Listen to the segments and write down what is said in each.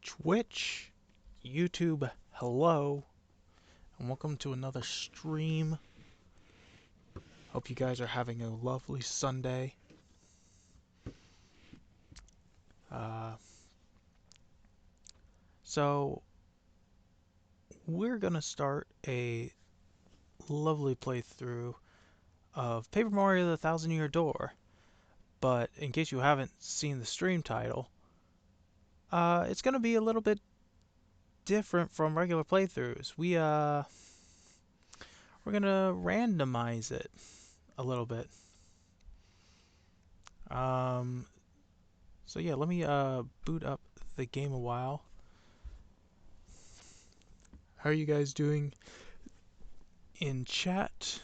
Twitch, YouTube, hello, and welcome to another stream. Hope you guys are having a lovely Sunday. So, we're gonna start a lovely playthrough of Paper Mario: The Thousand Year Door. But in case you haven't seen the stream title, it's gonna be a little bit different from regular playthroughs. We're gonna randomize it a little bit. So yeah, let me boot up the game a while. How are you guys doing in chat?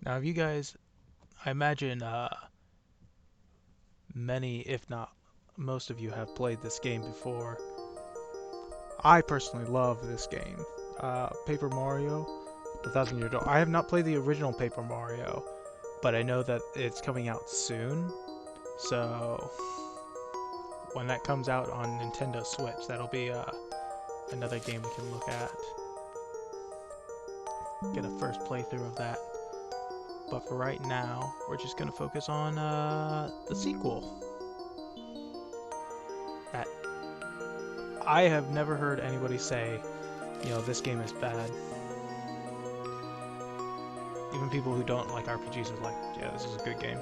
Now, if you guys, I imagine many, if not most of you, have played this game before. I personally love this game, Paper Mario: The Thousand Year Door. I have not played the original Paper Mario, but I know that it's coming out soon. So when that comes out on Nintendo Switch, that'll be another game we can look at. Get a first playthrough of that. But for right now, we're just going to focus on the sequel. That I have never heard anybody say, you know, this game is bad. Even people who don't like RPGs are like, yeah, this is a good game.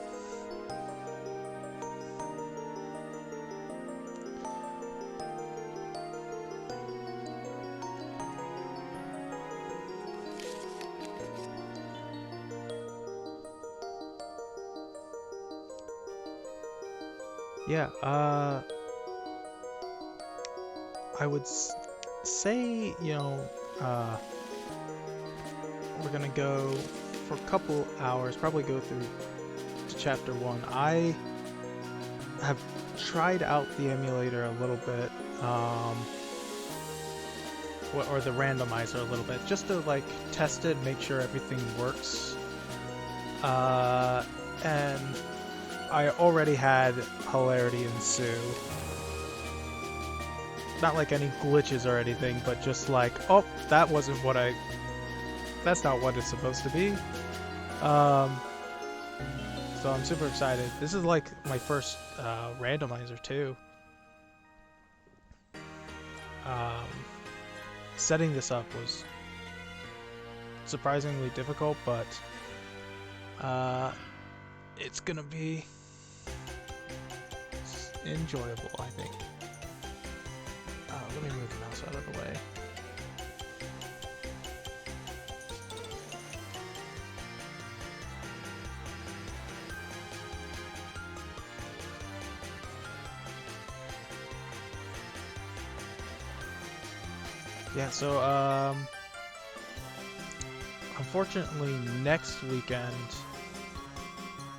Yeah, I would say, you know, we're gonna go for a couple hours, probably go through to chapter 1. I have tried out the emulator a little bit, or the randomizer a little bit, just to like test it, make sure everything works. And I already had hilarity ensue. Not like any glitches or anything, but just like, oh, that wasn't what that's not what it's supposed to be. So I'm super excited. This is like my first randomizer too. Setting this up was surprisingly difficult, but it's gonna be enjoyable, I think. Let me move the mouse out of the way. Yeah, so unfortunately next weekend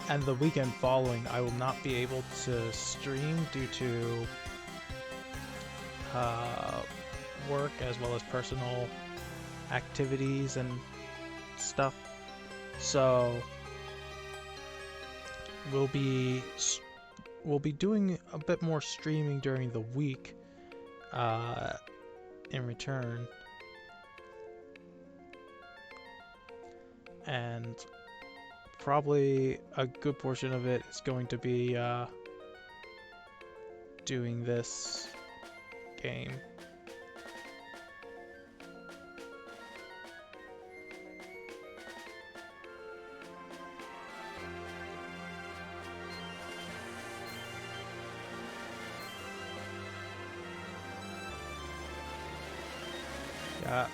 and the weekend following I will not be able to stream due to work as well as personal activities and stuff. So we'll be doing a bit more streaming during the week in return, and probably a good portion of it is going to be doing this game.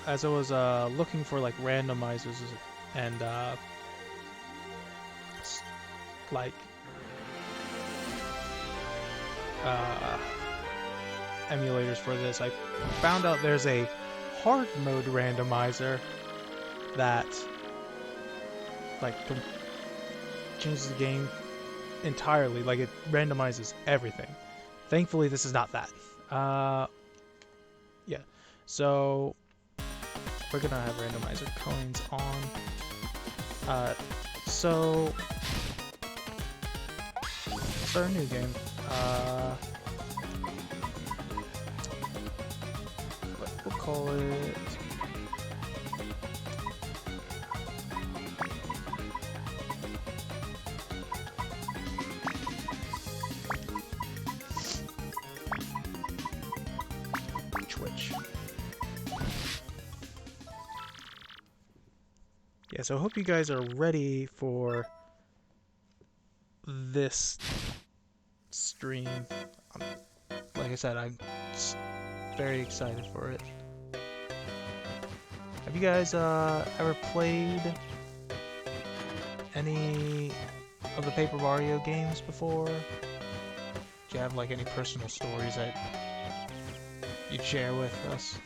As I was looking for like randomizers and like emulators for this, I found out there's a hard mode randomizer that like changes the game entirely. Like it randomizes everything. Thankfully, this is not that. Yeah. So we're gonna have randomizer coins on. So start a new game. We'll call it. Twitch. Yeah, so I hope you guys are ready for this stream. Like I said, I'm very excited for it. Have you guys ever played any of the Paper Mario games before? Do you have like any personal stories that you'd share with us?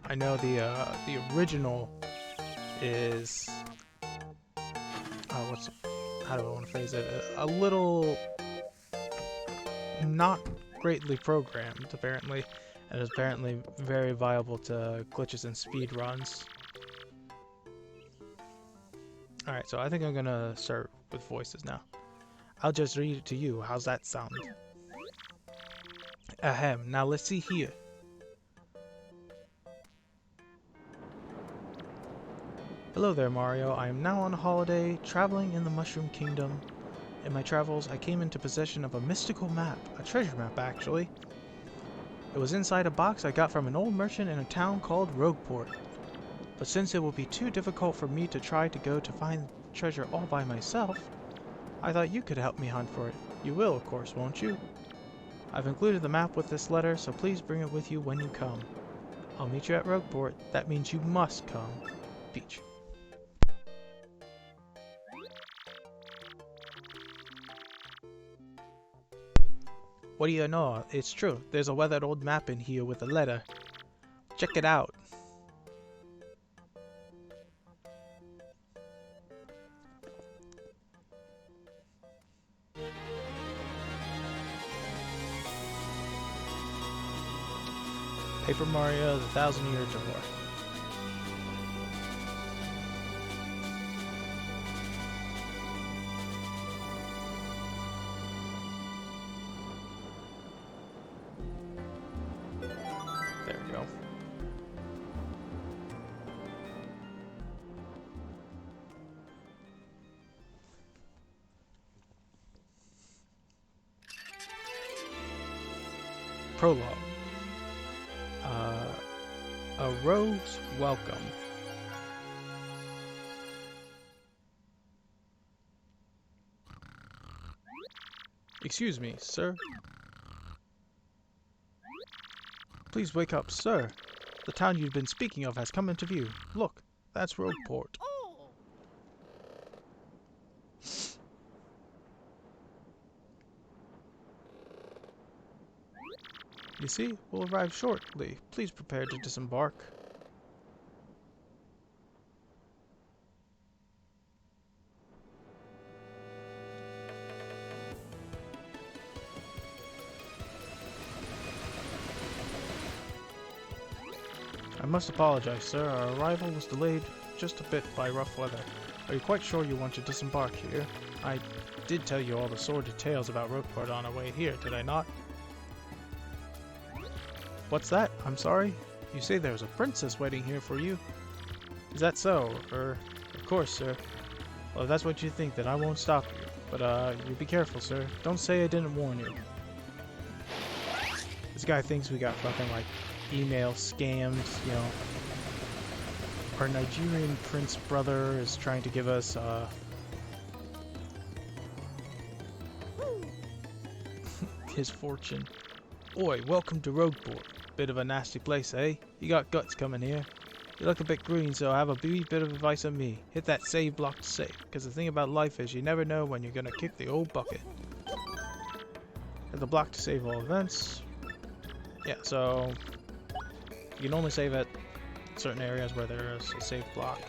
I know the original is how do I want to phrase it? A little not greatly programmed, apparently, and is apparently very viable to glitches and speed runs. Alright, so I think I'm gonna start with voices now. I'll just read it to you. How's that sound? Ahem, now let's see here. Hello there, Mario. I am now on a holiday, traveling in the Mushroom Kingdom. In my travels, I came into possession of a mystical map. A treasure map, actually. It was inside a box I got from an old merchant in a town called Rogueport. But since it will be too difficult for me to try to go to find treasure all by myself, I thought you could help me hunt for it. You will, of course, won't you? I've included the map with this letter, so please bring it with you when you come. I'll meet you at Rogueport. That means you must come. Peach. What do you know? It's true. There's a weathered old map in here with a letter. Check it out. Paper Mario, the 1,000-Year Door. There we go. Prologue. A Rogue's Welcome. Excuse me, sir. Please wake up, sir. The town you've been speaking of has come into view. Look, that's Rogueport. You see, we'll arrive shortly. Please prepare to disembark. I must apologize, sir. Our arrival was delayed just a bit by rough weather. Are you quite sure you want to disembark here? I did tell you all the sordid tales about Rogueport on our way here, did I not? What's that? I'm sorry? You say there's a princess waiting here for you? Is that so? Of course, sir. Well, if that's what you think, then I won't stop you. But, you be careful, sir. Don't say I didn't warn you. This guy thinks we got fucking, like, email scams, you know. Our Nigerian prince brother is trying to give us, his fortune. Oi, welcome to Rogueport. Bit of a nasty place, eh? You got guts coming here. You look a bit green, so I have a wee bit of advice on me. Hit that save block to save, because the thing about life is you never know when you're gonna kick the old bucket. Hit the block to save all events. Yeah, so you can only save at certain areas where there is a save block.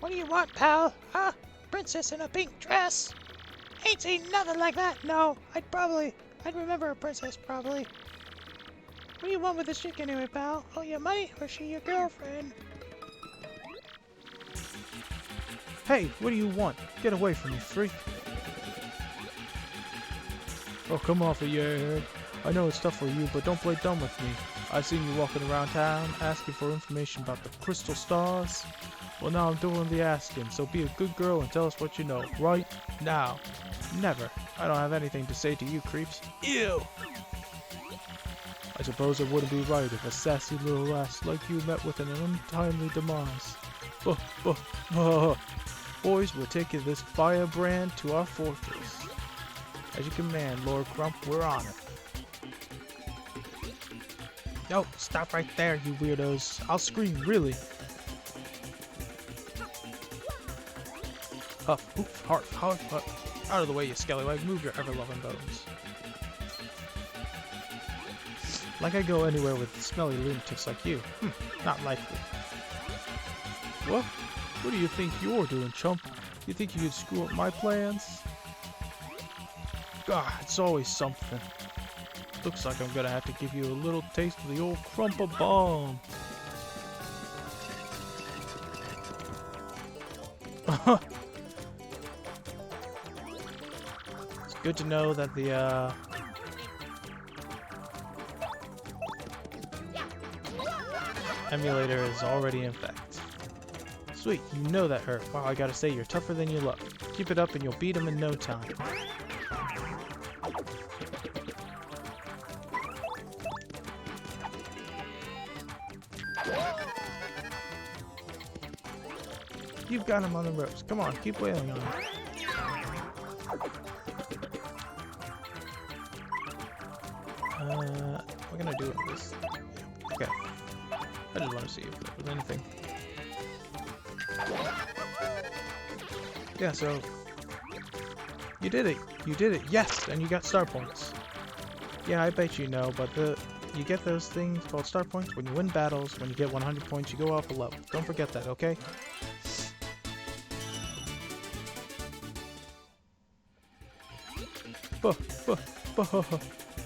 What do you want, pal? Huh? princess in a pink dress. Ain't seen nothing like that. No, I'd remember a princess probably. What do you want with this chick anyway, pal? Oh, your money, or she your girlfriend? Hey, what do you want? Get away from me, freak. Oh, come off it, yeah. I know it's tough for you, but don't play dumb with me. I've seen you walking around town, asking for information about the crystal stars. Well, now I'm doing the asking, so be a good girl and tell us what you know, right now. Never. I don't have anything to say to you, creeps. Ew! I suppose it wouldn't be right if a sassy little ass like you met with an untimely demise. Boys, we're taking this firebrand to our fortress. As you command, Lord Crump, we're on it. No, stop right there, you weirdos. I'll scream, really. Huff, oof, harf, huff, huff. Out of the way, you scallywag. Move your ever-loving bones. Like I go anywhere with smelly lunatics like you. Not likely. What? What do you think you're doing, chump? You think you could screw up my plans? God, it's always something. Looks like I'm gonna have to give you a little taste of the old Crumpa bomb. It's good to know that the emulator is already in effect. Sweet, you know that hurt. Wow, I gotta say, you're tougher than you look. Keep it up and you'll beat him in no time. You've got him on the ropes. Come on, keep wailing on him. We're gonna do this. Okay. I just want to see if there was anything. Yeah, so you did it. You did it. Yes, and you got star points. Yeah, I bet you know, but you get those things called star points when you win battles. When you get 100 points, you go up a level. Don't forget that, okay?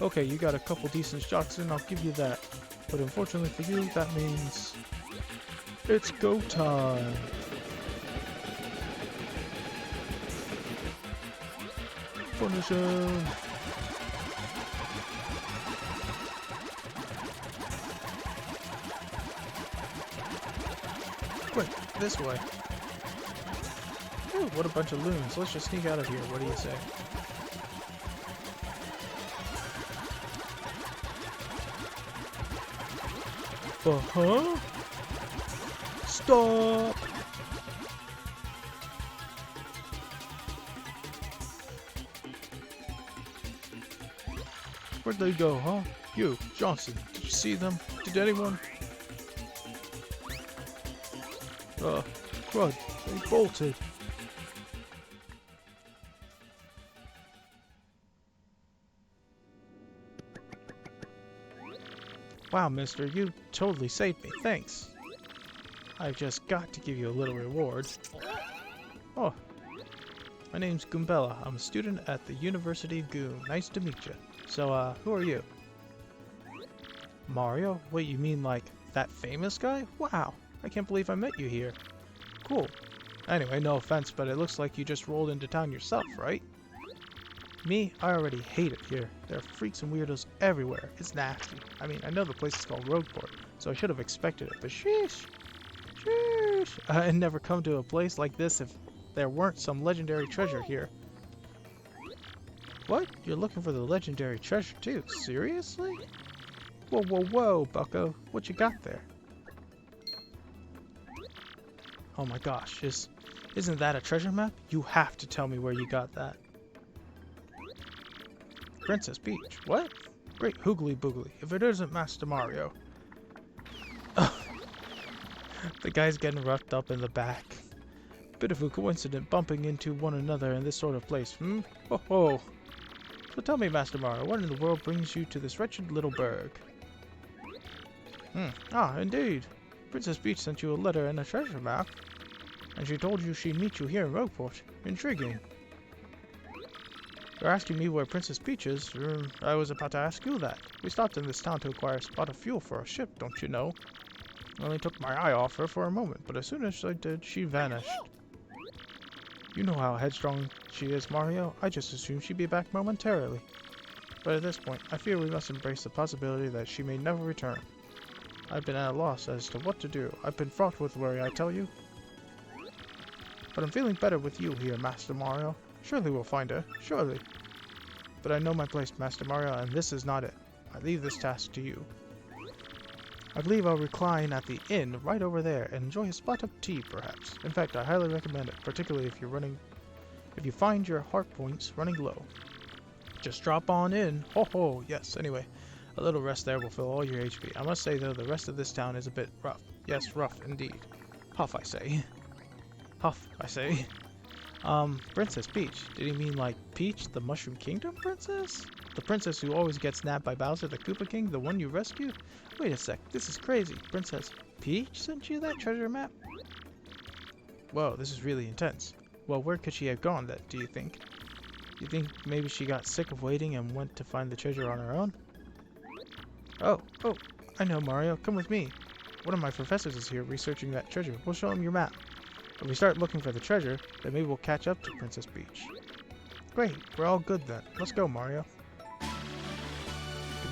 Okay, you got a couple decent shots in, I'll give you that. But unfortunately for you, that means it's go time. Punish him. Quick, this way. Ooh, what a bunch of loons. Let's just sneak out of here. What do you say? Stop! Where'd they go, huh? You, Johnson, did you see them? Did anyone? Crud, they bolted. Wow, mister, you totally saved me. Thanks. I've just got to give you a little reward. Oh, my name's Goombella. I'm a student at the University of Goom. Nice to meet you. So, who are you? Mario? Wait, you mean like that famous guy? Wow, I can't believe I met you here. Cool. Anyway, no offense, but it looks like you just rolled into town yourself, right? Me? I already hate it here. There are freaks and weirdos everywhere. It's nasty. I mean, I know the place is called Rogueport, so I should have expected it, but sheesh. Sheesh. I'd never come to a place like this if there weren't some legendary treasure here. What? You're looking for the legendary treasure too? Seriously? Whoa, whoa, whoa, bucko. What you got there? Oh my gosh, isn't that a treasure map? You have to tell me where you got that. Princess Peach. What? Great hoogly boogly. If it isn't Master Mario. The guy's getting roughed up in the back. Bit of a coincidence bumping into one another in this sort of place, hmm? Ho ho! So tell me, Master Mario, what in the world brings you to this wretched little burg? Ah, indeed. Princess Peach sent you a letter and a treasure map. And she told you she'd meet you here in Rogueport. Intriguing. You're asking me where Princess Peach is? I was about to ask you that. We stopped in this town to acquire a spot of fuel for our ship, don't you know? I only took my eye off her for a moment, but as soon as I did, she vanished. You know how headstrong she is, Mario. I just assumed she'd be back momentarily. But at this point, I fear we must embrace the possibility that she may never return. I've been at a loss as to what to do. I've been fraught with worry, I tell you. But I'm feeling better with you here, Master Mario. Surely we'll find her. Surely. But I know my place, Master Mario, and this is not it. I leave this task to you. I believe I'll recline at the inn right over there and enjoy a spot of tea, perhaps. In fact, I highly recommend it, particularly if you find your heart points running low. Just drop on in. Ho ho, yes, anyway. A little rest there will fill all your HP. I must say, though, the rest of this town is a bit rough. Yes, rough indeed. Huff, I say. Huff, I say. Princess Peach. Did he mean like Peach, the Mushroom Kingdom princess? The princess who always gets nabbed by Bowser, the Koopa King, the one you rescued? Wait a sec, this is crazy. Princess Peach sent you that treasure map? Whoa, this is really intense. Well, where could she have gone then, do you think? You think maybe she got sick of waiting and went to find the treasure on her own? Oh, I know, Mario. Come with me. One of my professors is here researching that treasure. We'll show him your map. If we start looking for the treasure, then maybe we'll catch up to Princess Peach. Great, we're all good then. Let's go, Mario.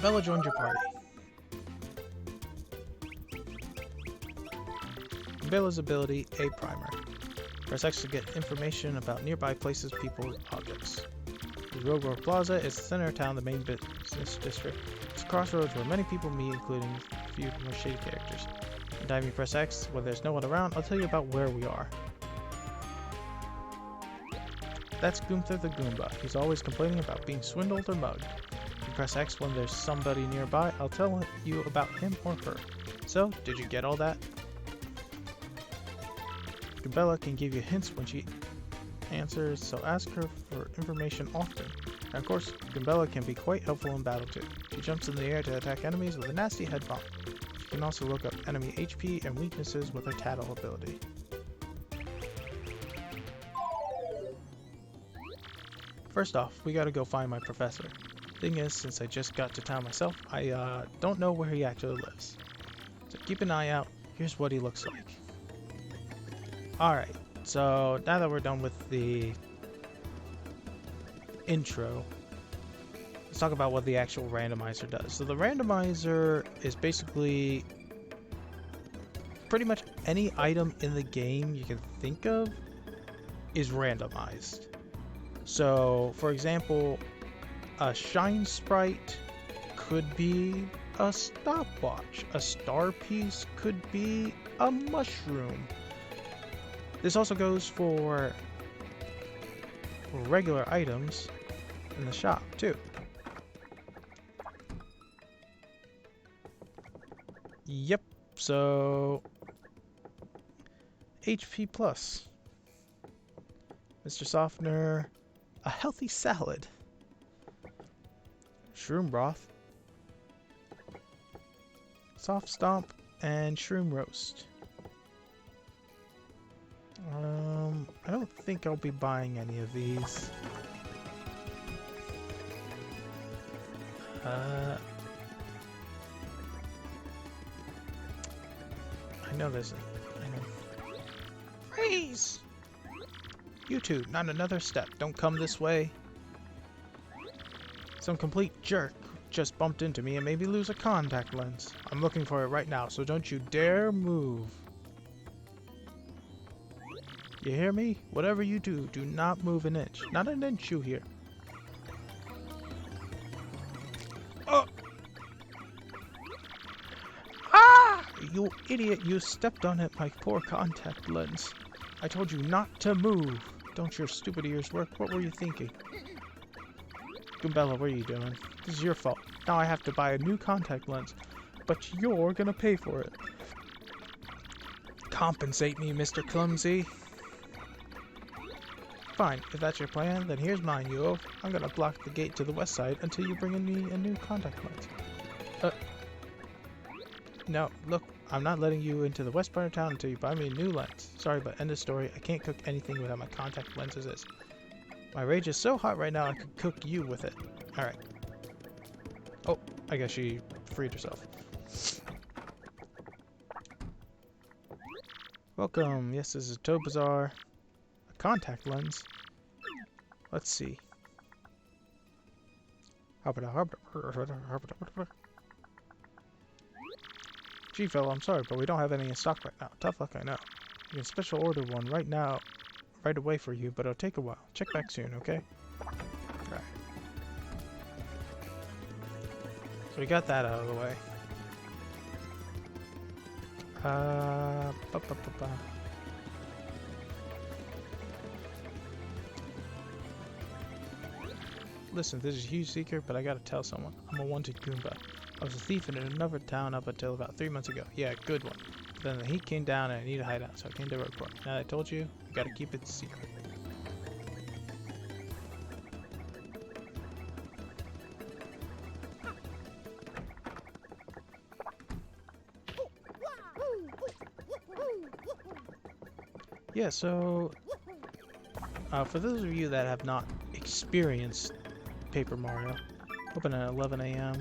Bella joined your party. Bella's ability, A Primer. Press X to get information about nearby places, people, objects. The Rogueport Plaza is the center of town, the main business district. It's a crossroads where many people meet, including a few more shady characters. Anytime you press X, when there's no one around, I'll tell you about where we are. That's Gunther the Goomba. He's always complaining about being swindled or mugged. If you press X when there's somebody nearby, I'll tell you about him or her. So, did you get all that? Bella can give you hints when she answers, so ask her for information often. And of course, Bella can be quite helpful in battle too. She jumps in the air to attack enemies with a nasty head bump. She can also look up enemy HP and weaknesses with her Tattle ability. First off, we gotta go find my professor. Thing is, since I just got to town myself, I don't know where he actually lives. So keep an eye out. Here's what he looks like. Alright, so now that we're done with the intro, let's talk about what the actual randomizer does. So the randomizer is basically pretty much any item in the game you can think of is randomized. So, for example, a shine sprite could be a stopwatch. A star piece could be a mushroom. This also goes for regular items in the shop, too. Yep, so HP plus. Mr. Softener, a healthy salad. Shroom broth. Soft stomp and shroom roast. I don't think I'll be buying any of these. I know there's Freeze! You two, not another step. Don't come this way. Some complete jerk just bumped into me and made me lose a contact lens. I'm looking for it right now, so don't you dare move. You hear me? Whatever you do, do not move an inch. Not an inch, you hear. Oh! Ah! You idiot, you stepped on it, my poor contact lens. I told you not to move. Don't your stupid ears work? What were you thinking? Goombella, what are you doing? This is your fault. Now I have to buy a new contact lens. But you're gonna pay for it. Compensate me, Mr. Clumsy. Fine, if that's your plan, then here's mine, you oaf. I'm gonna block the gate to the west side until you bring in me a new contact lens. No, look, I'm not letting you into the west part of town until you buy me a new lens. Sorry, but end of story. I can't cook anything without my contact lenses. My rage is so hot right now I could cook you with it. Alright. Oh, I guess she freed herself. Welcome. Yes, this is Toad Bazaar. A contact lens. Let's see. Gee, fellow, I'm sorry, but we don't have any in stock right now. Tough luck, I know. We can special order one right now, right away for you, but it'll take a while. Check back soon, okay? Alright. So we got that out of the way. Listen, this is a huge secret, but I gotta tell someone. I'm a wanted Goomba. I was a thief in another town up until about 3 months ago. Yeah, good one. But then the heat came down and I need a hideout, so I came to report. Now that I told you, you gotta keep it secret. Yeah, so for those of you that have not experienced Paper Mario, open at 11 a.m.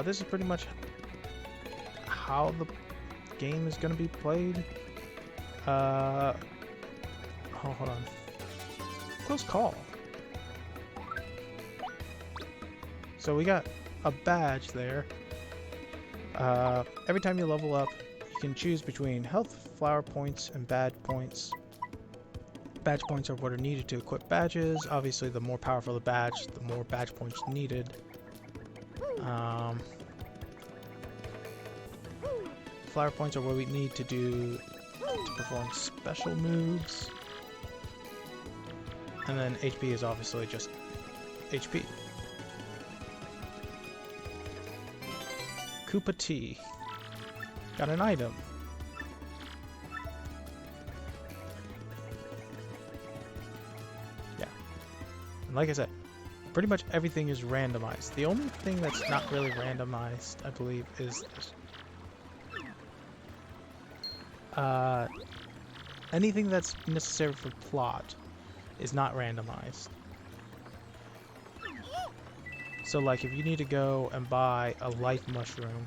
This is pretty much how the game is going to be played. Oh, hold on. Close call. So we got a badge there. Every time you level up, you can choose between health, flower points, and badge points. Badge points are what are needed to equip badges. Obviously, the more powerful the badge, the more badge points needed. Flower points are what we need to do to perform special moves. And then HP is obviously just HP. Koopa Tea. Got an item. Yeah. And like I said, pretty much everything is randomized. The only thing that's not really randomized, I believe, is this. Anything that's necessary for plot is not randomized. So like if you need to go and buy a life mushroom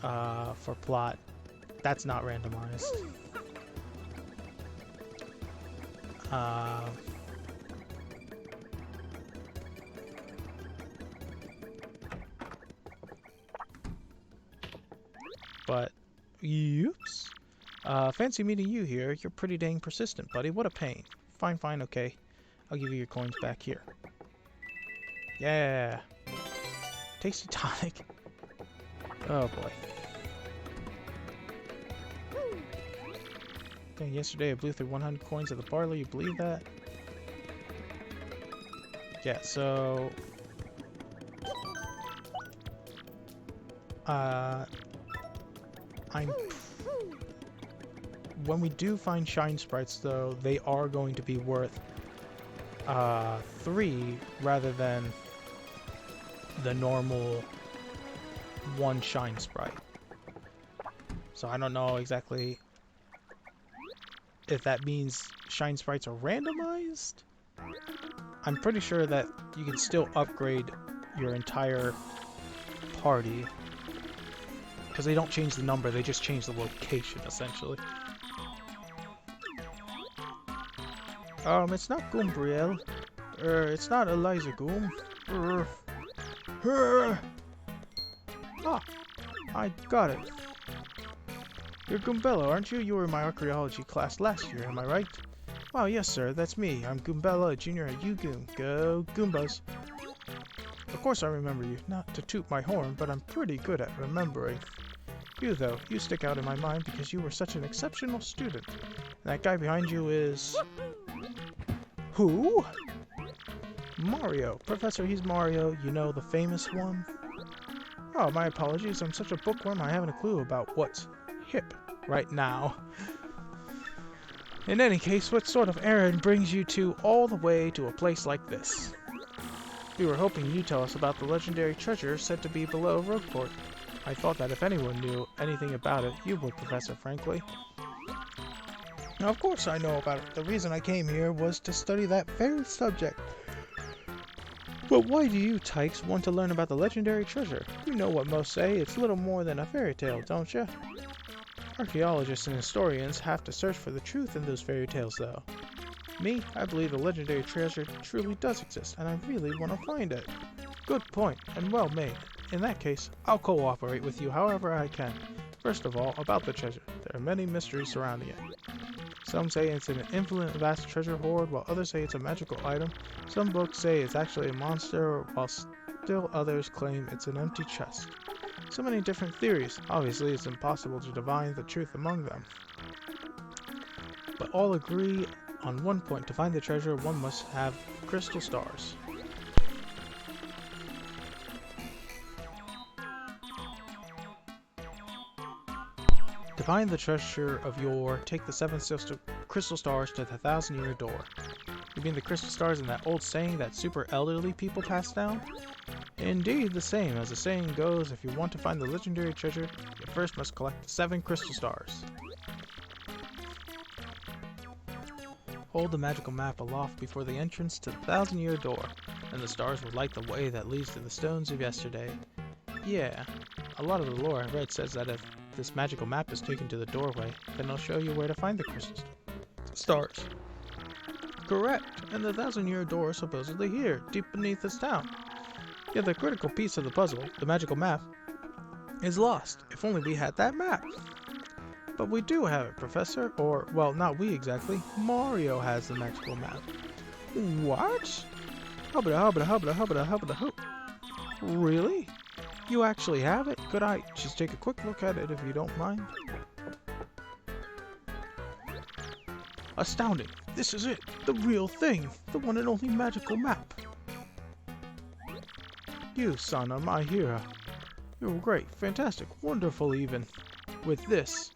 for plot, that's not randomized. But, oops. Fancy meeting you here. You're pretty dang persistent, buddy. What a pain. Fine, fine, okay. I'll give you your coins back here. Yeah. Tasty tonic. Oh boy. Dang, yesterday I blew through 100 coins of the barley. You believe that? Yeah, so... when we do find shine sprites, though, they are going to be worth 3 rather than the normal 1 shine sprite. So I don't know exactly if that means shine sprites are randomized. I'm pretty sure that you can still upgrade your entire party, because they don't change the number, they just change the location, essentially. It's not Goombriel. It's not Eliza Goom. Ah, I got it. You're Goombella, aren't you? You were in my archaeology class last year, am I right? Wow, yes sir, that's me. I'm Goombella, a junior at UGoom. Go Goombas. Of course I remember you. Not to toot my horn, but I'm pretty good at remembering. You though, you stick out in my mind because you were such an exceptional student. And that guy behind you is... Who? Mario. Professor, he's Mario. You know, the famous one? Oh, my apologies. I'm such a bookworm I haven't a clue about what's hip right now. In any case, what sort of errand brings you all the way to a place like this? We were hoping you'd tell us about the legendary treasure said to be below Rogueport. I thought that if anyone knew anything about it, you would, Professor, frankly. Now, of course I know about it. The reason I came here was to study that very subject. But why do you, Tykes, want to learn about the legendary treasure? You know what most say, it's little more than a fairy tale, don't you? Archaeologists and historians have to search for the truth in those fairy tales, though. Me, I believe the legendary treasure truly does exist, and I really want to find it. Good point, and well made. In that case, I'll cooperate with you however I can. First of all, about the treasure. There are many mysteries surrounding it. Some say it's an infinite vast treasure hoard, while others say it's a magical item. Some books say it's actually a monster, while still others claim it's an empty chest. So many different theories. Obviously, it's impossible to divine the truth among them. But all agree on one point: to find the treasure, one must have crystal stars. To find the treasure of yore, take the 7 crystal stars to the 1,000-year door. You mean the crystal stars in that old saying that super elderly people pass down? Indeed, the same. As the saying goes, if you want to find the legendary treasure, you first must collect the 7 crystal stars. Hold the magical map aloft before the entrance to the 1,000-year door, and the stars will light the way that leads to the stones of yesterday. Yeah, a lot of the lore I've read says that if this magical map is taken to the doorway, then it'll show you where to find the crystal stars. Correct, and the 1,000-year door is supposedly here, deep beneath this town. Yet the critical piece of the puzzle, the magical map, is lost. If only we had that map. But we do have it, Professor. Or, well, not we exactly. Mario has the magical map. What? Hubba hubba hubba hubba hubba hoop. Really? You actually have it? Could I just take a quick look at it if you don't mind? Astounding! This is it! The real thing! The one and only magical map! You, son, are my hero. You're great, fantastic, wonderful even. With this,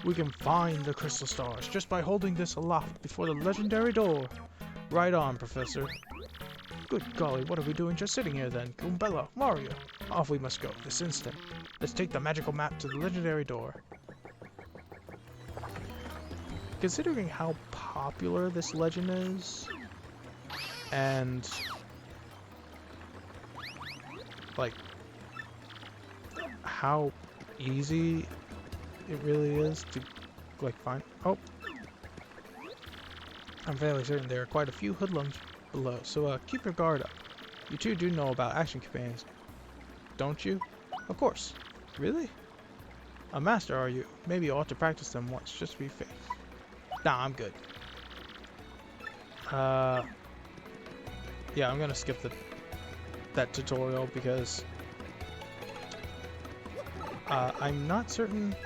we can find the crystal stars just by holding this aloft before the legendary door. Right on, Professor. Good golly, what are we doing just sitting here then? Goombella, Mario, off we must go this instant. Let's take the magical map to the legendary door. Considering how popular this legend is, and like how easy it really is to like find. Oh, I'm fairly certain there are quite a few hoodlums below, so keep your guard up. You two do know about action commands, don't you? Of course. Really? A master, are you? Maybe you ought to practice them once, just to be fair. Nah, I'm good. Yeah, I'm gonna skip that tutorial because I'm not certain.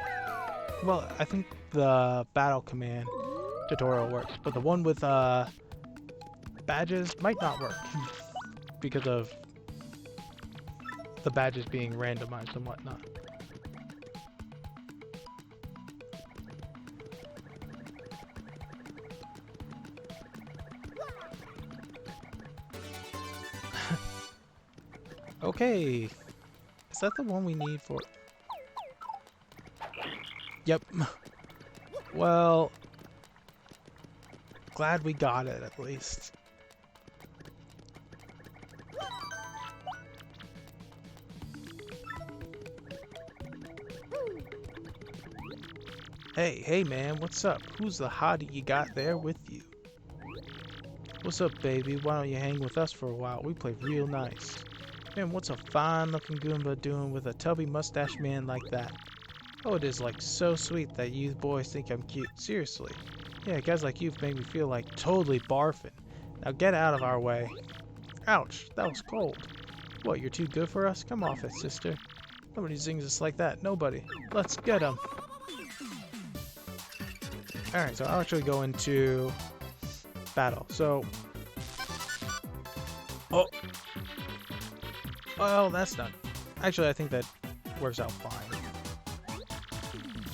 Well, I think the battle command tutorial works, but the one with badges might not work because of the badges being randomized and whatnot. Okay, is that the one we need for? Yep. Well, glad we got it at least. Hey man, what's up? Who's the hottie you got there with you? What's up, baby? Why don't you hang with us for a while? We play real nice. Man, what's a fine-looking Goomba doing with a tubby mustache man like that? Oh, it is like so sweet that you boys think I'm cute. Seriously. Yeah, guys like you've made me feel like totally barfing. Now get out of our way. Ouch, that was cold. What, you're too good for us? Come off it, sister. Nobody zings us like that. Nobody. Let's get him. Alright, so I'll actually go into battle. So... Oh! Well, that's done. Actually, I think that works out fine.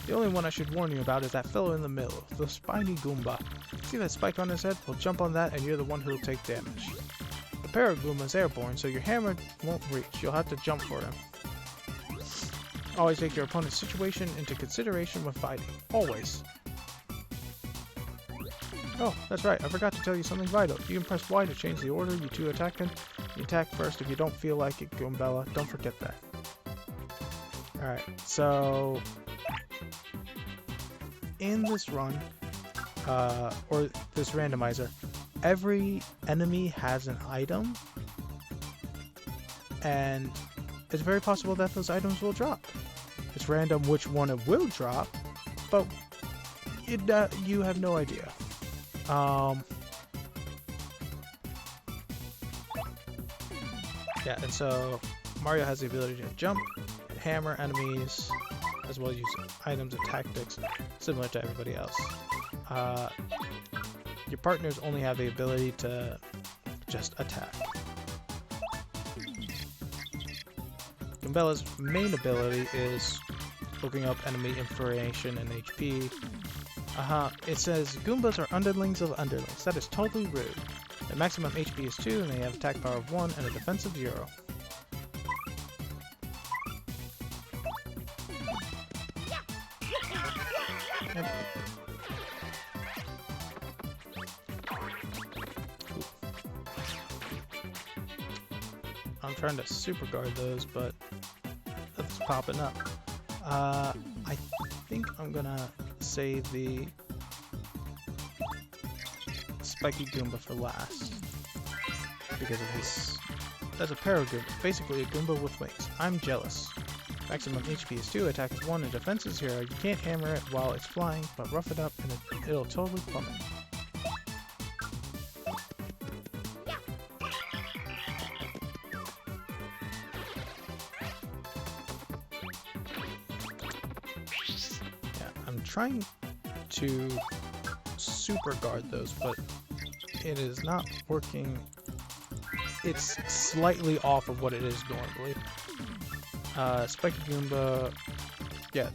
The only one I should warn you about is that fellow in the middle, the spiny Goomba. See that spike on his head? Well, jump on that and you're the one who'll take damage. The Paragoomba's airborne, so your hammer won't reach. You'll have to jump for him. Always take your opponent's situation into consideration when fighting. Always. Oh, that's right. I forgot to tell you something vital. You can press Y to change the order you two attack in. You attack first if you don't feel like it, Goombella. Don't forget that. Alright, so... in this run, or this randomizer, every enemy has an item, and it's very possible that those items will drop. It's random which one it will drop, but you have no idea. Yeah, and so Mario has the ability to jump, hammer enemies, as well as use items and tactics, similar to everybody else. Your partners only have the ability to just attack. Goombella's main ability is looking up enemy information and HP. It says Goombas are underlings of underlings. That is totally rude. Their maximum HP is 2 and they have attack power of 1 and a defense of 0. Yep. I'm trying to super guard those, but that's popping up. I think I'm gonna save the Spiky Goomba for last because of his. That's a Paragoomba, basically a Goomba with wings. I'm jealous. Maximum HP is 2, attack is 1, and defense is 0. You can't hammer it while it's flying, but rough it up and it'll totally plummet. Yeah, I'm trying to super guard those, but it is not working. It's slightly off of what it is normally. Spiky Goomba, yeah,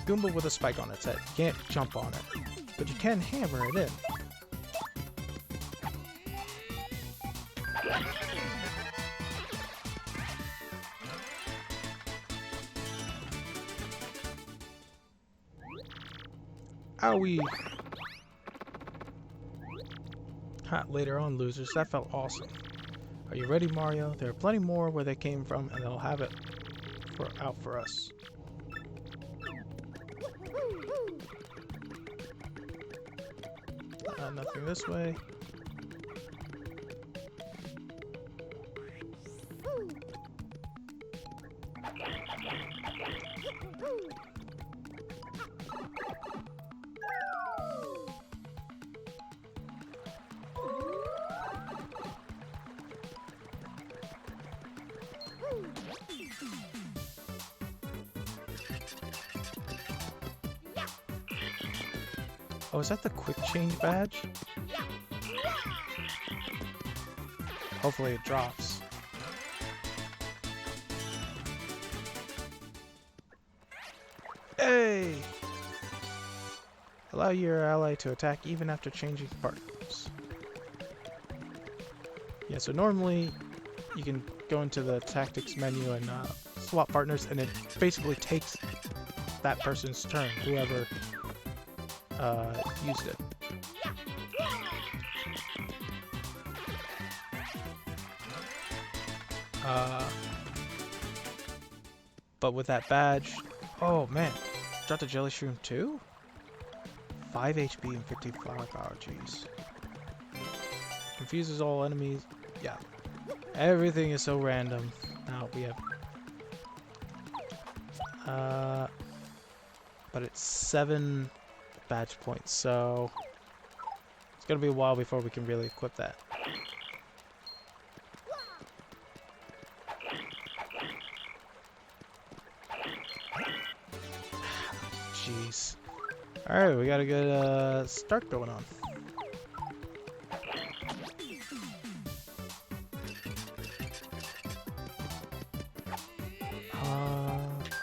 Goomba with a spike on its head. You can't jump on it, but you can hammer it in. Owie! Ha, later on, losers. That felt awesome. Are you ready, Mario? There are plenty more where they came from, and they'll have it out for us. Nothing this way. Oh, is that the quick change badge? Hopefully it drops. Hey! Allow your ally to attack even after changing partners. Yeah, so normally you can go into the tactics menu and swap partners, and it basically takes that person's turn, whoever used it. But with that badge, oh man, drop the jelly shroom too? 5 HP and 50 flower power, jeez. Confuses all enemies. Yeah, everything is so random. Now we have, but it's 7 badge points, so it's gonna be a while before we can really equip that. Jeez. Alright, we got a good start going on.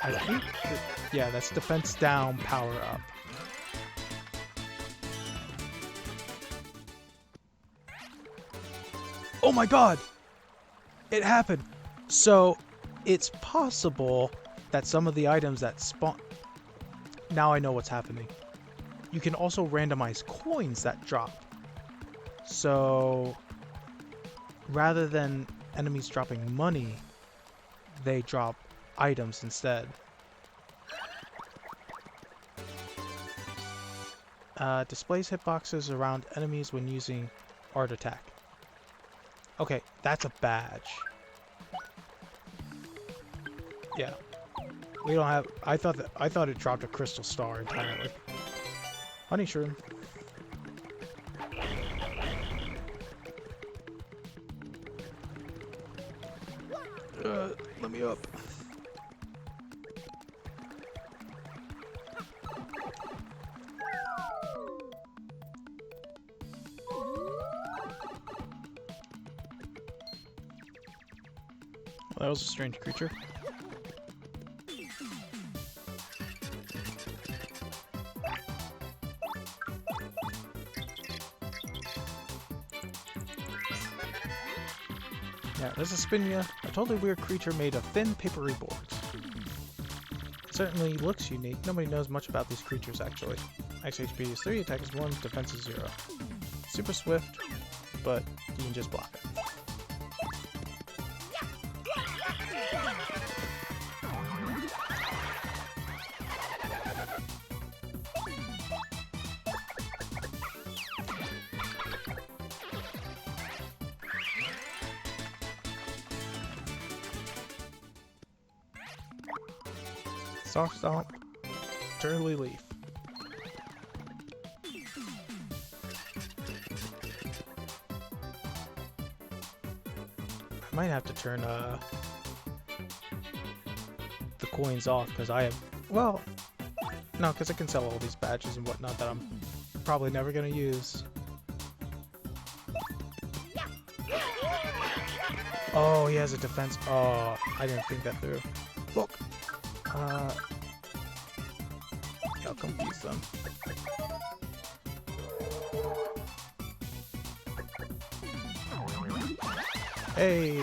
I think yeah, that's defense down, power up. Oh my god! It happened! So, it's possible that some of the items that spawn... Now I know what's happening. You can also randomize coins that drop. So, rather than enemies dropping money, they drop items instead. Displays hitboxes around enemies when using art attack. Okay, that's a badge. Yeah. We don't have... I thought it dropped a crystal star entirely. Honey shroom. Let me up. Well, that was a strange creature. Yeah, there's a Spinia, a totally weird creature made of thin, papery boards. It certainly looks unique. Nobody knows much about these creatures, actually. Max HP is 3, attack is 1, defense is 0. Super swift, but you can just block it. Soft Stomp, Turly Leaf. I might have to turn the coins off because I have, well, no, because I can sell all these badges and whatnot that I'm probably never going to use. Oh, he has a defense. Oh, I didn't think that through. Look. I'll confuse them. Hey!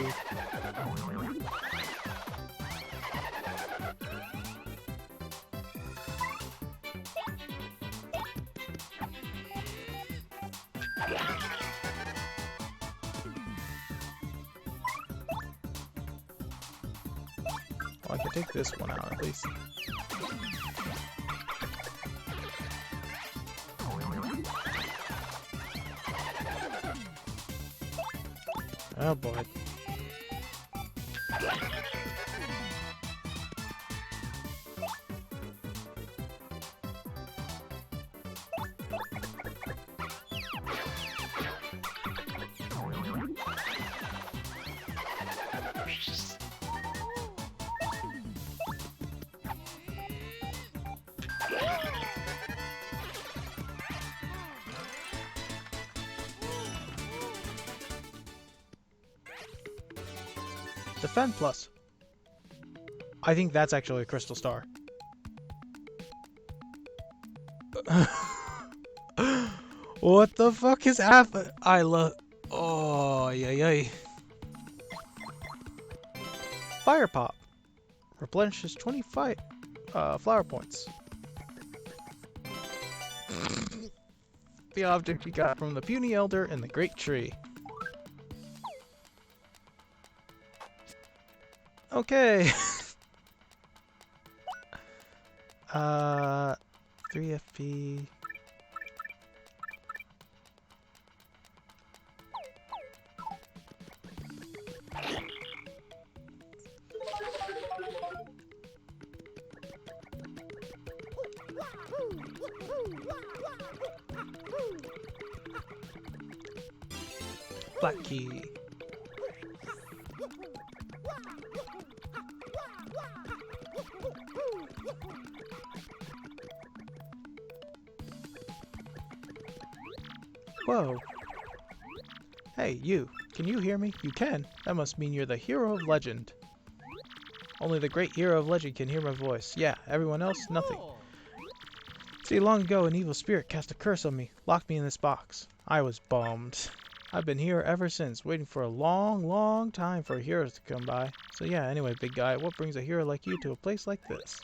Well, I can take this one out at least. Oh boy. Defend plus. I think that's actually a crystal star. What the fuck is happening? I love... Oh, yay. Fire Pop. Replenishes 25 flower points. The object we got from the puny elder in the great tree. Okay. 3 FP. Black key. Whoa. Hey, you. Can you hear me? You can. That must mean you're the hero of legend. Only the great hero of legend can hear my voice. Yeah, everyone else, nothing. See, long ago, an evil spirit cast a curse on me, locked me in this box. I was bummed. I've been here ever since, waiting for a long time for heroes to come by. So yeah, anyway, big guy, what brings a hero like you to a place like this?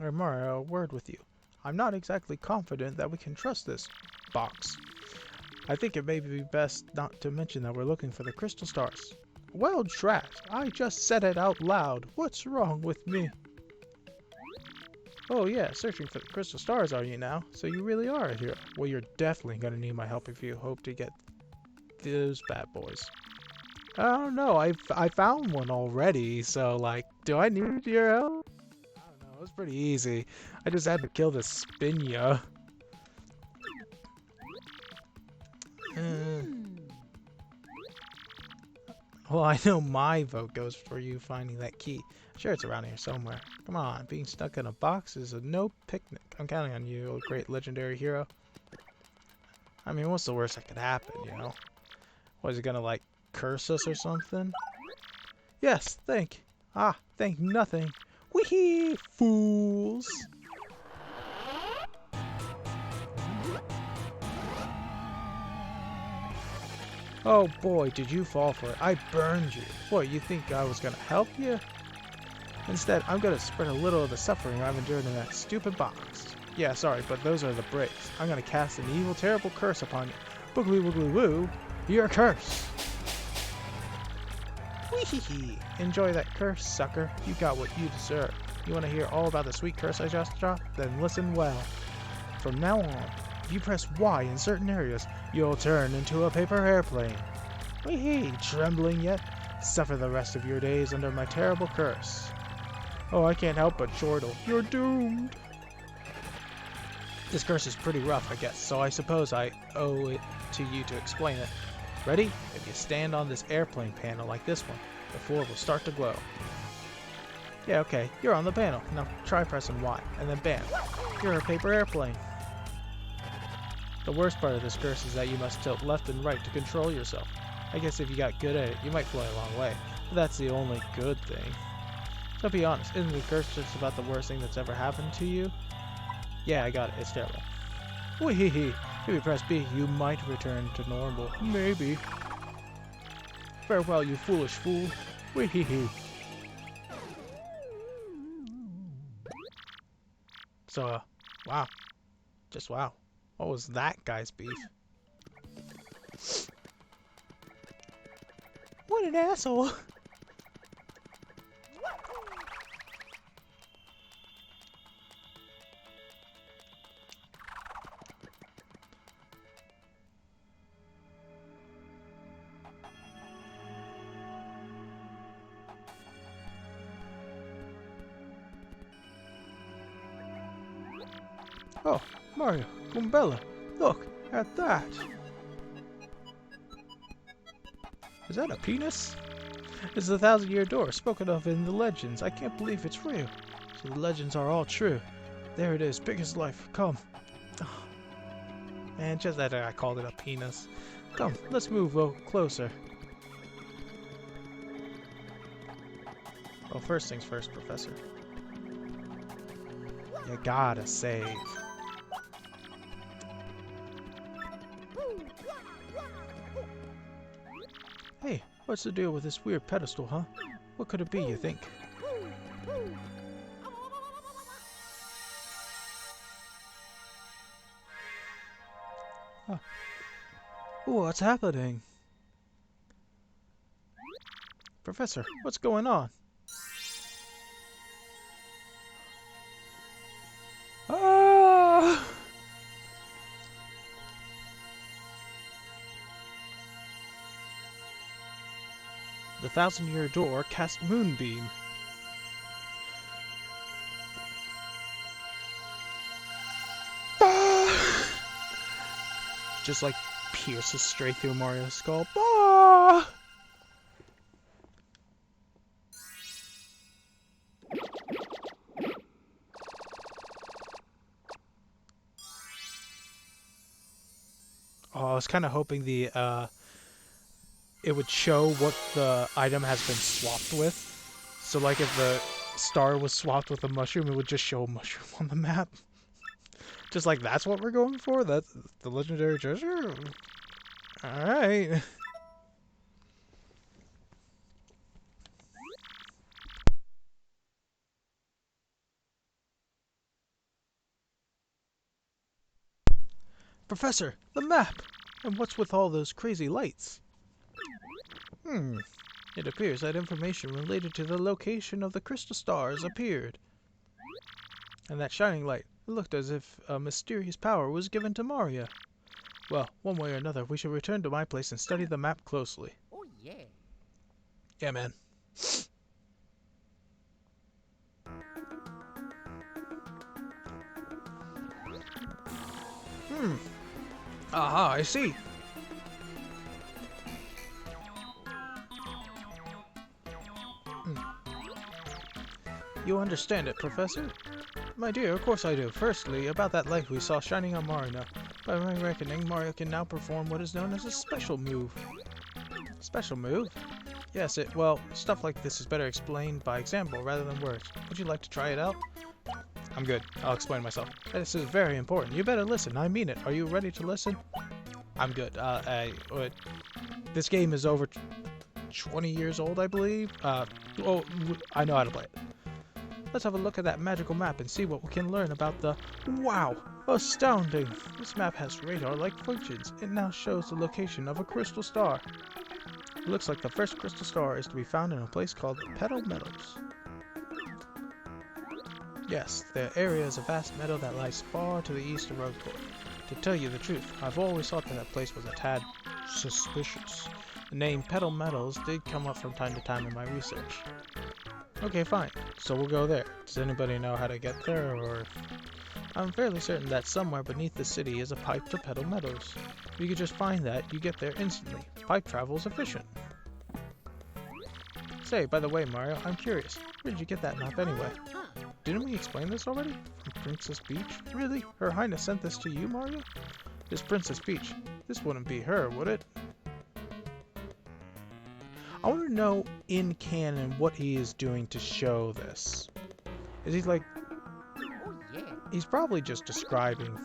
Or Mario, a word with you. I'm not exactly confident that we can trust this box. I think it may be best not to mention that we're looking for the crystal stars. Well, drat, I just said it out loud. What's wrong with me? Oh yeah, searching for the crystal stars are you now? So you really are a hero. Well, you're definitely gonna need my help if you hope to get those bad boys. I don't know, I found one already, so like, do I need your help? I don't know, it was pretty easy. I just had to kill this Spinya. Well, I know my vote goes for you finding that key. Sure, it's around here somewhere. Come on, being stuck in a box is a no picnic. I'm counting on you, a great legendary hero. I mean, what's the worst that could happen, you know? Was he gonna, like, curse us or something? Yes, think. Think nothing. Wee fools! Oh boy, did you fall for it. I burned you. What, you think I was gonna help you? Instead, I'm gonna spread a little of the suffering I've endured in that stupid box. Yeah, sorry, but those are the breaks. I'm gonna cast an evil, terrible curse upon you. Boogly woogly woo, you're cursed. Wee-hee-hee. Enjoy that curse, sucker. You got what you deserve. You wanna hear all about the sweet curse I just dropped? Then listen well. From now on, if you press Y in certain areas, you'll turn into a paper airplane. Wee-hee, trembling yet? Suffer the rest of your days under my terrible curse. Oh, I can't help but chortle. You're doomed! This curse is pretty rough, I guess, so I suppose I owe it to you to explain it. Ready? If you stand on this airplane panel like this one, the floor will start to glow. Yeah, okay, you're on the panel. Now try pressing Y, and then bam, you're a paper airplane. The worst part of this curse is that you must tilt left and right to control yourself. I guess if you got good at it, you might fly a long way, but that's the only good thing. So be honest, isn't the curse just about the worst thing that's ever happened to you? Yeah, I got it, it's terrible. Wee-hee-hee, if you press B, you might return to normal. Maybe. Farewell, you foolish fool. Wee-hee-hee. So, wow. Just wow. What was that guy's beef? What an asshole! Oh, Mario, Goombella, look at that! Is that a penis? It's the 1,000-year door spoken of in the legends. I can't believe it's real. So the legends are all true. There it is, big as life. Come. Oh, man, just that I called it a penis. Come, let's move closer. Well, first things first, Professor. You gotta save. Hey, what's the deal with this weird pedestal, huh? What could it be, you think? Huh. What's happening? Professor, what's going on? Ah! The 1,000-year door cast moonbeam. Ah! Just like pierces straight through Mario's skull. Ah! Oh, I was kind of hoping the it would show what the item has been swapped with. So like if the star was swapped with a mushroom, it would just show a mushroom on the map. Just like that's what we're going for? That's the legendary treasure? Alright. Professor, the map! And what's with all those crazy lights? It appears that information related to the location of the crystal stars appeared. And that shining light, it looked as if a mysterious power was given to Maria. Well, one way or another, we should return to my place and study the map closely. Oh, yeah. Yeah, man. Aha, I see. You understand it, Professor? My dear, of course I do. Firstly, about that light we saw shining on Marina. By my reckoning, Mario can now perform what is known as a special move. Special move? Yes, well, stuff like this is better explained by example rather than words. Would you like to try it out? I'm good. I'll explain myself. This is very important. You better listen. I mean it. Are you ready to listen? I'm good. This game is over 20 years old, I believe. Oh, I know how to play it. Let's have a look at that magical map and see what we can learn about the... Wow! Astounding! This map has radar-like functions. It now shows the location of a crystal star. It looks like the first crystal star is to be found in a place called Petal Meadows. Yes, the area is a vast meadow that lies far to the east of Rosecourt. To tell you the truth, I've always thought that that place was a tad suspicious. The name Petal Meadows did come up from time to time in my research. Okay, fine. So we'll go there. Does anybody know how to get there, or... I'm fairly certain that somewhere beneath the city is a pipe to Petal Meadows. If you could just find that, you get there instantly. Pipe travel is efficient. Say, by the way, Mario, I'm curious. Where did you get that map anyway? Didn't we explain this already? From Princess Peach? Really? Her Highness sent this to you, Mario? This Princess Peach. This wouldn't be her, would it? I want to know, in canon, what he is doing to show this. Is he like... Oh, yeah. He's probably just describing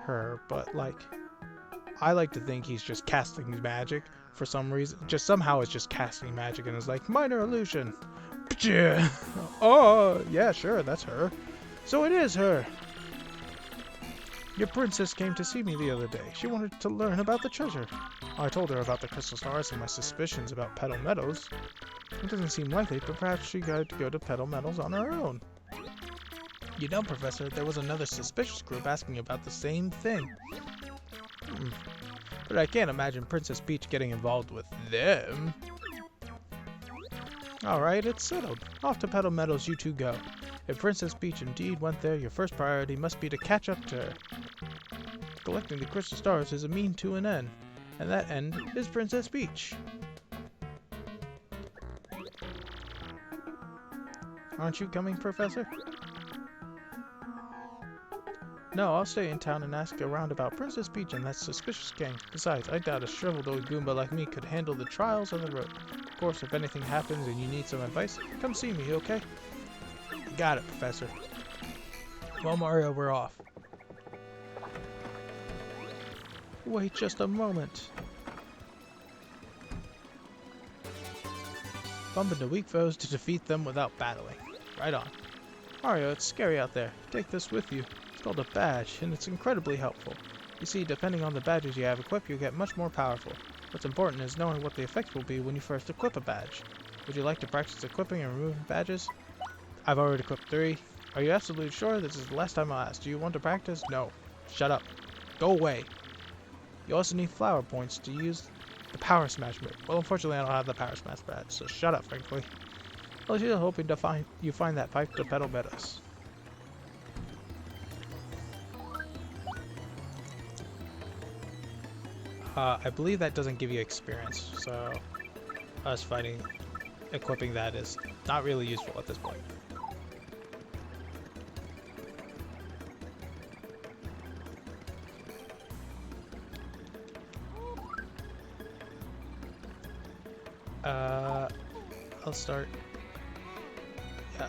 her, but like... I like to think he's just casting magic for some reason. Just somehow it's just casting magic and it's like, minor illusion. Oh, yeah, sure, that's her. So it is her. Your princess came to see me the other day. She wanted to learn about the treasure. I told her about the crystal stars and my suspicions about Petal Meadows. It doesn't seem likely, but perhaps she got to go to Petal Meadows on her own. You know, Professor, there was another suspicious group asking about the same thing. But I can't imagine Princess Peach getting involved with them. Alright, it's settled. Off to Petal Meadows you two go. If Princess Peach indeed went there, your first priority must be to catch up to her. Collecting the crystal stars is a mean to an end, and that end is Princess Peach. Aren't you coming, Professor? No, I'll stay in town and ask around about Princess Peach and that suspicious gang. Besides, I doubt a shriveled old Goomba like me could handle the trials of the road. Of course, if anything happens and you need some advice, come see me, okay? Got it, Professor. Well, Mario, we're off. Wait just a moment. Bump into weak foes to defeat them without battling. Right on. Mario, it's scary out there. Take this with you. It's called a badge, and it's incredibly helpful. You see, depending on the badges you have equipped, you get much more powerful. What's important is knowing what the effect will be when you first equip a badge. Would you like to practice equipping and removing badges? I've already equipped 3. Are you absolutely sure? This is the last time I'll ask. Do you want to practice? No. Shut up. Go away. You also need flower points to use the Power Smash move. Well, unfortunately, I don't have the Power Smash badge, so shut up, frankly. I was just hoping to find that pipe to Petal Meadows. I believe that doesn't give you experience, so us equipping that is not really useful at this point. I'll start. Yeah,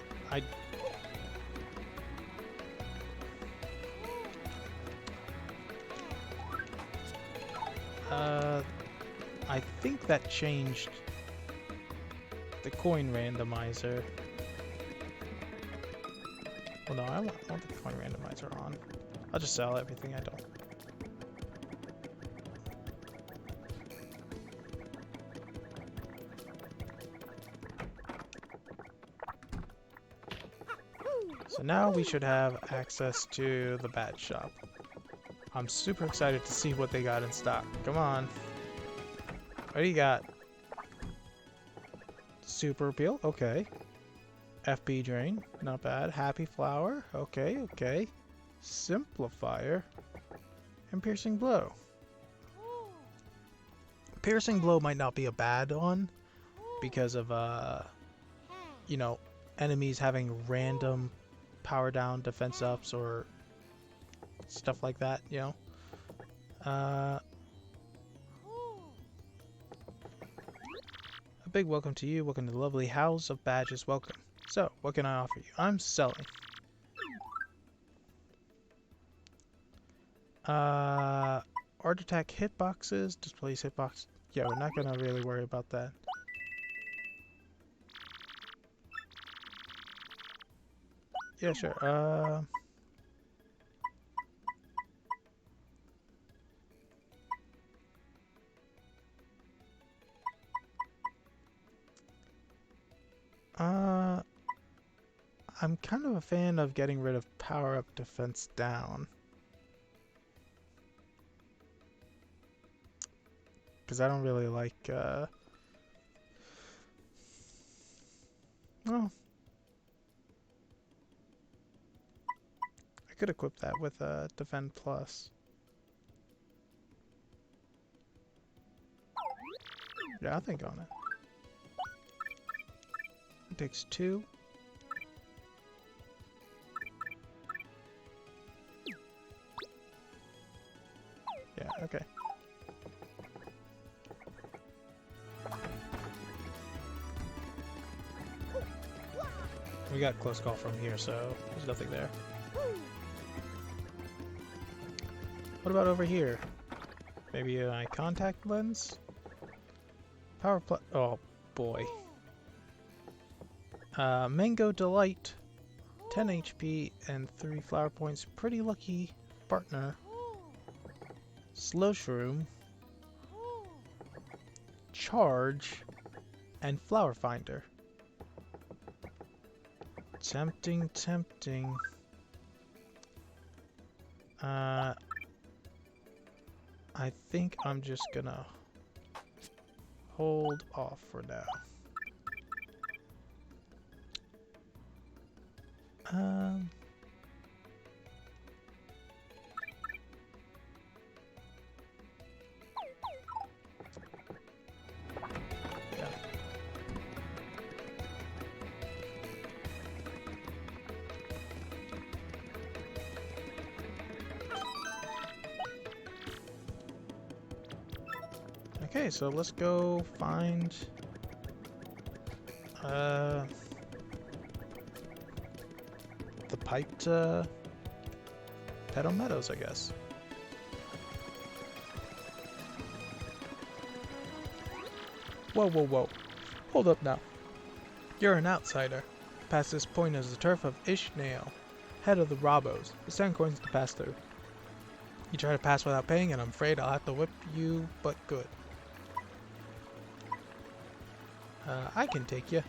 I think that changed the coin randomizer. Well, no, I want the coin randomizer on. I'll just sell everything I don't. So now we should have access to the badge shop. I'm super excited to see what they got in stock. Come on. What do you got? Super appeal? Okay. FP drain? Not bad. Happy flower? Okay, okay. Simplifier. And piercing blow. Piercing blow might not be a bad one because of, you know, enemies having random power down, defense ups, or stuff like that, you know. A big welcome to you. Welcome to the lovely house of badges. Welcome. So, what can I offer you? I'm selling. Art attack hitboxes. Displays hitbox. Yeah, we're not gonna really worry about that. Yeah, sure. I'm kind of a fan of getting rid of power up, defense down. Because I don't really like, well, I could equip that with Defend Plus. Yeah, I'll think on it. It takes 2. Yeah, okay. We got close call from here, so there's nothing there. What about over here? Maybe a contact lens? Power plus. Oh boy. Mango Delight, 10 HP and 3 flower points. Pretty lucky partner. Slow Shroom, Charge, and Flower Finder. Tempting, tempting. I think I'm just gonna hold off for now. Yeah. Okay, so let's go find the piped Petal Meadows, I guess. Whoa, whoa, whoa. Hold up now. You're an outsider. Past this point is the turf of Ishnael, head of the Robos. The 7 coins to pass through. You try to pass without paying, and I'm afraid I'll have to whip you, but good. I can take you.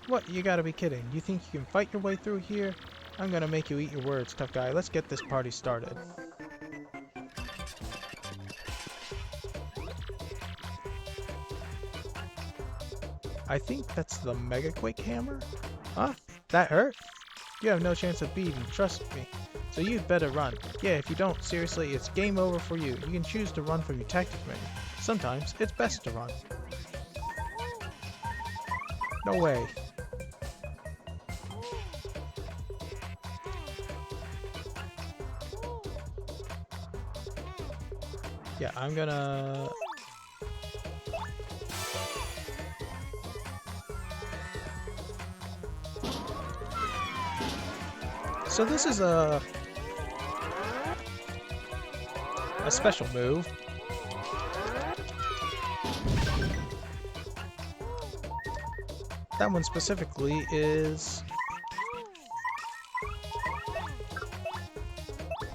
What? You gotta be kidding. You think you can fight your way through here? I'm gonna make you eat your words, tough guy. Let's get this party started. I think that's the Mega Quake Hammer? Huh? That hurt? You have no chance of beating, trust me. So you'd better run. Yeah, if you don't, seriously, it's game over for you. You can choose to run from your tactic menu. Sometimes, it's best to run. No way. Yeah, I'm gonna... So this is a a special move. That one specifically is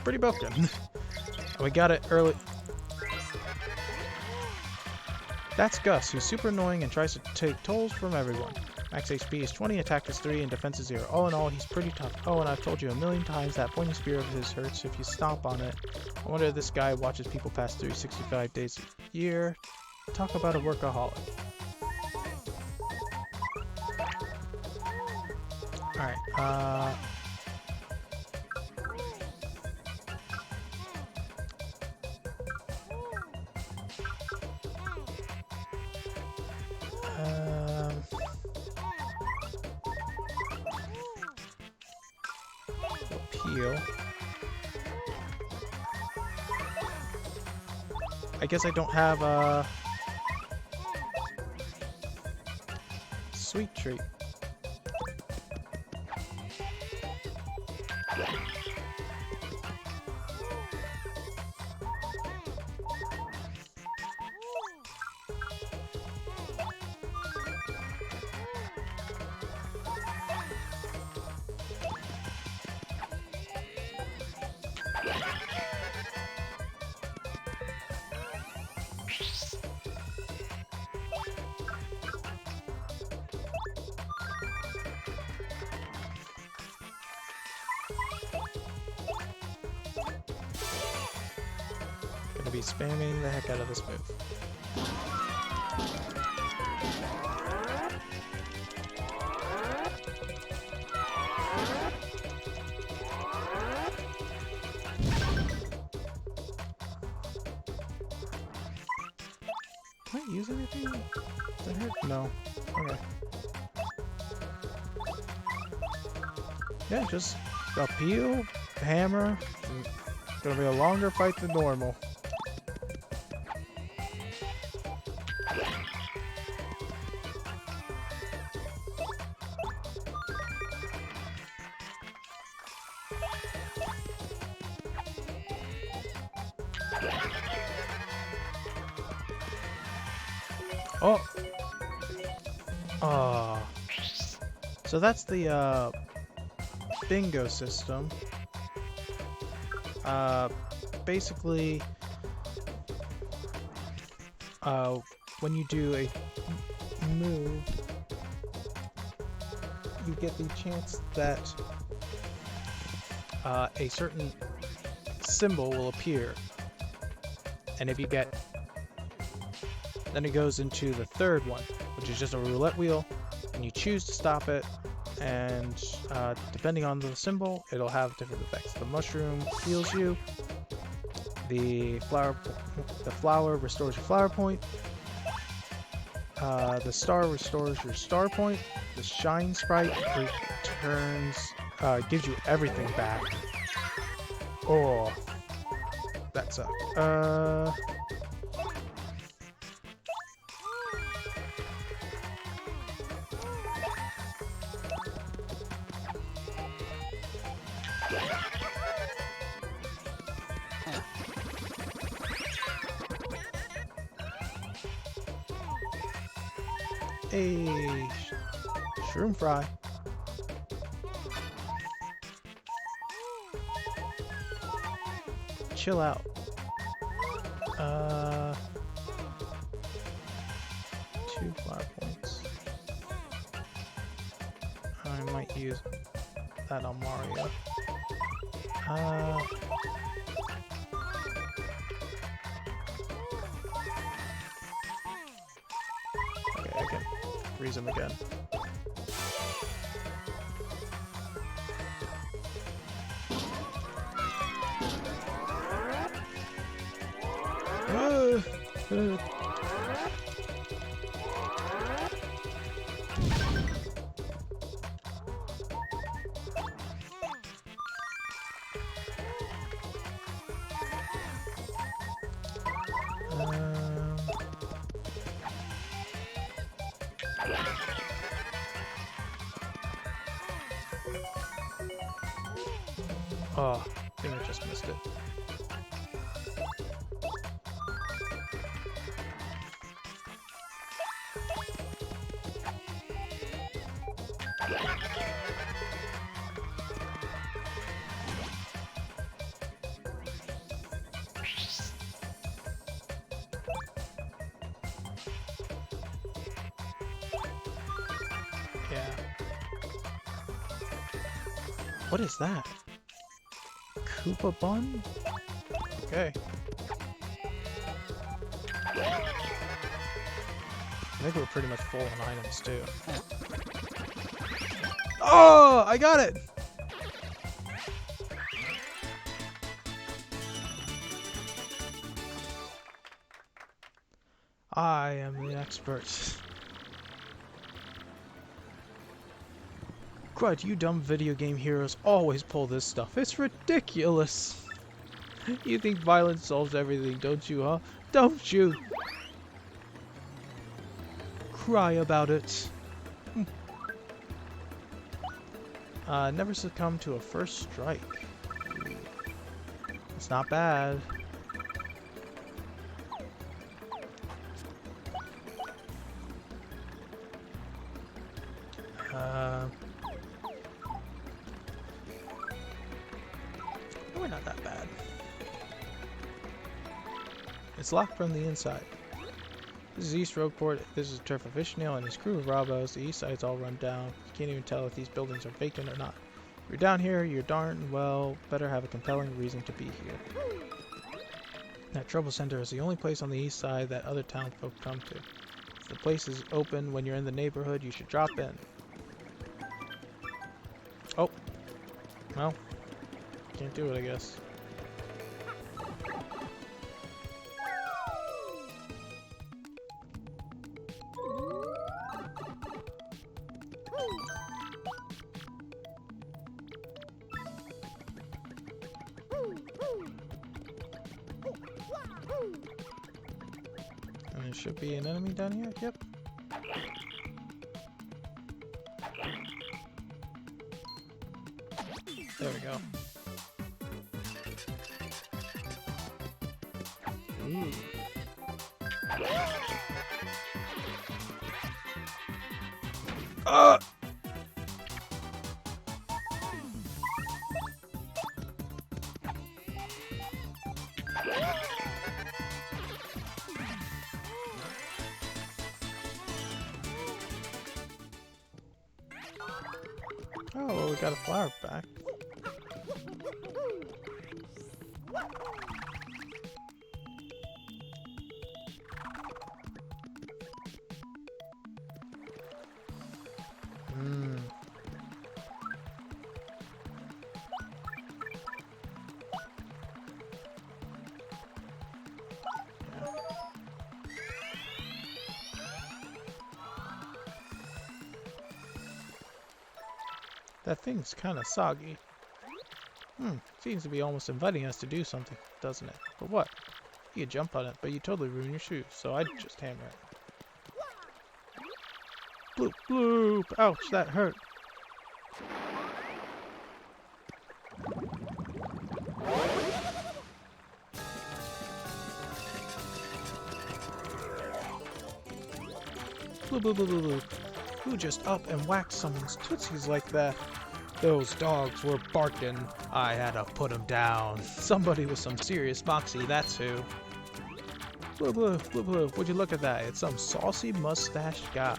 pretty broken. We got it early. That's Gus, who's super annoying and tries to take tolls from everyone. Max HP is 20, attack is 3, and defense is 0. All in all, he's pretty tough. Oh, and I've told you a million times that pointy spear of his hurts if you stomp on it. I wonder if this guy watches people pass 365 days a year. Talk about a workaholic. Alright, appeal. I guess I don't have a sweet treat. Gonna be spamming the heck out of this move. Can I use anything to hit? No. Okay. Yeah, just appeal, hammer. Gonna be a longer fight than normal. Oh! Ah. So that's the bingo system. Basically, when you do a move, you get the chance that a certain symbol will appear. And if you get... Then it goes into the third one, which is just a roulette wheel, and you choose to stop it, and depending on the symbol, it'll have different effects. The mushroom heals you, the flower restores your flower point, the star restores your star point, the shine sprite returns, gives you everything back. Oh, that sucked. Hey, shroom fry. Chill out. 2 flower points. I might use that on Mario. Okay, I can freeze him again. Oh, I think I just missed it. Yeah. What is that? Koopa Bun? Okay. I think we're pretty much full on items too. Oh! I got it! I am the expert. Crud, you dumb video game heroes always pull this stuff. It's ridiculous. You think violence solves everything, don't you, huh? Don't you? Cry about it. Never succumb to a first strike. It's not bad. We're not that bad. It's locked from the inside. This is East Roadport. This is Turf of Ishmael and his crew of Rabos. The east side's all run down. You can't even tell if these buildings are vacant or not. If you're down here, you're darn well better have a compelling reason to be here. That Trouble Center is the only place on the east side that other townfolk come to. If the place is open when you're in the neighborhood, you should drop in. Oh. Well. Can't do it, I guess. And there should be an enemy down here. Yep. There we go. Ooh. Oh, well, we got a flower back. That thing's kind of soggy. Seems to be almost inviting us to do something, doesn't it? But what? You could jump on it, but you totally ruin your shoes, so I'd just hammer it. Bloop, bloop! Ouch, that hurt. Bloop, bloop, bloop, bloop, bloop. Who just up and whacked someone's tootsies like that? Those dogs were barking. I had to put them down. Somebody with some serious moxie, that's who. Blue, blue, blue, blue. Would you look at that? It's some saucy mustached guy.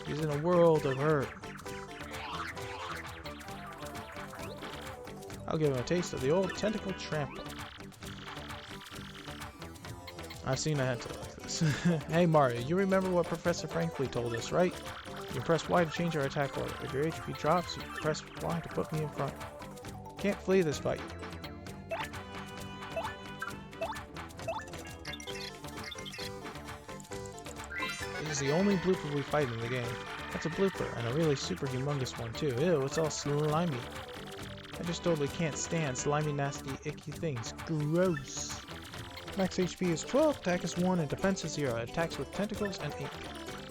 He's in a world of hurt. I'll give him a taste of the old tentacle trample. I've seen a hentai like this. Hey Mario, you remember what Professor Franklin told us, right? You press Y to change our attack order. If your HP drops, you press Y to put me in front. Can't flee this fight. This is the only blooper we fight in the game. That's a blooper, and a really super humongous one too. Ew, it's all slimy. I just totally can't stand slimy, nasty, icky things. Gross. Max HP is 12, attack is 1, and defense is 0. It attacks with tentacles and ink.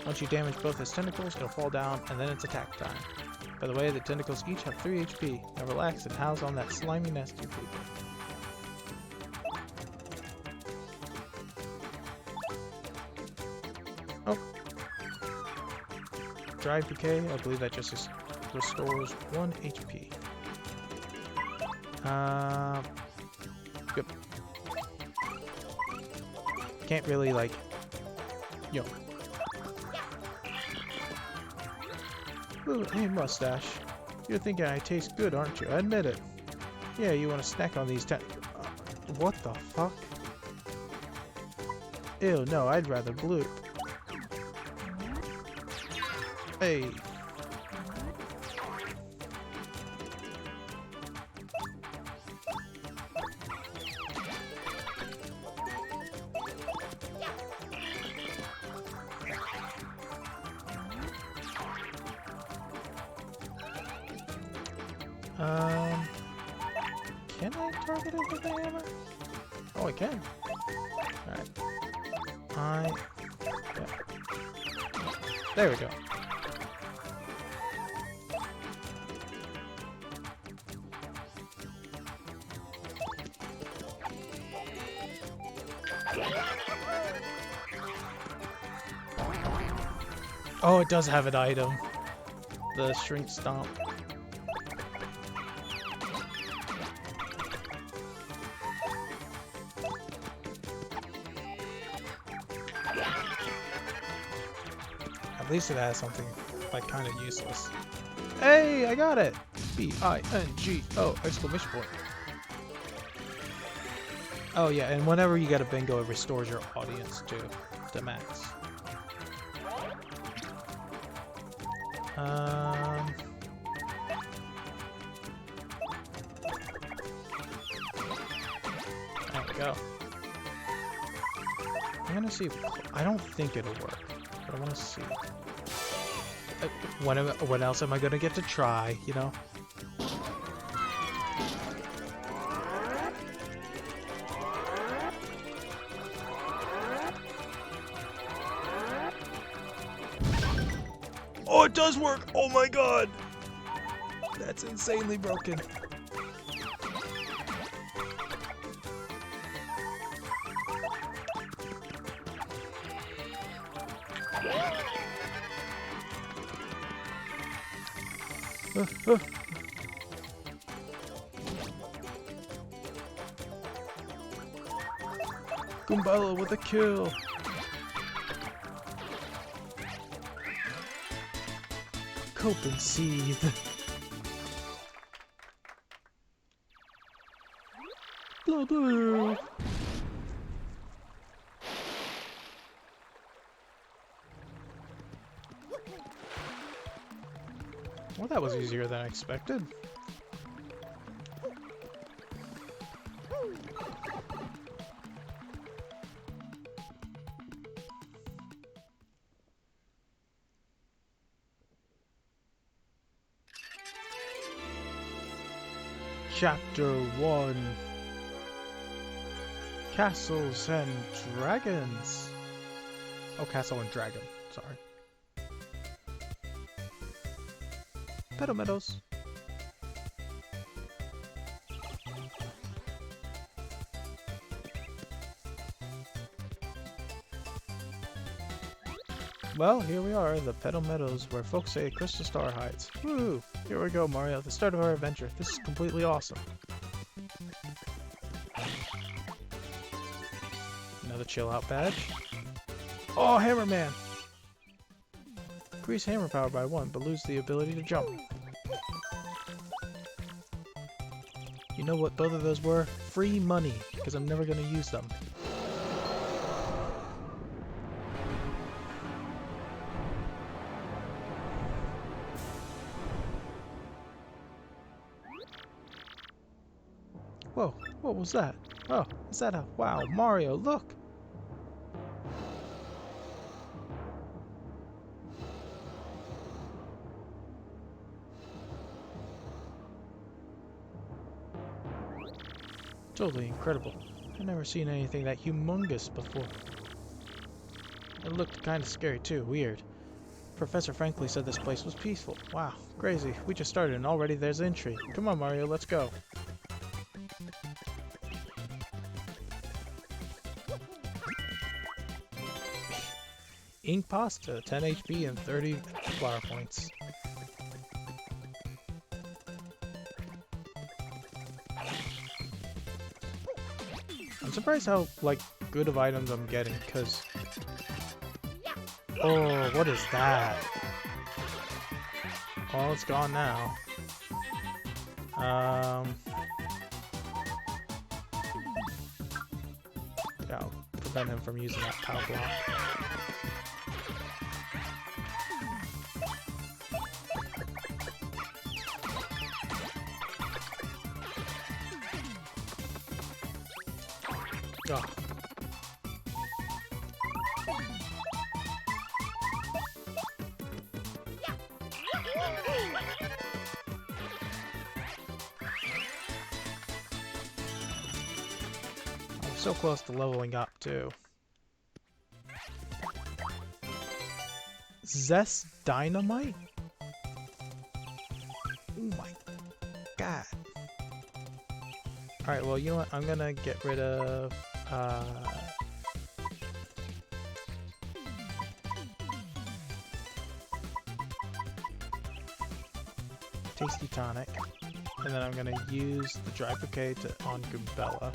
Once you damage both its tentacles, it'll fall down, and then it's attack time. By the way, the tentacles each have 3 HP. Now relax and house on that slimy, nasty blooper. Oh. Drive decay, I believe that just restores 1 HP. Yep. Can't really, like, yo. Ooh, hey, mustache. You're thinking I taste good, aren't you? Admit it. Yeah, you want to snack on these what the fuck? Ew, no, I'd rather bloop. Hey. Can I target it with the hammer? Oh, I can. Alright. Yeah. There we go. Oh, it does have an item. The shrink stomp. At least it has something, like, kind of useless. Hey, I got it! B-I-N-G-O! Exclamation point. Oh yeah, and whenever you get a bingo, it restores your audience to max. There we go. I'm gonna see if, I don't think it'll work, but I want to see. When else am I gonna get to try, you know? Oh, it does work! Oh my god! That's insanely broken. Goombella with a kill! Cope and seethe. Blah blah. Well, that was easier than I expected. Chapter 1 Castles and Dragons. Oh, Castle and Dragon. Sorry. Petal Meadows. Well, here we are, the Petal Meadows, where folks say Crystal Star hides. Woo! Here we go, Mario, the start of our adventure. This is completely awesome. Another chill out badge. Oh, Hammer Man! Increase hammer power by 1, but lose the ability to jump. You know what both of those were? Free money, because I'm never going to use them. Whoa, what was that? Oh, is that a... Wow, Mario, look! Totally incredible. I've never seen anything that humongous before. It looked kind of scary too, weird. Professor Franklin said this place was peaceful. Wow, crazy. We just started and already there's entry. Come on, Mario, let's go. Ink Pasta, 10 HP and 30 flower points. I'm surprised how, like, good of items I'm getting, because... Oh, what is that? Well, it's gone now. Yeah, I'll prevent him from using that power block. Oh. I'm so close to leveling up too. Zest Dynamite? Oh my god. Alright, well, you know what? I'm gonna get rid of Tasty Tonic, and then I'm gonna use the Dry Bouquet on Goombella.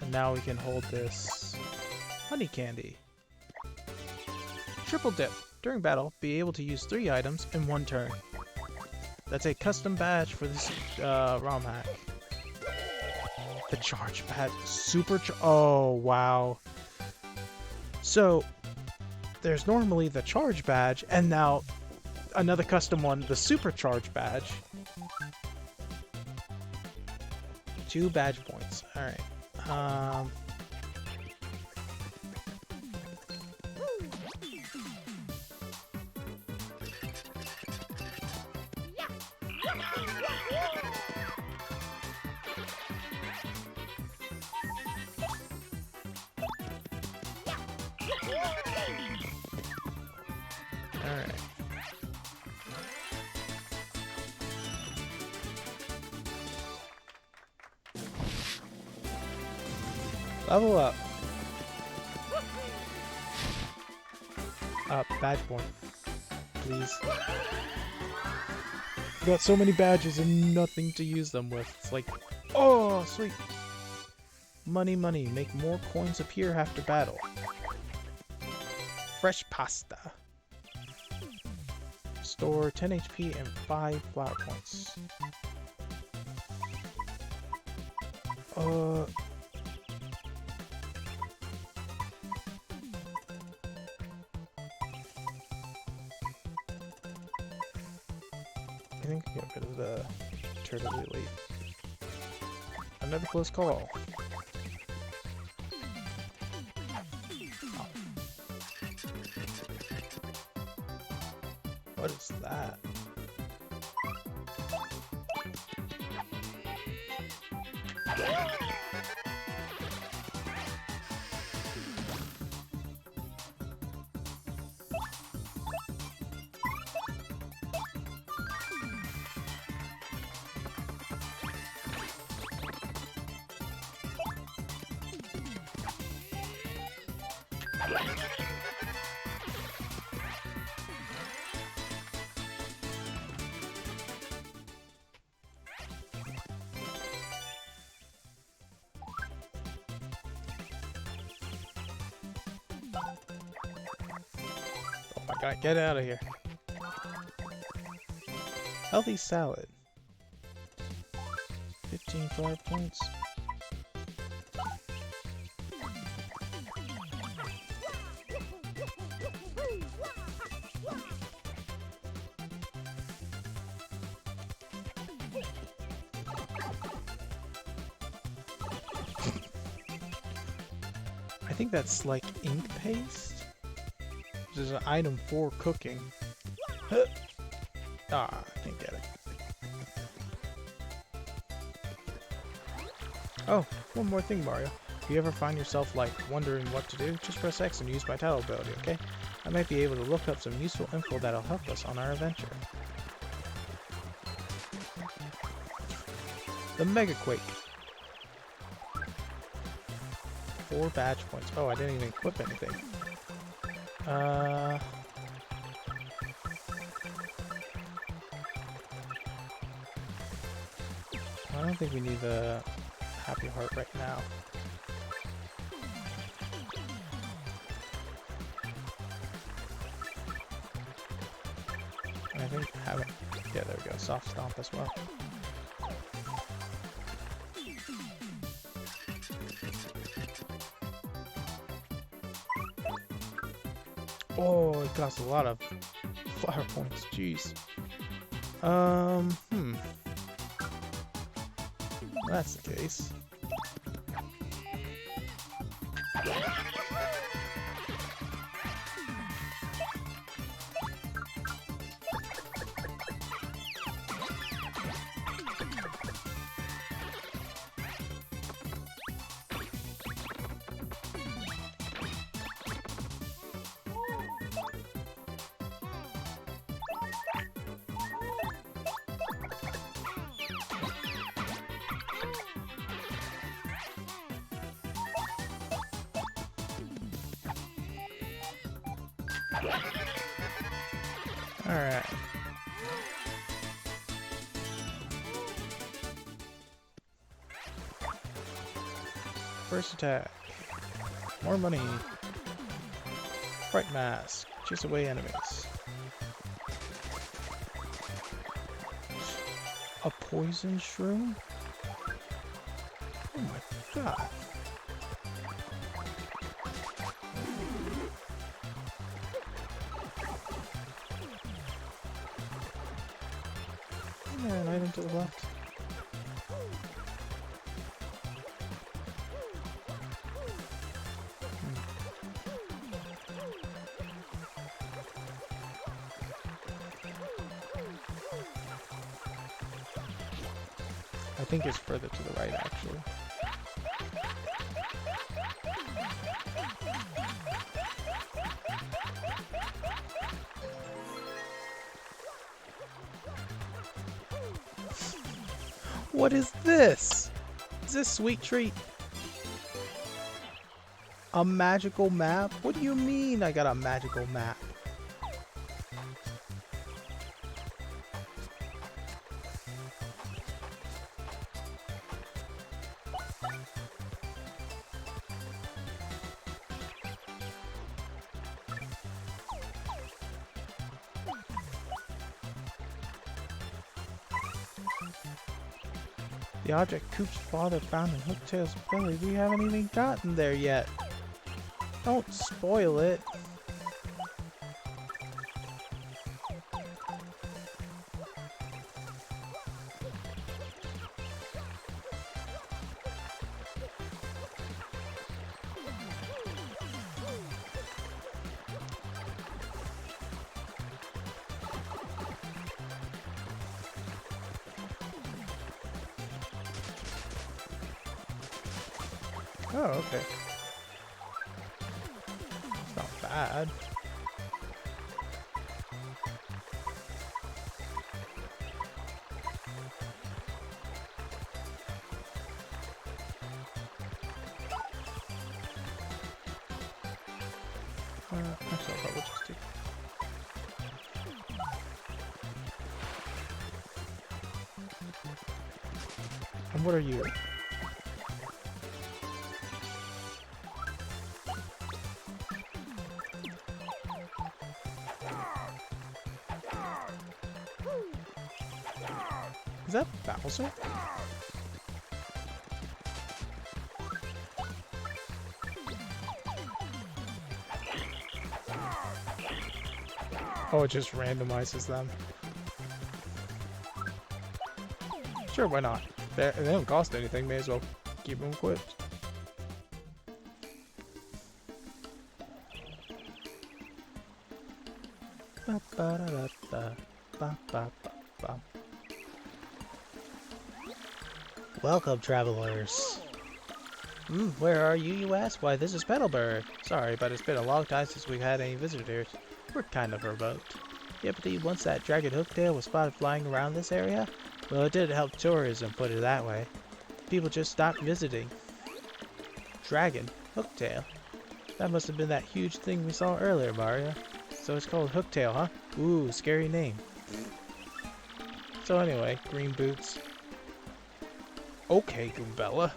And now we can hold this Honey Candy. Triple Dip. During battle, be able to use 3 items in 1 turn. That's a custom badge for this ROM hack. The charge badge. Oh, wow. So, there's normally the charge badge, and now another custom one, the supercharge badge. 2 badge points. Alright. Alright. Level up. Badge point. Please. Got so many badges and nothing to use them with. It's like, oh, sweet. Money, money. Make more coins appear after battle. Fresh pasta. Store 10 HP and 5 flower points. I think I get rid of the turtle leaf. Another close call. What is that? Oh my god, get out of here. Healthy salad. 15 flower points. I think that's like ink paste. This is an item for cooking. Ah, I can't get it. Oh, one more thing, Mario. If you ever find yourself, like, wondering what to do, just press X and use my title ability, okay? I might be able to look up some useful info that'll help us on our adventure. The Mega Quake. 4 badge points. Oh, I didn't even equip anything. I don't think we need the Happy Heart right now. have it. Yeah, there we go. Soft stomp as well. Oh, it costs a lot of fire points. Jeez. That's the case. Alright. First attack. More money. Fright mask. Chase away enemies. A poison shroom? Oh my god. Isn't there an item to the left? I think it's further to the right, actually. What is this? Is this Sweet Treat? A magical map? What do you mean I got a magical map? The object Coop's father found in Hooktail's belly. We haven't even gotten there yet. Don't spoil it. Oh, okay. It's not bad. Actually, I'll probably just do. And what are you? Is that Bowser? Oh, it just randomizes them. Sure, why not? They don't cost anything, may as well keep them equipped. Ba -ba -da -da -da. Ba -ba -ba -ba. Welcome, travelers. Where are you, you ask? Why, this is Petalburg. Sorry, but it's been a long time since we've had any visitors. We're kind of remote. Yeah, but once that dragon Hooktail was spotted flying around this area, well, it did help tourism, put it that way. People just stopped visiting. Dragon Hooktail? That must have been that huge thing we saw earlier, Mario. So it's called Hooktail, huh? Ooh, scary name. So anyway, green boots. Okay, Goombella.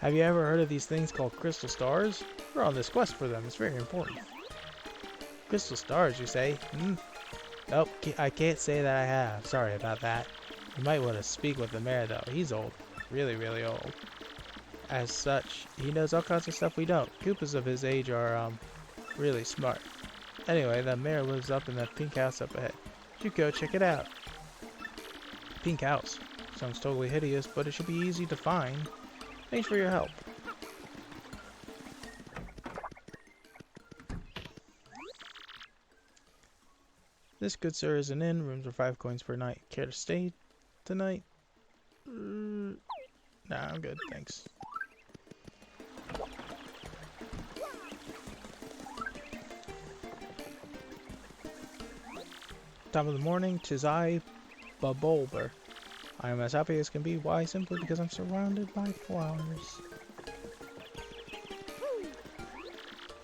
Have you ever heard of these things called crystal stars? We're on this quest for them. It's very important. Crystal stars, you say? Nope, I can't say that I have. Sorry about that. You might want to speak with the mayor, though. He's old. Really, really old. As such, he knows all kinds of stuff we don't. Koopas of his age are, really smart. Anyway, the mayor lives up in that pink house up ahead. You go check it out. Pink house. Sounds totally hideous, but it should be easy to find. Thanks for your help. This, good sir, is an inn. Rooms are 5 coins per night. Care to stay tonight? Nah, I'm good, thanks. Top of the morning, 'tis I, Babolber. I am as happy as can be. Why? Simply because I'm surrounded by flowers.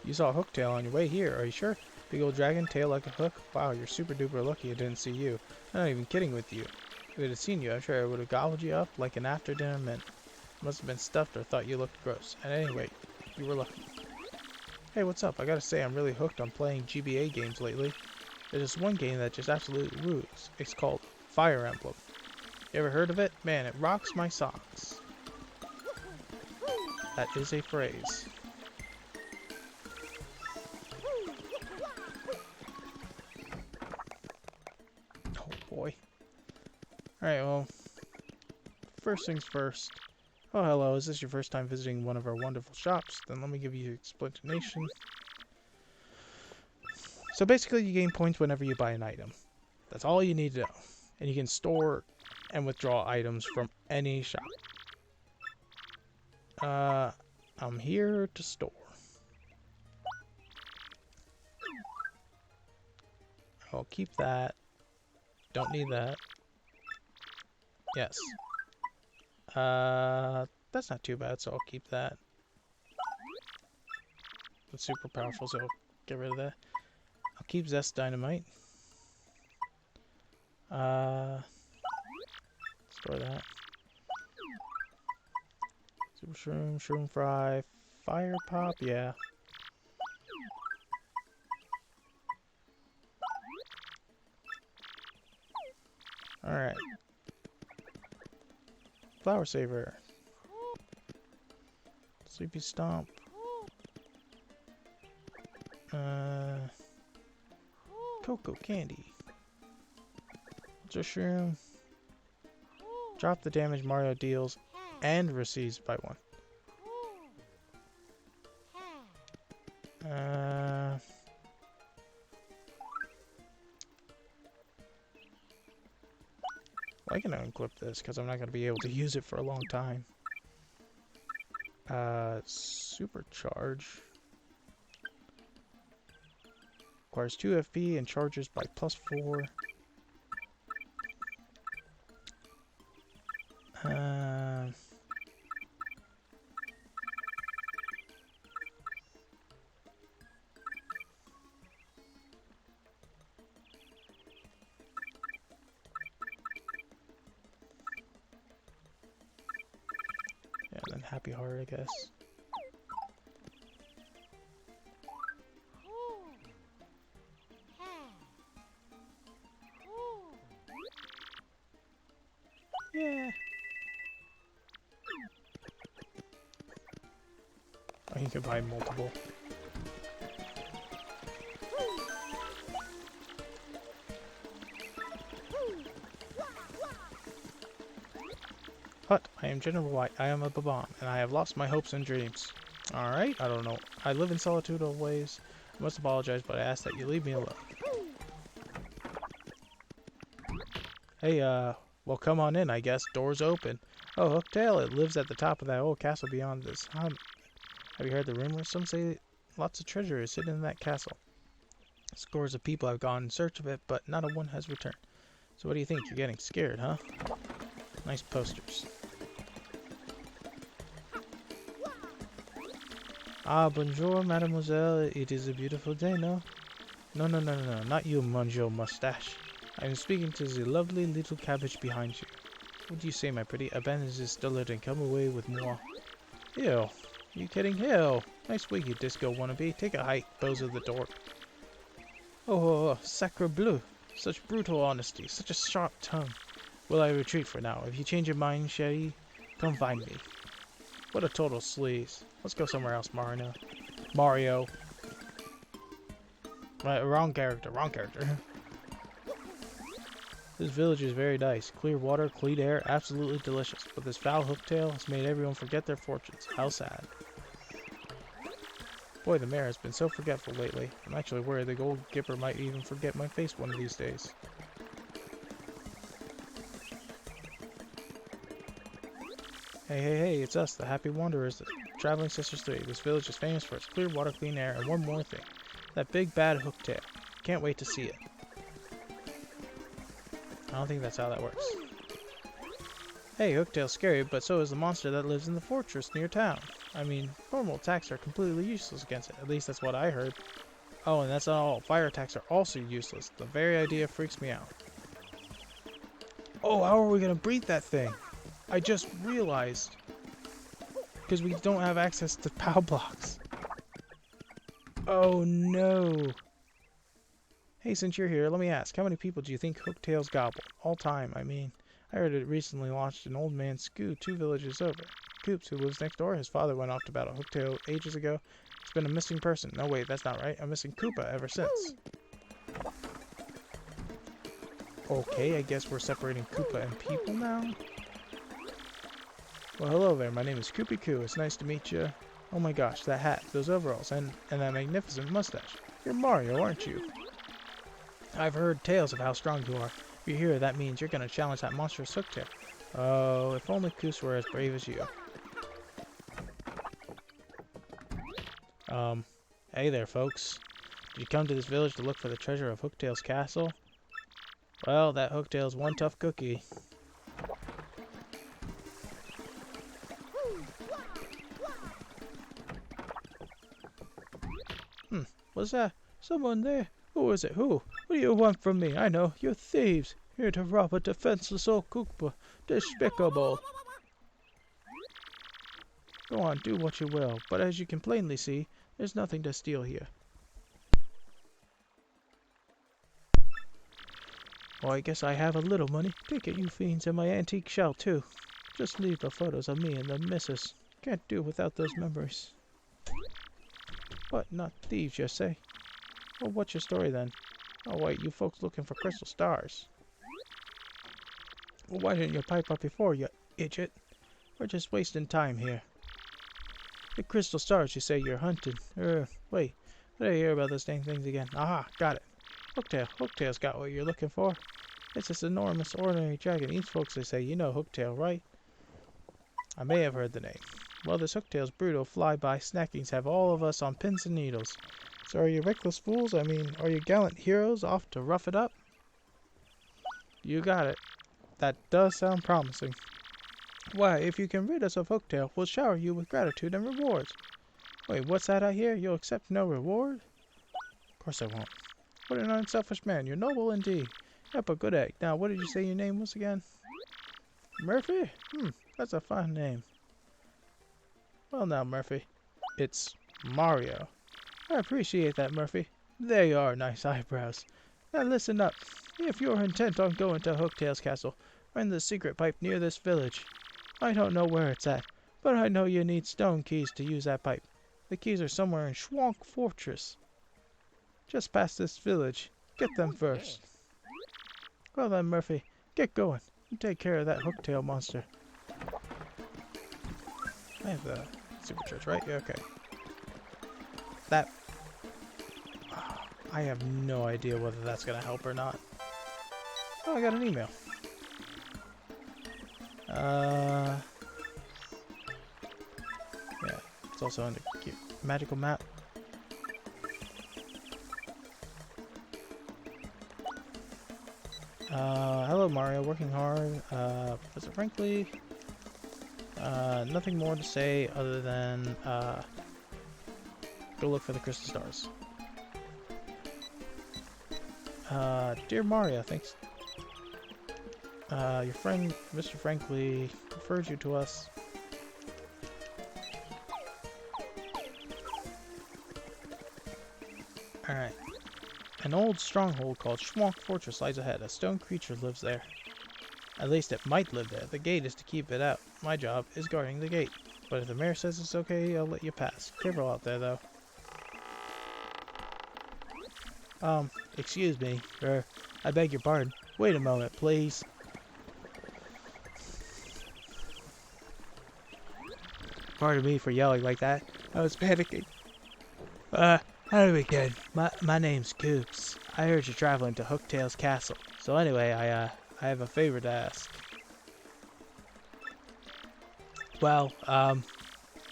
You saw a hooktail on your way here, are you sure? Big old dragon, tail like a hook? Wow, you're super duper lucky it didn't see you. I'm not even kidding with you. If it had seen you, I'm sure it would have gobbled you up like an after dinner mint. Must have been stuffed or thought you looked gross. At any rate, you were lucky. Hey, what's up? I gotta say, I'm really hooked on playing GBA games lately. There's this one game that just absolutely rules. It's called Fire Emblem. You ever heard of it? Man, it rocks my socks. That is a phrase. Oh boy. Alright, well, first things first. Oh, hello, is this your first time visiting one of our wonderful shops? Then let me give you an explanation. So basically, you gain points whenever you buy an item. That's all you need to know. And you can store and withdraw items from any shop. I'm here to store. I'll keep that. Don't need that. Yes. That's not too bad, so I'll keep that. It's super powerful, so I'll get rid of that. I'll keep Zest Dynamite. Store that. Super Shroom, Shroom Fry, Fire Pop, yeah. Alright. Flower Saver. Sleepy Stomp. Cocoa Candy. Ultra Shroom. Drop the damage Mario deals and receives by 1. Well, I can unclip this because I'm not going to be able to use it for a long time. Supercharge. Requires 2 FP and charges by +4. Yeah, and then Happy Heart, I guess. Yeah. Oh, you can buy multiple. Hut, I am General White. I am a Baban, and I have lost my hopes and dreams. Alright, I don't know. I live in solitude always. I must apologize, but I ask that you leave me alone. Hey, well, come on in, I guess. Door's open. Oh, Hooktail, it lives at the top of that old castle beyond this. Have you heard the rumors? Some say lots of treasure is hidden in that castle. Scores of people have gone in search of it, but not a one has returned. So what do you think? You're getting scared, huh? Nice posters. Ah, bonjour, mademoiselle. It is a beautiful day, no? No, not you, Monsieur Mustache. I am speaking to the lovely little cabbage behind you. What do you say, my pretty? Abandon this dullard and come away with moi. Ew. You kidding? Ew. Nice wig, you disco wannabe. Take a hike, bozo the dork. Oh, sacre bleu. Such brutal honesty, such a sharp tongue. Will I retreat for now? If you change your mind, Shetty, come find me. What a total sleaze. Let's go somewhere else, Mario. Mario. Wrong character, wrong character. This village is very nice. Clear water, clean air, absolutely delicious. But this foul hooktail has made everyone forget their fortunes. How sad. Boy, the mayor has been so forgetful lately. I'm actually worried the gold gipper might even forget my face one of these days. Hey, hey, hey, it's us, the Happy Wanderers, the Traveling Sisters 3. This village is famous for its clear water, clean air, and one more thing. That big bad hooktail. Can't wait to see it. I don't think that's how that works. Hey, Hooktail's scary, but so is the monster that lives in the fortress near town. I mean, normal attacks are completely useless against it. At least that's what I heard. Oh, and that's not all. Fire attacks are also useless. The very idea freaks me out. Oh, how are we going to breed that thing? I just realized. Because we don't have access to POW blocks. Oh, no. Hey, since you're here, let me ask, how many people do you think Hooktails gobble? All time, I mean. I heard it recently launched an old man Scoo 2 villages over. Coops, who lives next door, his father went off to battle Hooktail ages ago. It's been a missing person. No, wait, that's not right. A missing Koopa ever since. Okay, I guess we're separating Koopa and people now? Well, hello there. My name is Koopy Koo. It's nice to meet you. Oh my gosh, that hat, those overalls, and that magnificent mustache. You're Mario, aren't you? I've heard tales of how strong you are. If you're here, that means you're going to challenge that monstrous Hooktail. Oh, if only Koos were as brave as you. Hey there, folks. Did you come to this village to look for the treasure of Hooktail's castle? Well, that Hooktail's one tough cookie. Was that someone there? Who is it? Who? What do you want from me? I know. You're thieves. Here to rob a defenseless old Koopa. Despicable. Go on, do what you will. But as you can plainly see, there's nothing to steal here. Well, I guess I have a little money. Take it, you fiends, and my antique shell, too. Just leave the photos of me and the missus. Can't do without those memories. What? Not thieves, you say? Well, what's your story, then? Oh, wait, you folks looking for crystal stars. Well, why didn't you pipe up before, you idiot? We're just wasting time here. The crystal stars you say you're hunting. Wait. What did I hear about those dang things again? Aha, got it. Hooktail. Hooktail's got what you're looking for. It's this enormous, ordinary dragon. These folks, they say, you know Hooktail, right? I may have heard the name. Well, this Hooktail's brutal fly-by snackings have all of us on pins and needles. So are you reckless fools? I mean, are you gallant heroes off to rough it up? You got it. That does sound promising. Why, if you can rid us of Hooktail, we'll shower you with gratitude and rewards. Wait, what's that I hear? You'll accept no reward? Of course I won't. What an unselfish man. You're noble indeed. Yep, a good egg. Now, what did you say your name was again? Murphy? That's a fine name. Well now, Murphy, it's Mario. I appreciate that, Murphy. There you are, nice eyebrows. Now listen up. If you're intent on going to Hooktail's castle, find the secret pipe near this village. I don't know where it's at, but I know you need stone keys to use that pipe. The keys are somewhere in Schwank Fortress. Just past this village. Get them first. Well then, Murphy, get going. You take care of that Hooktail monster. I have the super church, right? Yeah, okay. That... I have no idea whether that's going to help or not. Oh, I got an email. Yeah, it's also under magical map. Hello Mario, working hard. Professor Frankly. Nothing more to say other than go look for the crystal stars. Dear Mario, thanks. Your friend Mr. Frankly referred you to us. Alright. An old stronghold called Schwonk Fortress lies ahead. A stone creature lives there. At least it might live there. The gate is to keep it out. My job is guarding the gate. But if the mayor says it's okay, I'll let you pass. Careful out there, though. Excuse me. I beg your pardon. Wait a moment, please. Pardon me for yelling like that. I was panicking. How do we begin? My name's Coops. I heard you're traveling to Hooktail's castle. So anyway, I have a favor to ask. Well,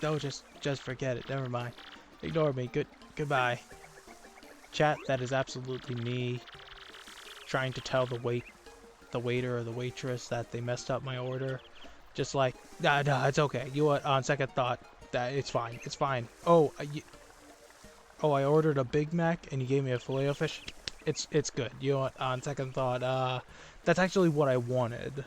no, just forget it. Never mind. Ignore me. Goodbye. Chat, that is absolutely me trying to tell the waiter or the waitress that they messed up my order. Just like, nah, it's okay. You know what? On second thought, that it's fine. It's fine. Oh, I ordered a Big Mac and you gave me a Filet-O-Fish. It's good. You know what? On second thought, that's actually what I wanted.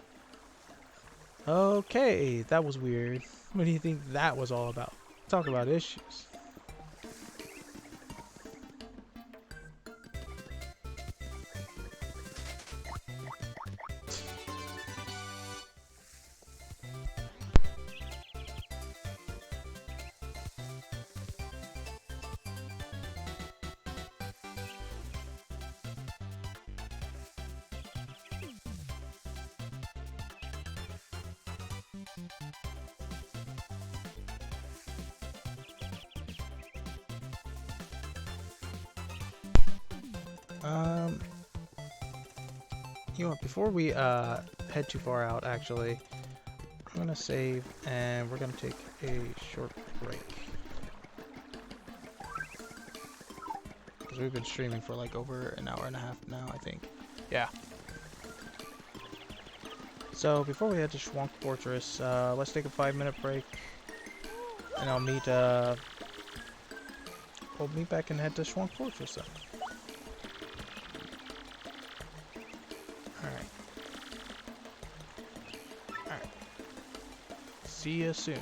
Okay, that was weird. What do you think that was all about? Talk about issues. You know what, before we head too far out, actually, I'm gonna save and we're gonna take a short break. Because we've been streaming for like over an hour and a half now, I think. Yeah. So before we head to Schwonk Fortress, let's take a 5-minute break. And we'll meet back and head to Schwonk Fortress then. Alright. See ya soon.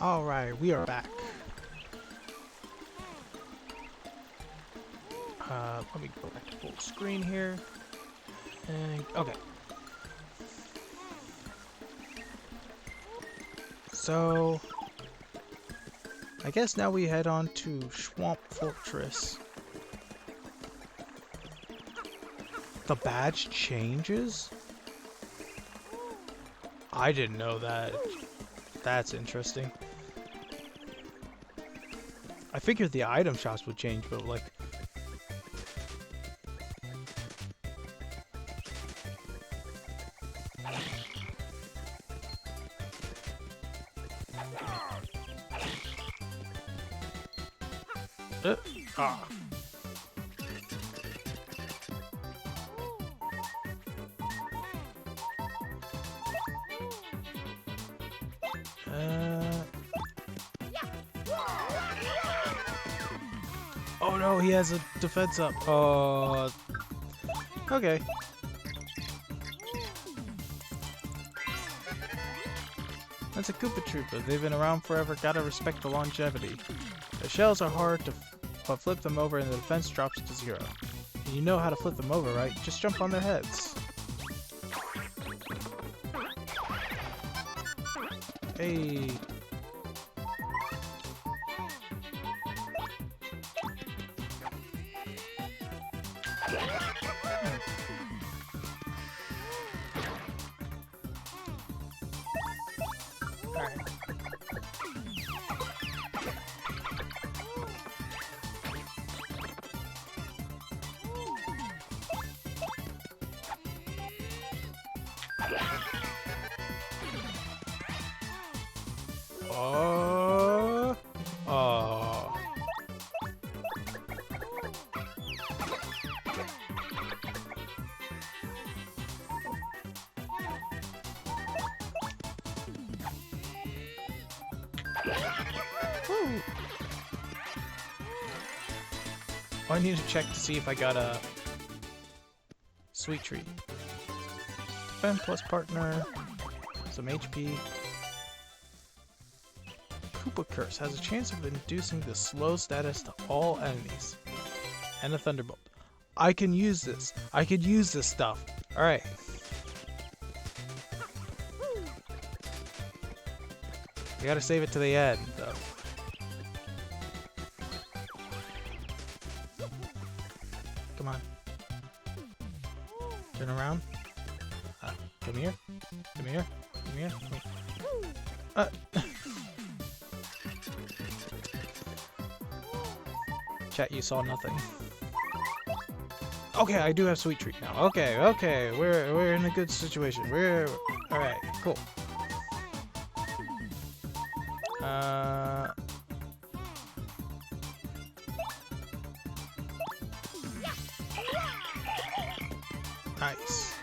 Alright, we are back. Let me go back to full screen here. And, okay. So, I guess now we head on to Swamp Fortress. The badge changes? I didn't know that. That's interesting. I figured the item shops would change, but like... ah. Oh no, he has a defense up. Okay. That's a Koopa Troopa. They've been around forever. Gotta respect the longevity. The shells are hard to, but flip them over and the defense drops to 0. You know how to flip them over, right? Just jump on their heads. Hey. Woo. Oh, I need to check to see if I got a sweet treat. Defend plus partner, some HP. Koopa Curse has a chance of inducing the slow status to all enemies. And a Thunderbolt. I can use this. I could use this stuff. Alright. You gotta save it to the end, though. Come on. Turn around. Come here. Come here. Come here. Come here. Chat, you saw nothing. Okay, I do have Sweet Treat now. Okay, okay, we're in a good situation. We're alright, cool. Nice.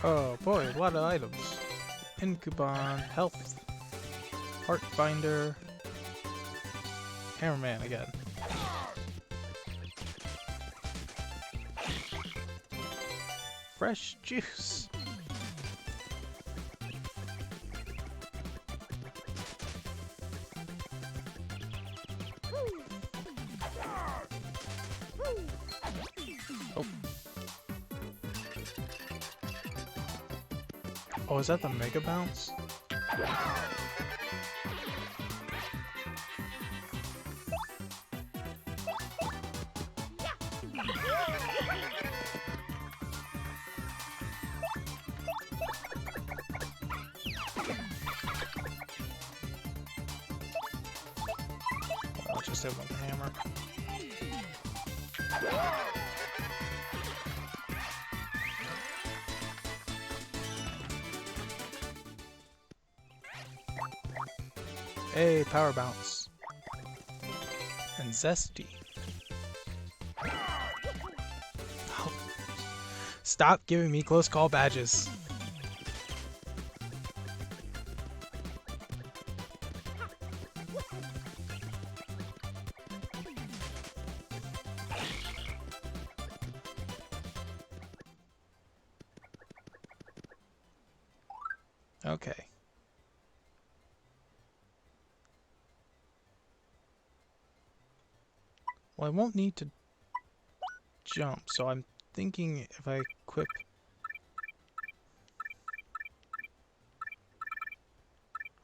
Oh boy, a lot of items. Incubon, health, heart binder, hammerman again. Fresh juice. Oh. Oh, is that the Mega Bounce? I'll just hit him with the hammer. Hey, power bounce. And zesty. Oh. Stop giving me close call badges. Okay. Well, I won't need to jump, so I'm thinking if I equip...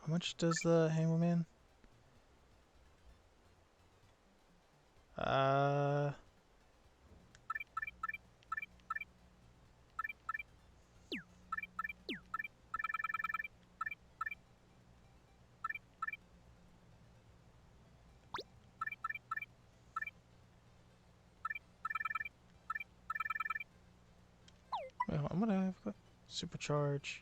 How much does the Hammerman? Wait, I'm gonna have supercharge.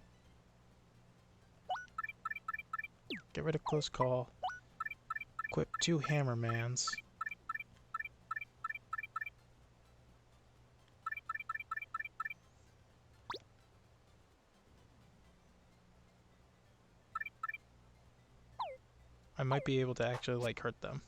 Get rid of close call. Equip 2 Hammermans. I might be able to actually, like, hurt them.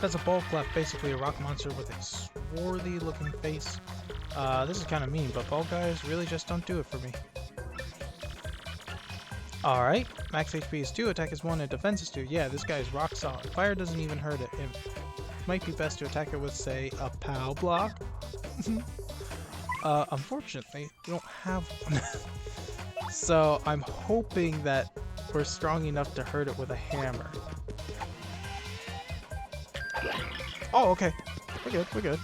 That's a ball clap, basically a rock monster with a swarthy looking face. This is kind of mean, but ball guys really just don't do it for me. Alright, max HP is 2, attack is 1, and defense is 2. Yeah, this guy is rock solid. Fire doesn't even hurt it. It might be best to attack it with, say, a POW block. Unfortunately, we don't have one. So I'm hoping that we're strong enough to hurt it with a hammer. Oh, okay. We're good, we're good.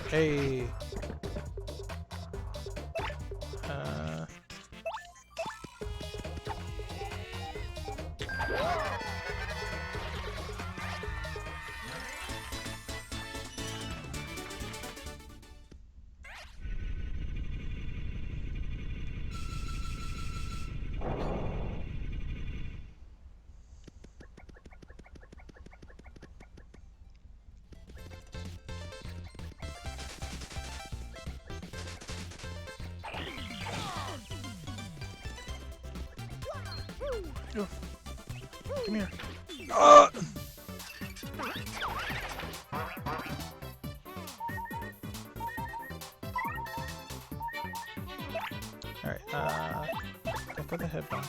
Hey. Oh. Come here. Alright, go for the head bump.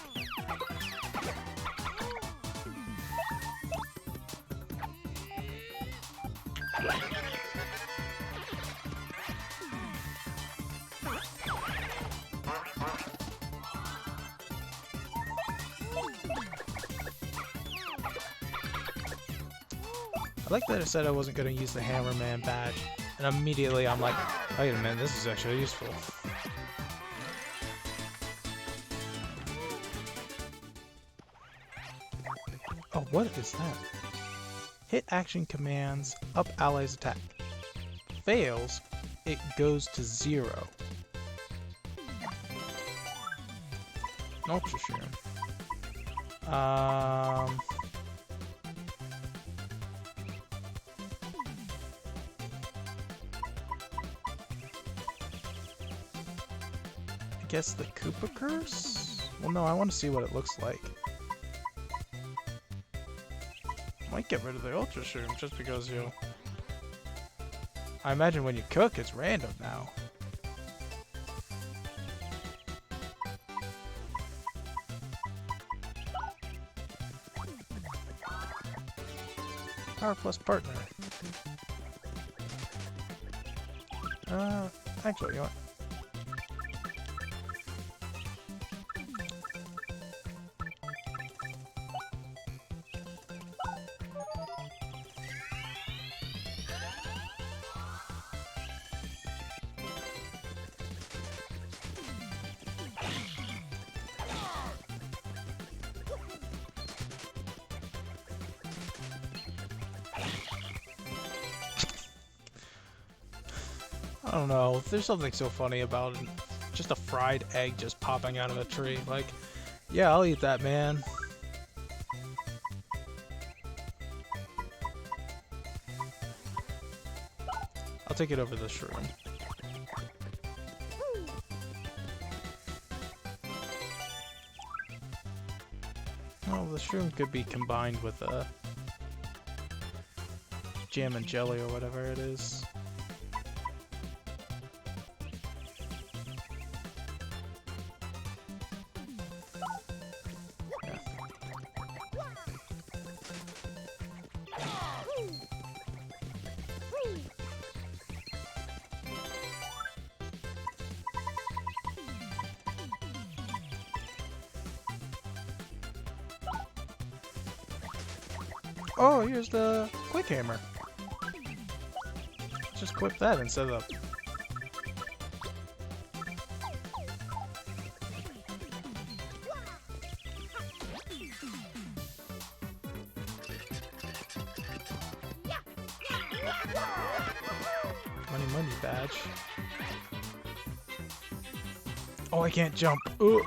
I like that I said I wasn't going to use the Hammerman badge, and immediately I'm like, wait a minute, this is actually useful. Oh, what is that? Hit action commands, up allies attack. Fails, it goes to 0. Ultra Shroom. I guess the Koopa Curse? Well, no, I want to see what it looks like. Might get rid of the Ultra Shroom just because, you know... I imagine when you cook, it's random now. Power plus partner. Actually, you know what? don't know. There's something so funny about it. Just a fried egg just popping out of a tree. Like, yeah, I'll eat that, man. I'll take it over the shroom. Well, the shroom could be combined with jam and jelly or whatever it is. Yeah. Oh, here's the quick hammer. Just equip that instead of... Money badge. Oh, I can't jump. Ooh.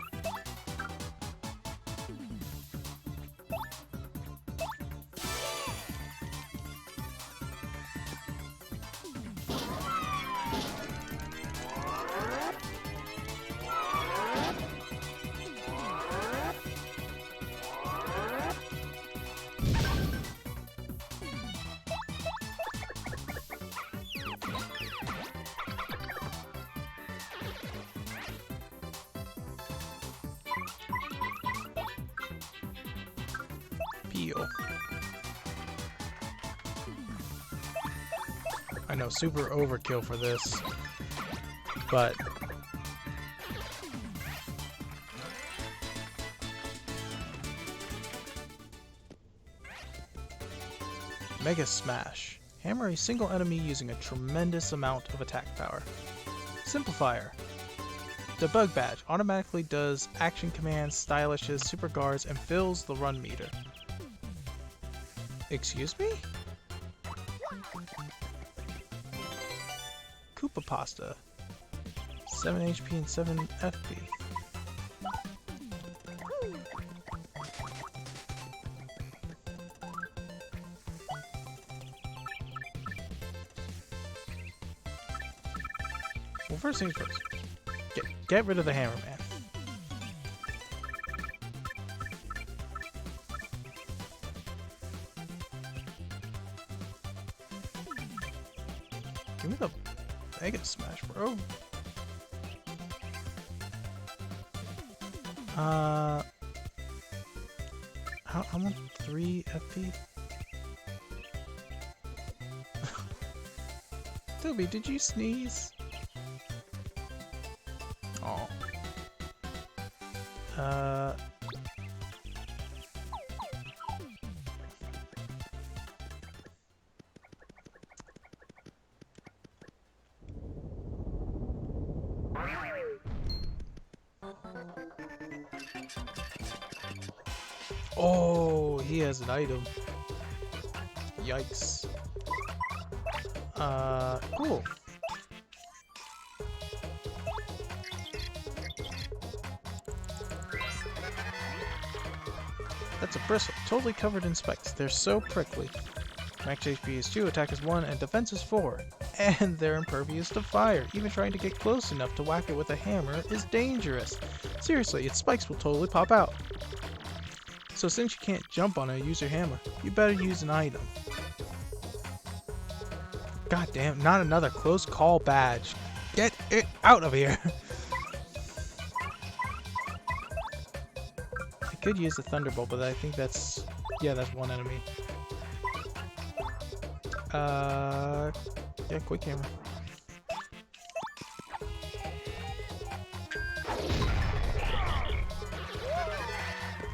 Peel. I know, super overkill for this, but Mega Smash. Hammer a single enemy using a tremendous amount of attack power. Simplifier. Debug Badge automatically does action commands, stylishes, super guards, and fills the run meter. Excuse me? Koopa Pasta. 7 HP and 7 FP. Well, first things first. Get rid of the hammer, man. Give me the Mega Smash, bro. I want 3 FP. Toby, did you sneeze? Oh. Oh, he has an item. Yikes. Cool. That's a bristle, totally covered in spikes. They're so prickly. Max HP is 2, attack is 1, and defense is 4. And they're impervious to fire. Even trying to get close enough to whack it with a hammer is dangerous. Seriously, its spikes will totally pop out. So since you can't jump on it, use your hammer. You better use an item. God damn, not another close call badge. Get it out of here. I could use the Thunderbolt, but I think that's... yeah, that's one enemy. Yeah, quick hammer.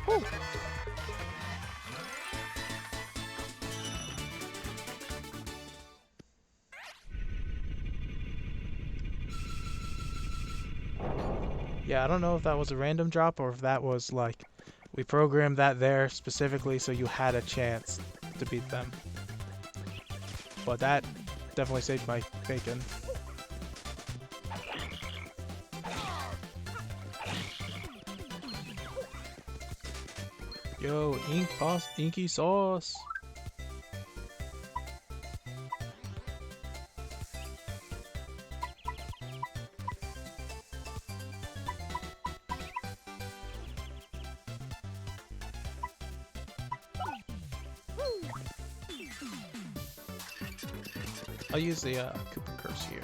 Woo. Yeah, I don't know if that was a random drop or if that was like we programmed that there specifically so you had a chance to beat them. But that definitely saved my bacon. Yo, inky sauce. I'll use the Cooper curse here.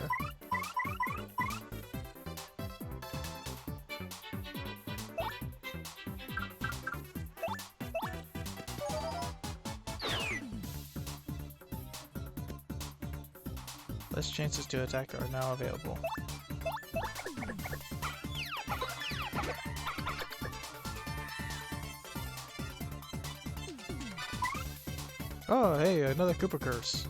Less chances to attack are now available. Oh, hey, another Cooper curse.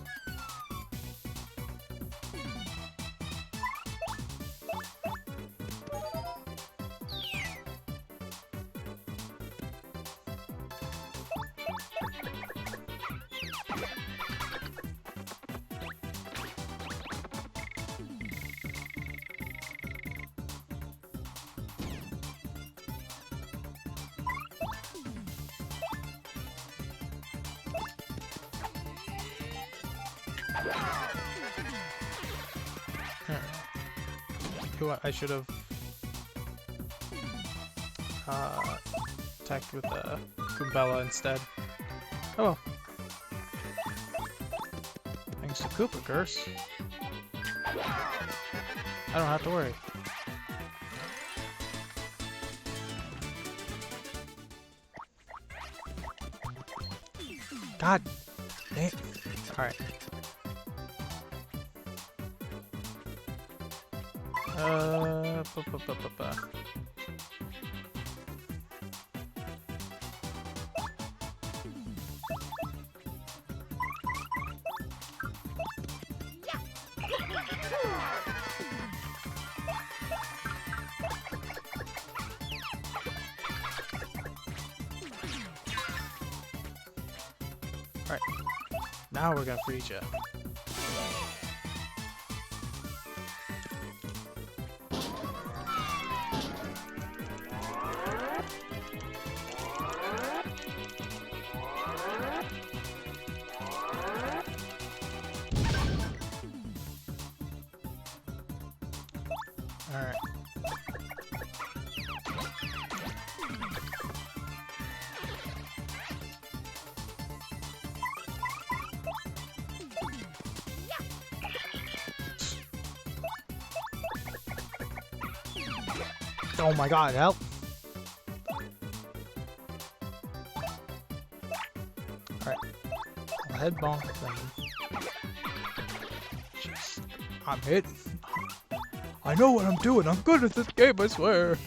I should have attacked with Goombella instead. Oh well. Thanks to Cooper curse, I don't have to worry. God damn. Alright. Alright. Now we're gonna freeze you. Alright. Oh my god, help! Alright. I'll head bonk them. Jeez. I'm hit. I know what I'm doing. I'm good at this game, I swear.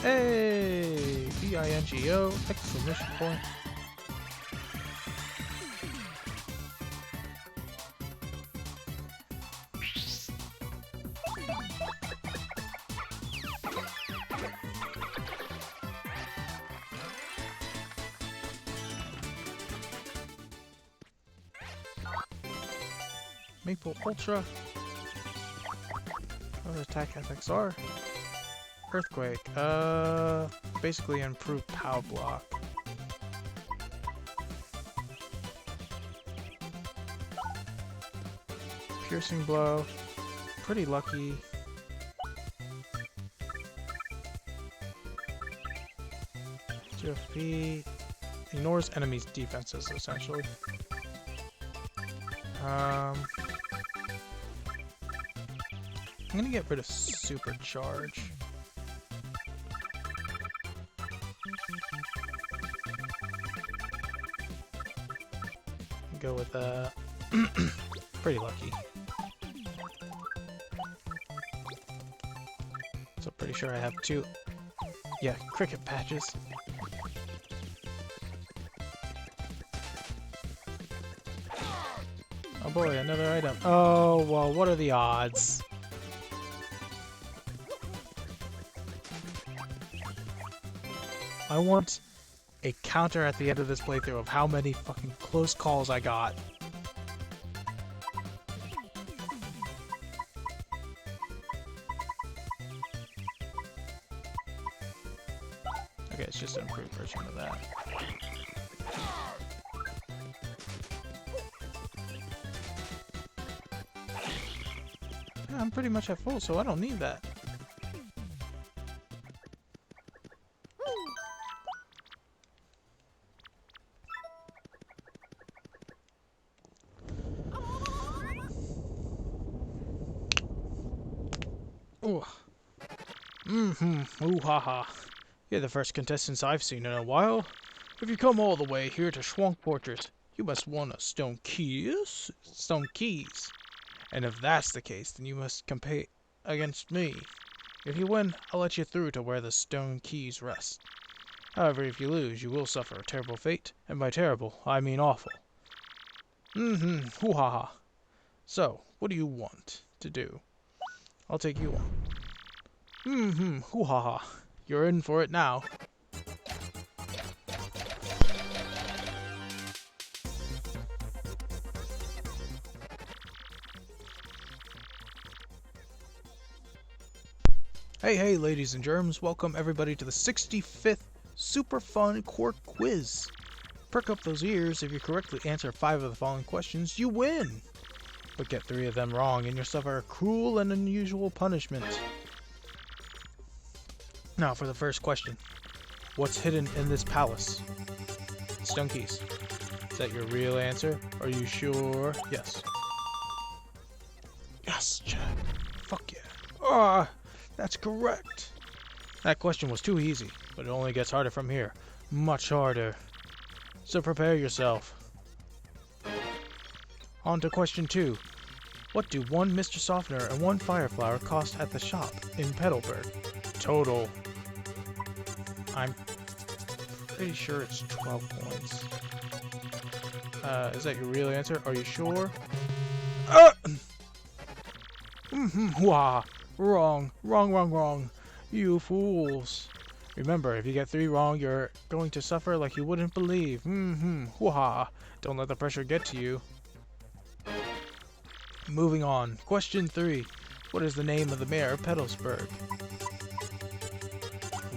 Hey! B-I-N-G-O! Exclamation point. Maple Ultra. What attack FXR? Earthquake. Basically improved POW block. Piercing blow. Pretty lucky. GFP. Ignores enemies' defenses, essentially. I'm gonna get rid of Supercharge. Go with pretty lucky. So pretty sure I have two. Yeah, cricket patches. Oh boy, another item. Oh, well, what are the odds? I want a counter at the end of this playthrough of how many fucking close calls I got. it's just an improved version of that. Yeah, I'm pretty much at full, so I don't need that. Ooh. Ooh ha ha. You're the first contestants I've seen in a while. If you come all the way here to Schwank Fortress, you must want a stone keys. And if that's the case, then you must compete against me. If you win, I'll let you through to where the stone keys rest. However, if you lose, you will suffer a terrible fate, and by terrible, I mean awful. Hoo ha ha. So, what do you want to do? I'll take you on. Hoo ha ha. You're in for it now. Hey, ladies and germs, welcome everybody to the 65th super fun court quiz. Perk up those ears. If you correctly answer 5 of the following questions, you win. But get 3 of them wrong and you'll suffer a cruel and unusual punishment. Now for the first question. What's hidden in this palace? Stone keys. Is that your real answer? Are you sure? Yes. Yes, Chad. Fuck yeah. Ah! That's correct. That question was too easy, but it only gets harder from here. Much harder. So prepare yourself. On to question 2. What do 1 Mr. Softener and 1 Fire Flower cost at the shop in Petalburg? Total. I'm pretty sure it's 12 points. Is that your real answer? Are you sure? Wah. Wrong. You fools. Remember, if you get 3 wrong, you're going to suffer like you wouldn't believe. Wah. Don't let the pressure get to you. Moving on. Question 3. What is the name of the mayor of Petalburg?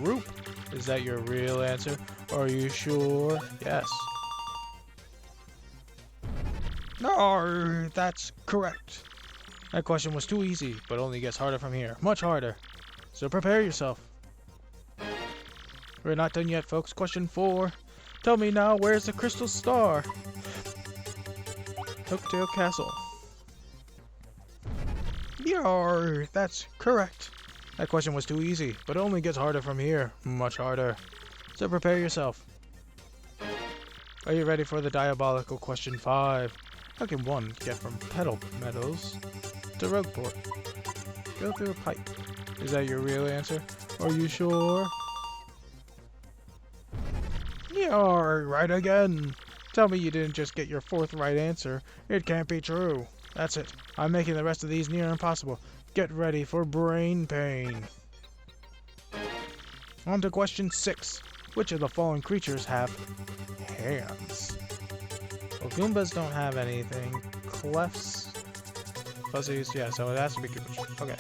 Roop. Is that your real answer? Are you sure? Yes. No, that's correct. That question was too easy, but only gets harder from here. Much harder. So prepare yourself. We're not done yet, folks. Question 4. Tell me now, where's the crystal star? Oakdale Castle. Yarr, that's correct. That question was too easy, but only gets harder from here. Much harder. So prepare yourself. Are you ready for the diabolical question 5? How can one get from Petal Meadows to Rogueport? Go through a pipe. Is that your real answer? Are you sure? You're right again. Tell me you didn't just get your 4th right answer. It can't be true. That's it. I'm making the rest of these near impossible. Get ready for brain pain. On to question 6. Which of the following creatures have hands? Well, Goombas don't have anything. Clefs, Fuzzies, yeah, so it has to be Goombas. Okay.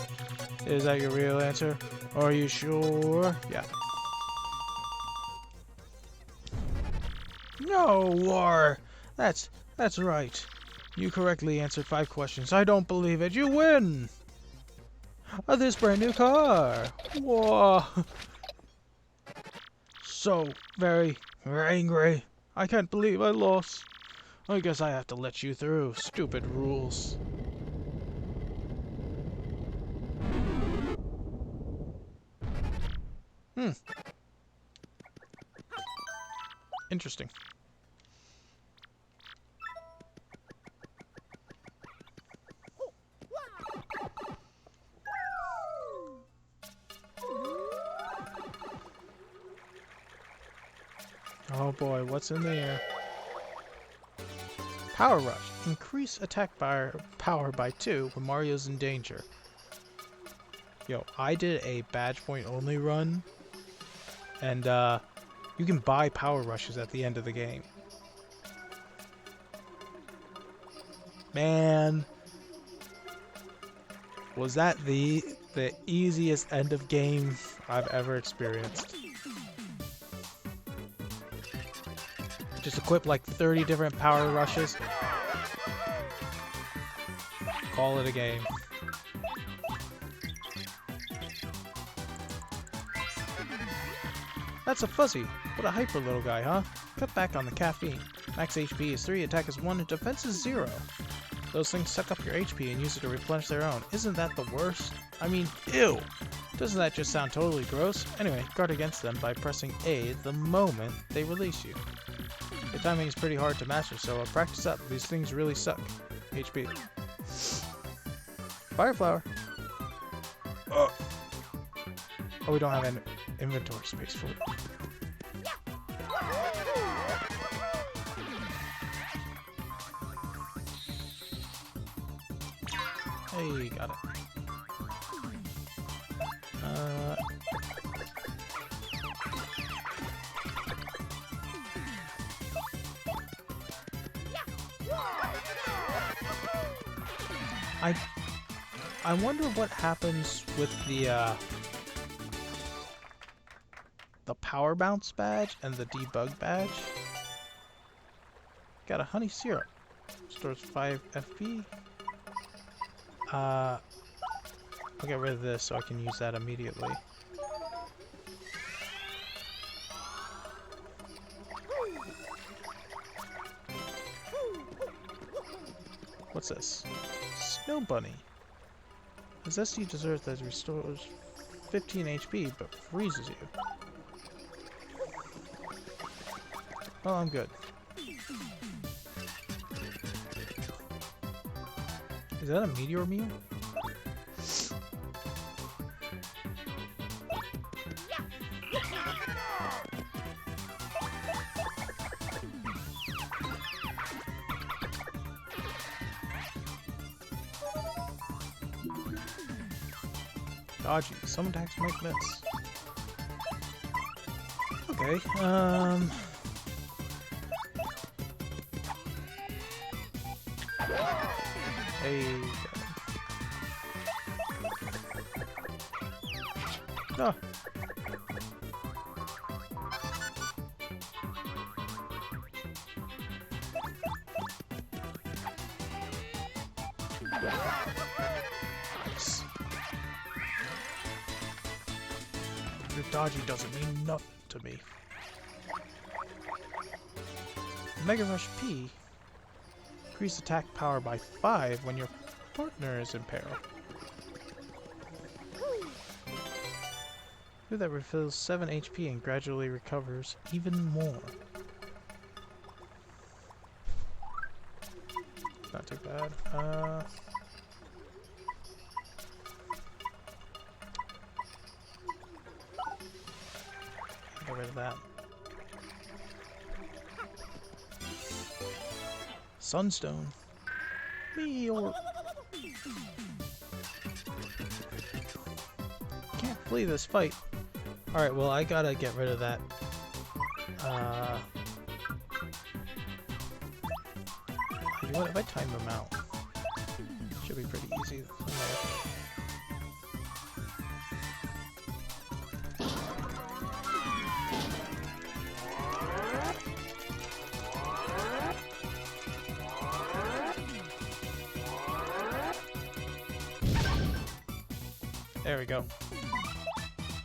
Is that your real answer? Are you sure? Yeah. No, War! That's right. You correctly answered 5 questions. I don't believe it. You win! This brand new car! Whoa! So very angry. I can't believe I lost. I guess I have to let you through. Stupid rules. Interesting. Oh boy, what's in there? Power Rush. Increase attack power by 2 when Mario's in danger. Yo, I did a badge point only run, and you can buy Power Rushes at the end of the game. Man, was that the easiest end of game I've ever experienced. Just equip like 30 different power rushes. Call it a game. That's a fuzzy. What a hyper little guy, huh? Cut back on the caffeine. Max HP is 3, attack is 1, and defense is 0. Those things suck up your HP and use it to replenish their own. Isn't that the worst? I mean, ew! Doesn't that just sound totally gross? Anyway, guard against them by pressing A the moment they release you. The timing is pretty hard to master, so practice up. These things really suck. HP. Fire flower. Oh, we don't have an inventory space for it. Hey, got it. I wonder what happens with the power bounce badge and the debug badge. Got a honey syrup. Stores 5 FP. I'll get rid of this so I can use that immediately. What's this? Snow Bunny. Possess you dessert that restores 15 HP but freezes you. Well, I'm good. Is that a meteor meal? Dodgy. Some attacks might miss. Okay, Hey. Oh. Nice. Your dodgy doesn't mean nothing to me. Mega Rush P. Increase attack power by 5 when your partner is in peril. Food that refills 7 HP and gradually recovers even more. Not too bad. Get rid of that. Sunstone. Meteor. Can't flee this fight. Alright, well, I gotta get rid of that. You know what, if I time them out, should be pretty easy. There we go.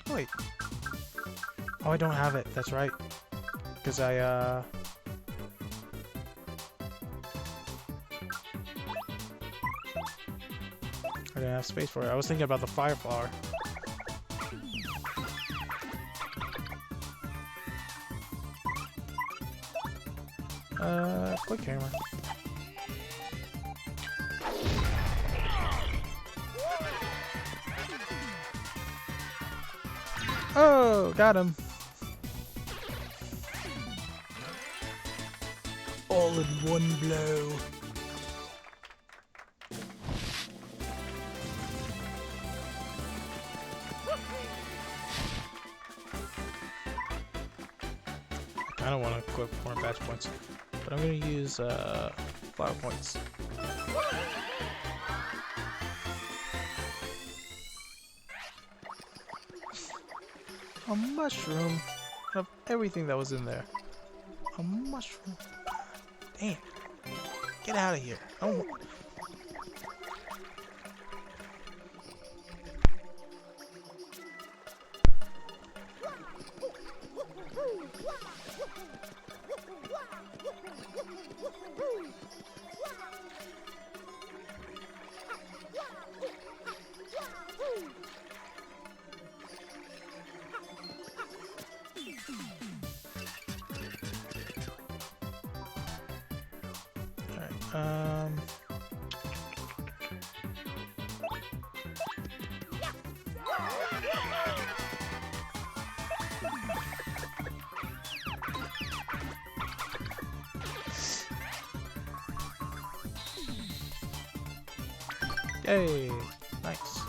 Oh, wait. Oh, I don't have it. That's right. Because I didn't have space for it. I was thinking about the fire flower. Quick hammer. Oh, got him. All in one blow. I kind of want to equip more batch points, but I'm going to use flower points. A mushroom of everything that was in there. A mushroom. Damn. Get out of here. I don't want... Alright, yay! Nice.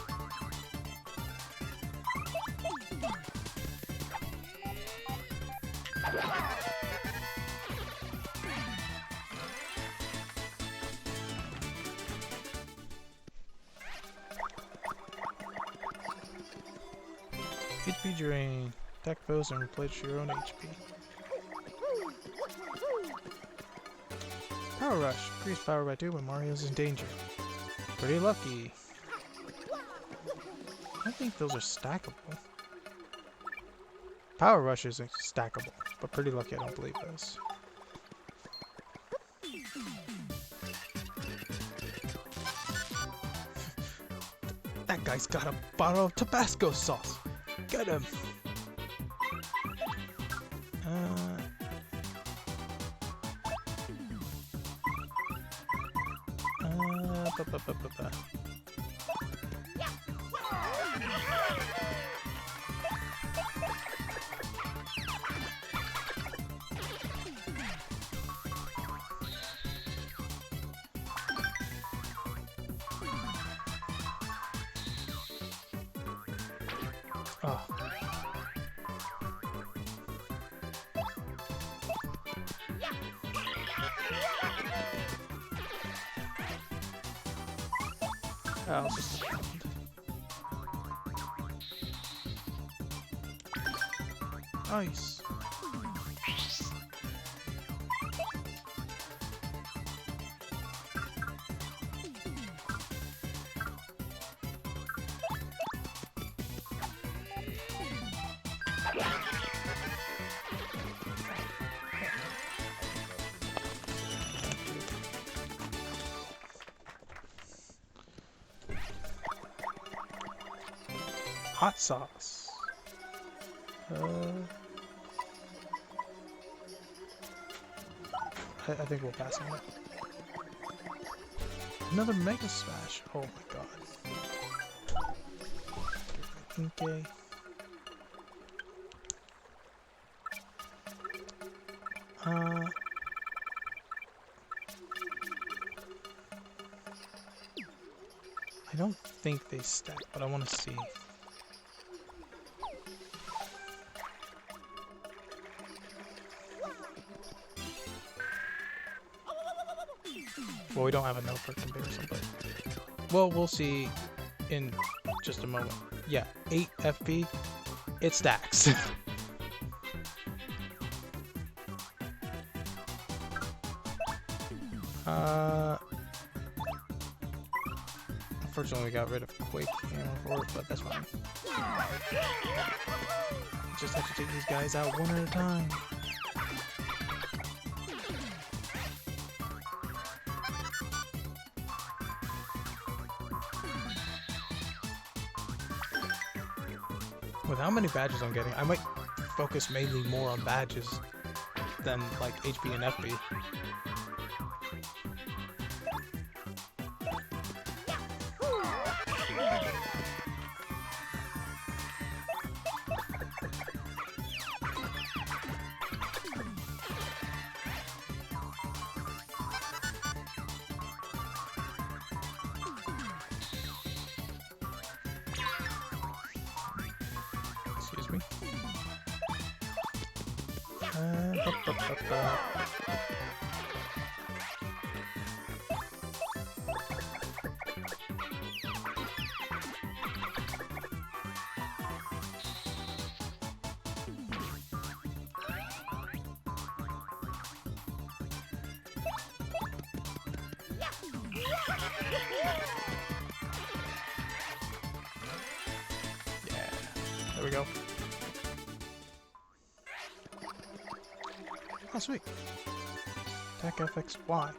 HP drain. Attack foes and replenish your own HP. Power Rush. Increase power by 2 when Mario's in danger. Pretty lucky. I think those are stackable. Power Rush isn't stackable, but Pretty Lucky I don't believe is. That guy's got a bottle of Tabasco sauce. Get him. Oh. Oh, just a pound. Nice. Hot sauce. I think we'll pass on it. Another Mega Smash. Oh my god. Okay. I don't think they stack, but I want to see. Well, we don't have a note for comparison, but... Well, we'll see in just a moment. Yeah, 8 FP, it stacks. Unfortunately, we got rid of Quake Hammer for it, but that's fine. Just have to take these guys out one at a time. With how many badges I'm getting, I might focus mainly more on badges than like HP and FP. Excuse me. Yeah, there we go. Oh, sweet. Attack FXY.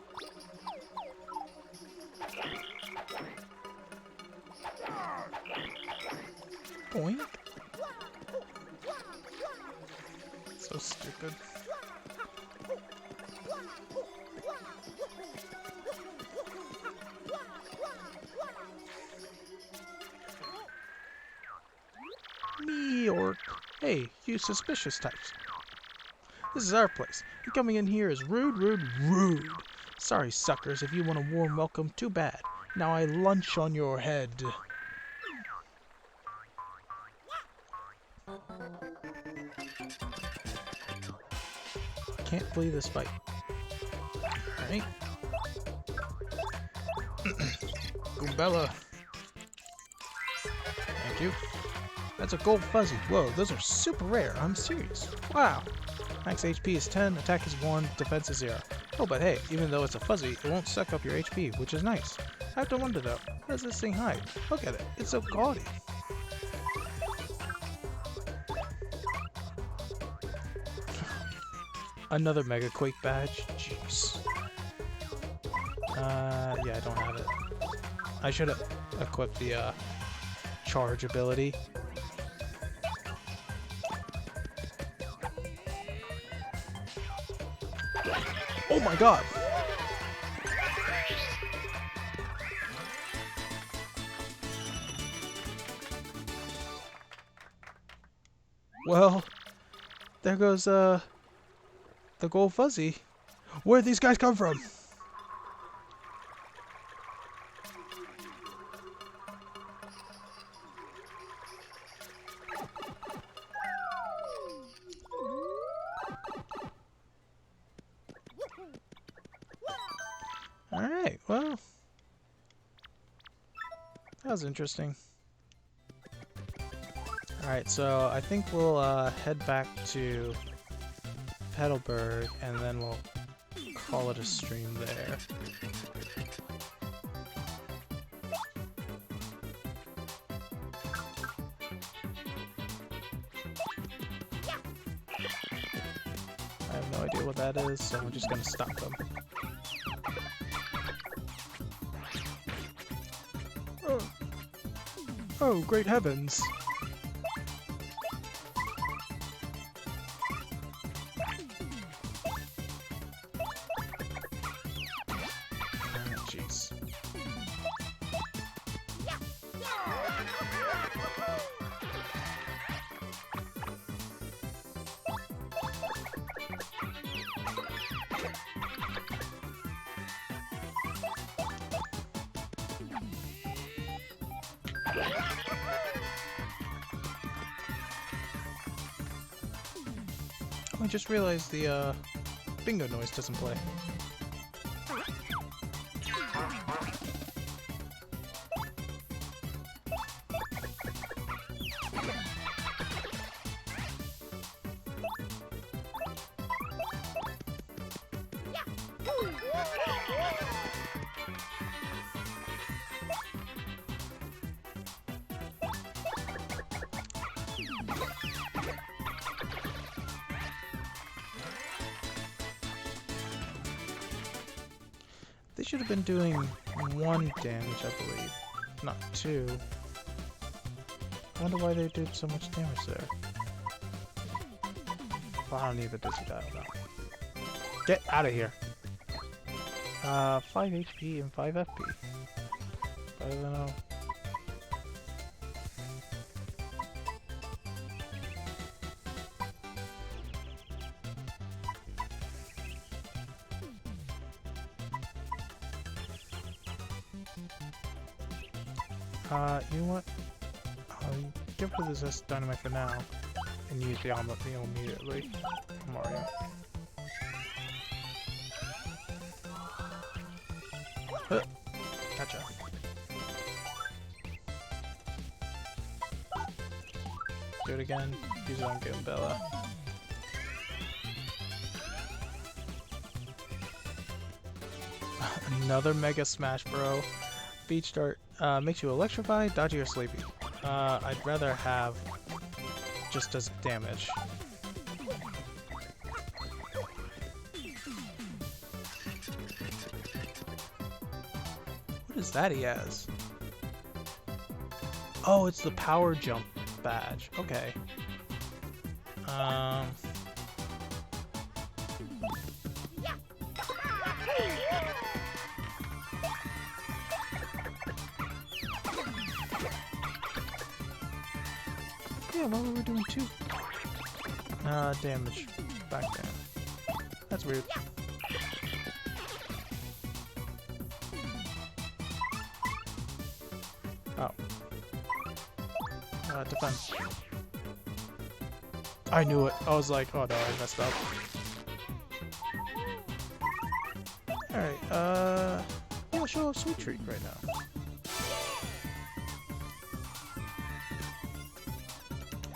Boink. So stupid. Me orc. Hey, you suspicious types. This is our place. And coming in here is rude, rude, rude. Sorry, suckers, if you want a warm welcome, too bad. Now I lunch on your head. Can't believe this fight. Alright. Goombella. Thank you. That's a gold fuzzy. Whoa, those are super rare. I'm serious. Wow. Max HP is 10, attack is 1, defense is 0. Oh, but hey, even though it's a fuzzy, it won't suck up your HP, which is nice. I have to wonder though, how does this thing hide? Look at it, it's so gaudy. Another Mega Quake badge? Jeez. Yeah, I don't have it. I should have equipped the, charge ability. Oh my god! Well, there goes, the gold fuzzy. Where'd these guys come from? Alright, well, that was interesting. Alright, so I think we'll head back to Petalburg and then we'll call it a stream there. I have no idea what that is, so I'm just gonna stop them. Oh, great heavens! Jeez. I just realized the bingo noise doesn't play. They should have been doing 1 damage, I believe, not 2. I wonder why they did so much damage there. Well, I don't need the dizzy dial now. Get out of here! 5 HP and 5 FP. Better than a... you know what? I'll get rid of this S dynamite for now and use the omelet meal immediately. Mario. Gotcha. Do it again. Use it on Goombella. Another Mega Smash Bro. Beach Dart makes you electrified, dodgy, or sleepy. I'd rather have just as damage. What is that he has? Oh, it's the power jump badge. Okay. Yeah, what were we doing too? Damage. Back down. That's weird. Oh. Defend. I knew it. I was like, oh no, I messed up. Alright, I'll show off Sweet Treat right now.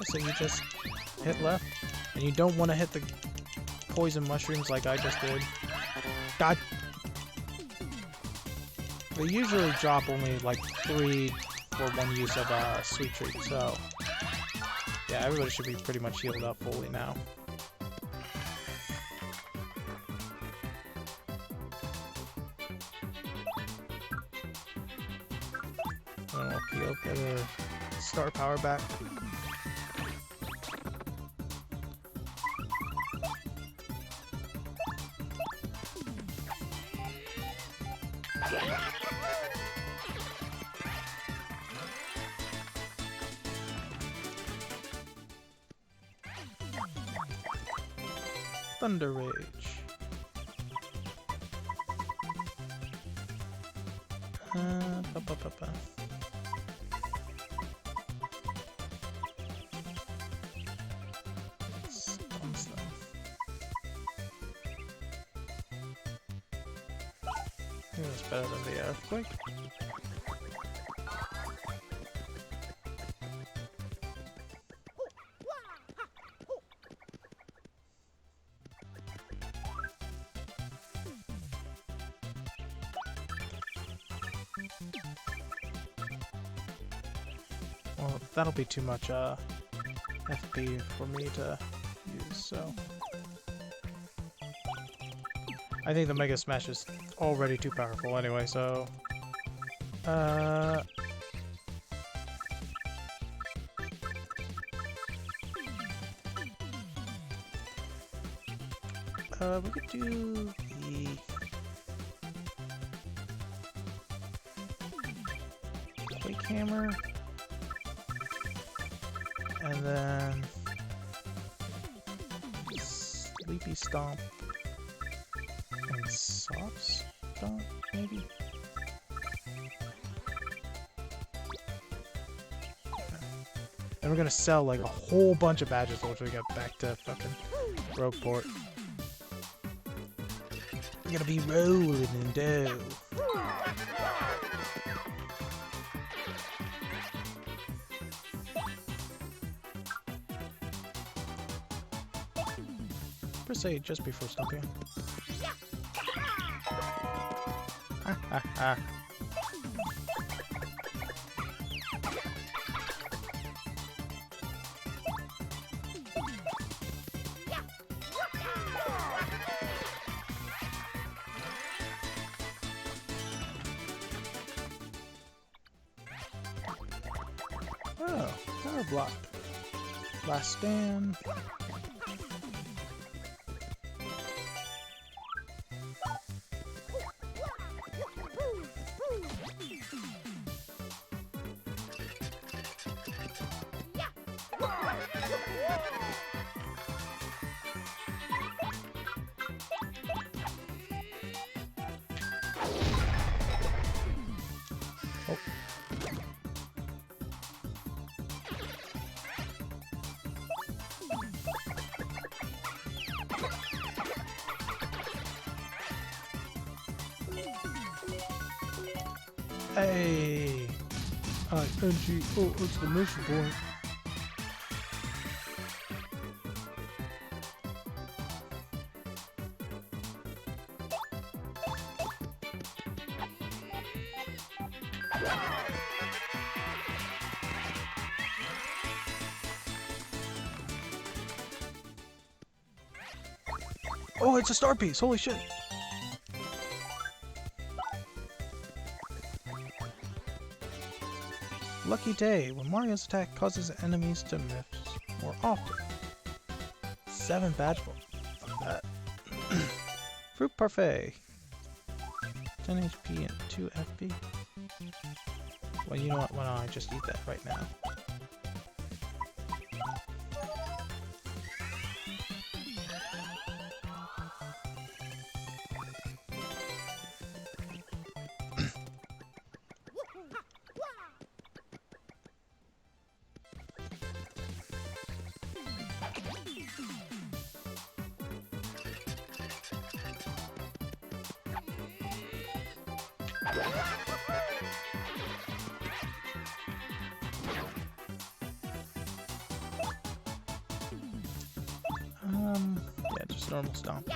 So you just hit left, and you don't want to hit the poison mushrooms like I just did. God! They usually drop only like 3 for one use of Sweet Treat, so yeah, everybody should be pretty much healed up fully now. Heal, get her star power back. Thunder Rage. It's better than the earthquake. Well, that'll be too much FP for me to use, so I think the Mega Smash is already too powerful anyway, so we could do the Quake Hammer, and then Sleepy Stomp and Soft Stomp, maybe? And we're gonna sell like a whole bunch of badges once we get back to fucking Rogueport. We're gonna be rolling in dough. Press A just before stopping. Ha ha ha. Oh, power block. Last stand. Hey! ING, oh, exclamation point. Oh, it's a star piece! Holy shit! Lucky day, when Mario's attack causes enemies to miss more often. 7 badge points. Fuck that. Fruit parfait. 10 HP and 2 FP. Well, you know what? Why don't I just eat that right now? Yeah, just normal stomp.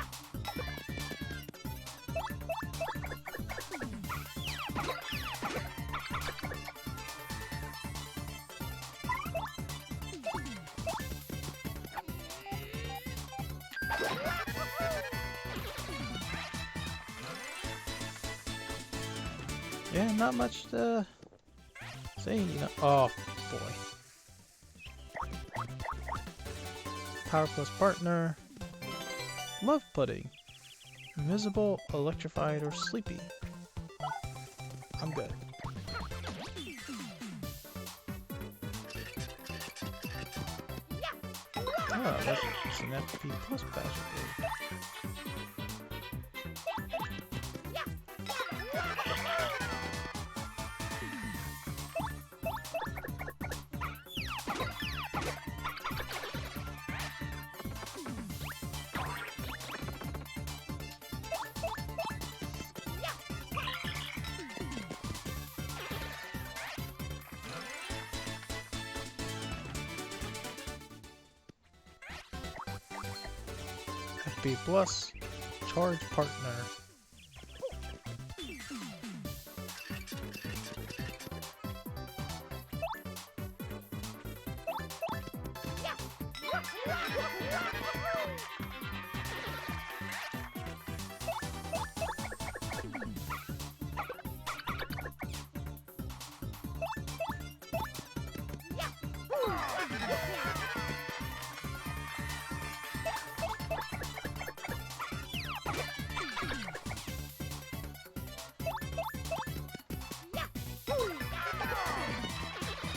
Yeah, not much to say, you know. Oh, boy. Power plus partner. Love pudding. Invisible, electrified, or sleepy. I'm good. Oh, that's an FP plus badge, I believe. FP plus, charge partner.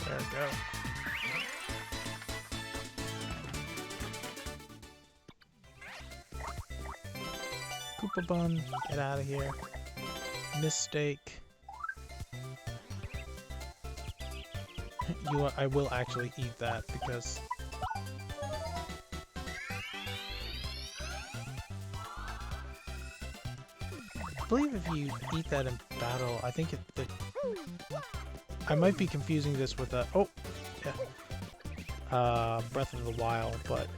There we go. Koopa Bun, get out of here. Mistake. I will actually eat that because I believe if you eat that in battle, I think I might be confusing this with a Breath of the Wild, but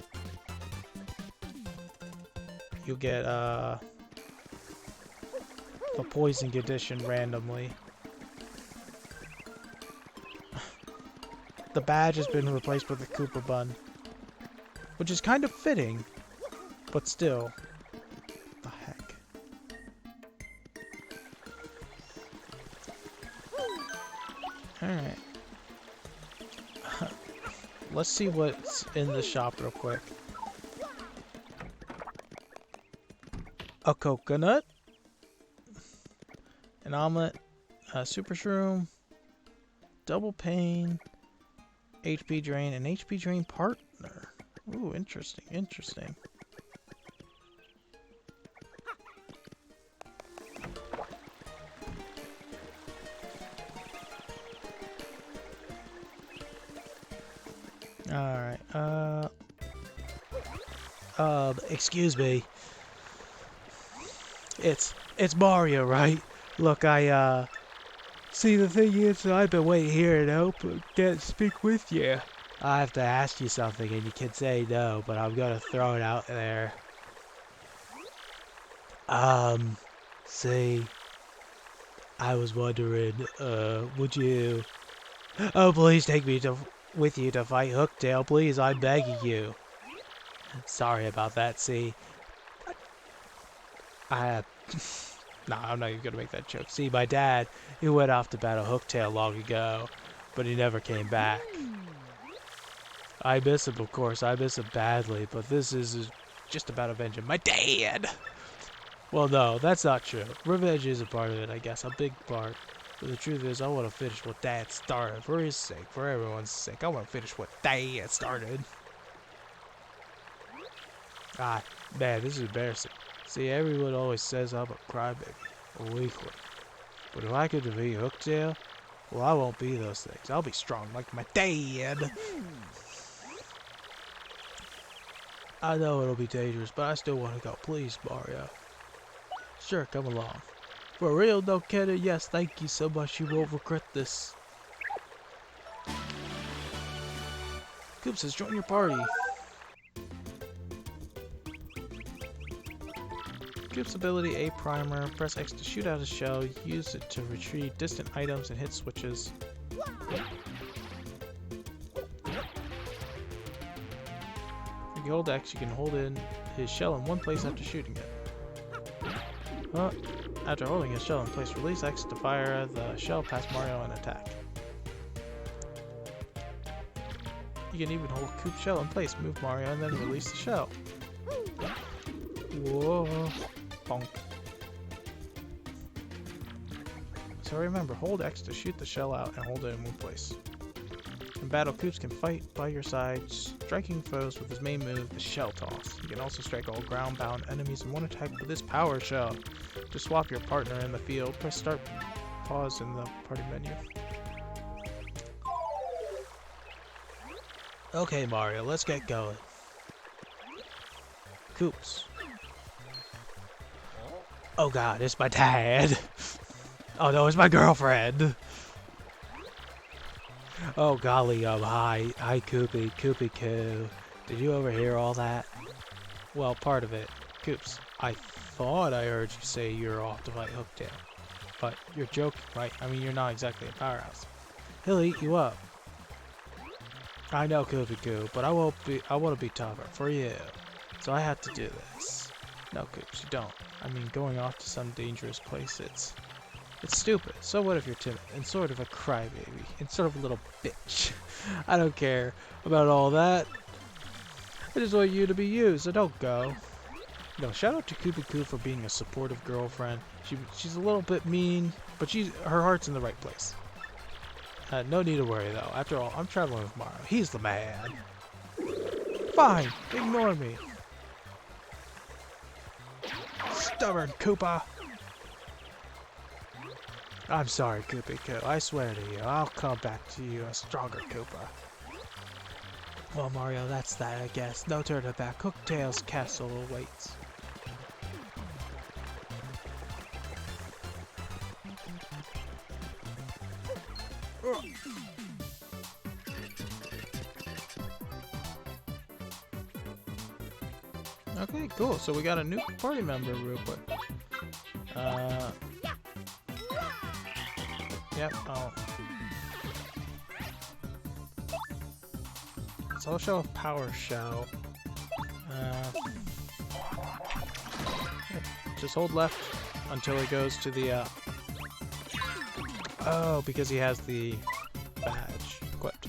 you'll get a poison condition randomly. The badge has been replaced with a Koopa Bun, which is kind of fitting, but still, what the heck. Alright. Let's see what's in the shop real quick. A coconut, an omelet, a super shroom, double pain, HP drain, and HP drain partner. Ooh, interesting, interesting. Alright, excuse me. It's Mario, right? Look, see, the thing is, I've been waiting here and hope can't speak with you. I have to ask you something and you can say no, but I'm gonna throw it out there. See, I was wondering, would you... Oh, please take me with you to fight Hooktail, please, I'm begging you. Sorry about that, see. Nah, I'm not even gonna make that joke. See, my dad, he went off to battle Hooktail long ago, but he never came back. I miss him, of course, I miss him badly, but this is just about avenging my dad! Well, no, that's not true. Revenge is a part of it, I guess, a big part. But the truth is, I want to finish what Dad started. For his sake, for everyone's sake, I want to finish what Dad started. Ah, man, this is embarrassing. See, everyone always says I'm a crybaby, a weakling. But if I could defeat Hooktail, well, I won't be those things. I'll be strong like my dad. I know it'll be dangerous, but I still want to go. Please, Mario. Sure, come along. For real, no kidding? Yes, thank you so much. You won't regret this. Koops has joined your party. Koops' ability A primer. Press X to shoot out a shell. Use it to retrieve distant items and hit switches. If you hold X, you can hold in his shell in one place after shooting it. After holding his shell in place, release X to fire the shell past Mario and attack. You can even hold Koop's shell in place, move Mario, and then release the shell. Whoa. Bonk. So remember, hold X to shoot the shell out and hold it in one place. In battle, Koops can fight by your side, striking foes with his main move, the Shell Toss. You can also strike all ground-bound enemies in one attack with his Power Shell. To swap your partner in the field, press Start, pause in the party menu. Okay, Mario, let's get going. Koops. Oh god, it's my dad. Oh no, it's my girlfriend. Oh golly, hi Koopy, Koopy Koo. Did you overhear all that? Well, part of it. Koops, I thought I heard you say you're off to fight Hooktail. But you're joking, right? I mean, you're not exactly a powerhouse. He'll eat you up. I know, Koopy Koo, but I want to be tougher for you. So I have to do this. No, Koops, you don't. I mean, going off to some dangerous place, it's stupid. So what if you're timid and sort of a crybaby and sort of a little bitch? I don't care about all that. I just want you to be you, so don't go. No, shout out to Koopy Koo for being a supportive girlfriend. She's a little bit mean, but her heart's in the right place. No need to worry though. After all, I'm traveling with Mario. He's the man. Fine, ignore me. Stubborn Koopa. I'm sorry, Koopy Koo. I swear to you, I'll come back to you a stronger Koopa. Well, Mario, that's that, I guess. No turning back. Hooktail's castle awaits. Okay, cool. So we got a new party member real quick. Yep, so I'll show a Power Shell. Just hold left until it goes to the, oh, because he has the badge equipped.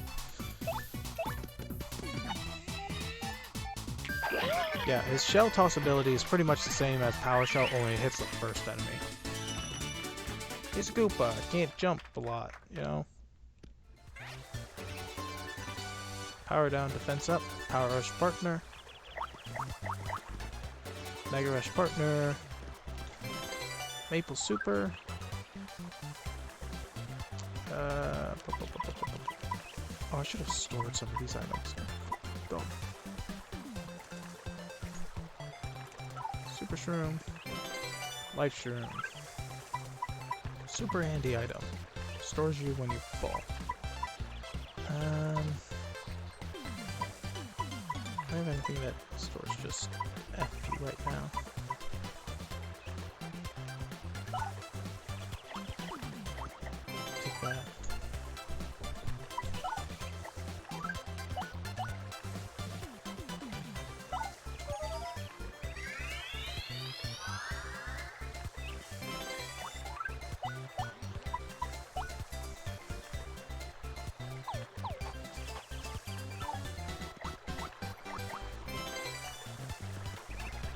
Yeah, his Shell Toss ability is pretty much the same as Power Shell, only it hits the first enemy. He's a Koopa, can't jump a lot, you know? Power down, defense up, Power Rush partner. Mega Rush partner. Maple Super. Oh, I should have stored some of these items. Boom. Super Shroom. Life Shroom. Super handy item. Stores you when you fall. I don't have anything that stores just FP right now.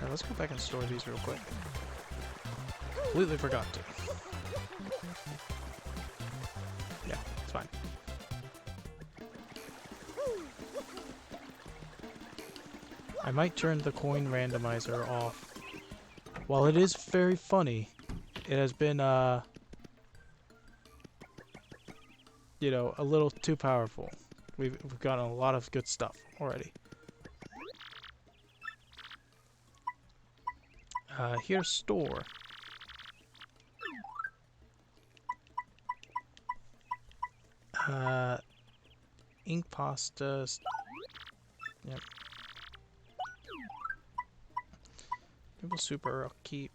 Alright, let's go back and store these real quick. Completely forgot to. Yeah, it's fine. I might turn the coin randomizer off. While it is very funny, it has been, you know, a little too powerful. We've gotten a lot of good stuff already. Here's store. Ink pasta. Yep. Maple super I'll keep.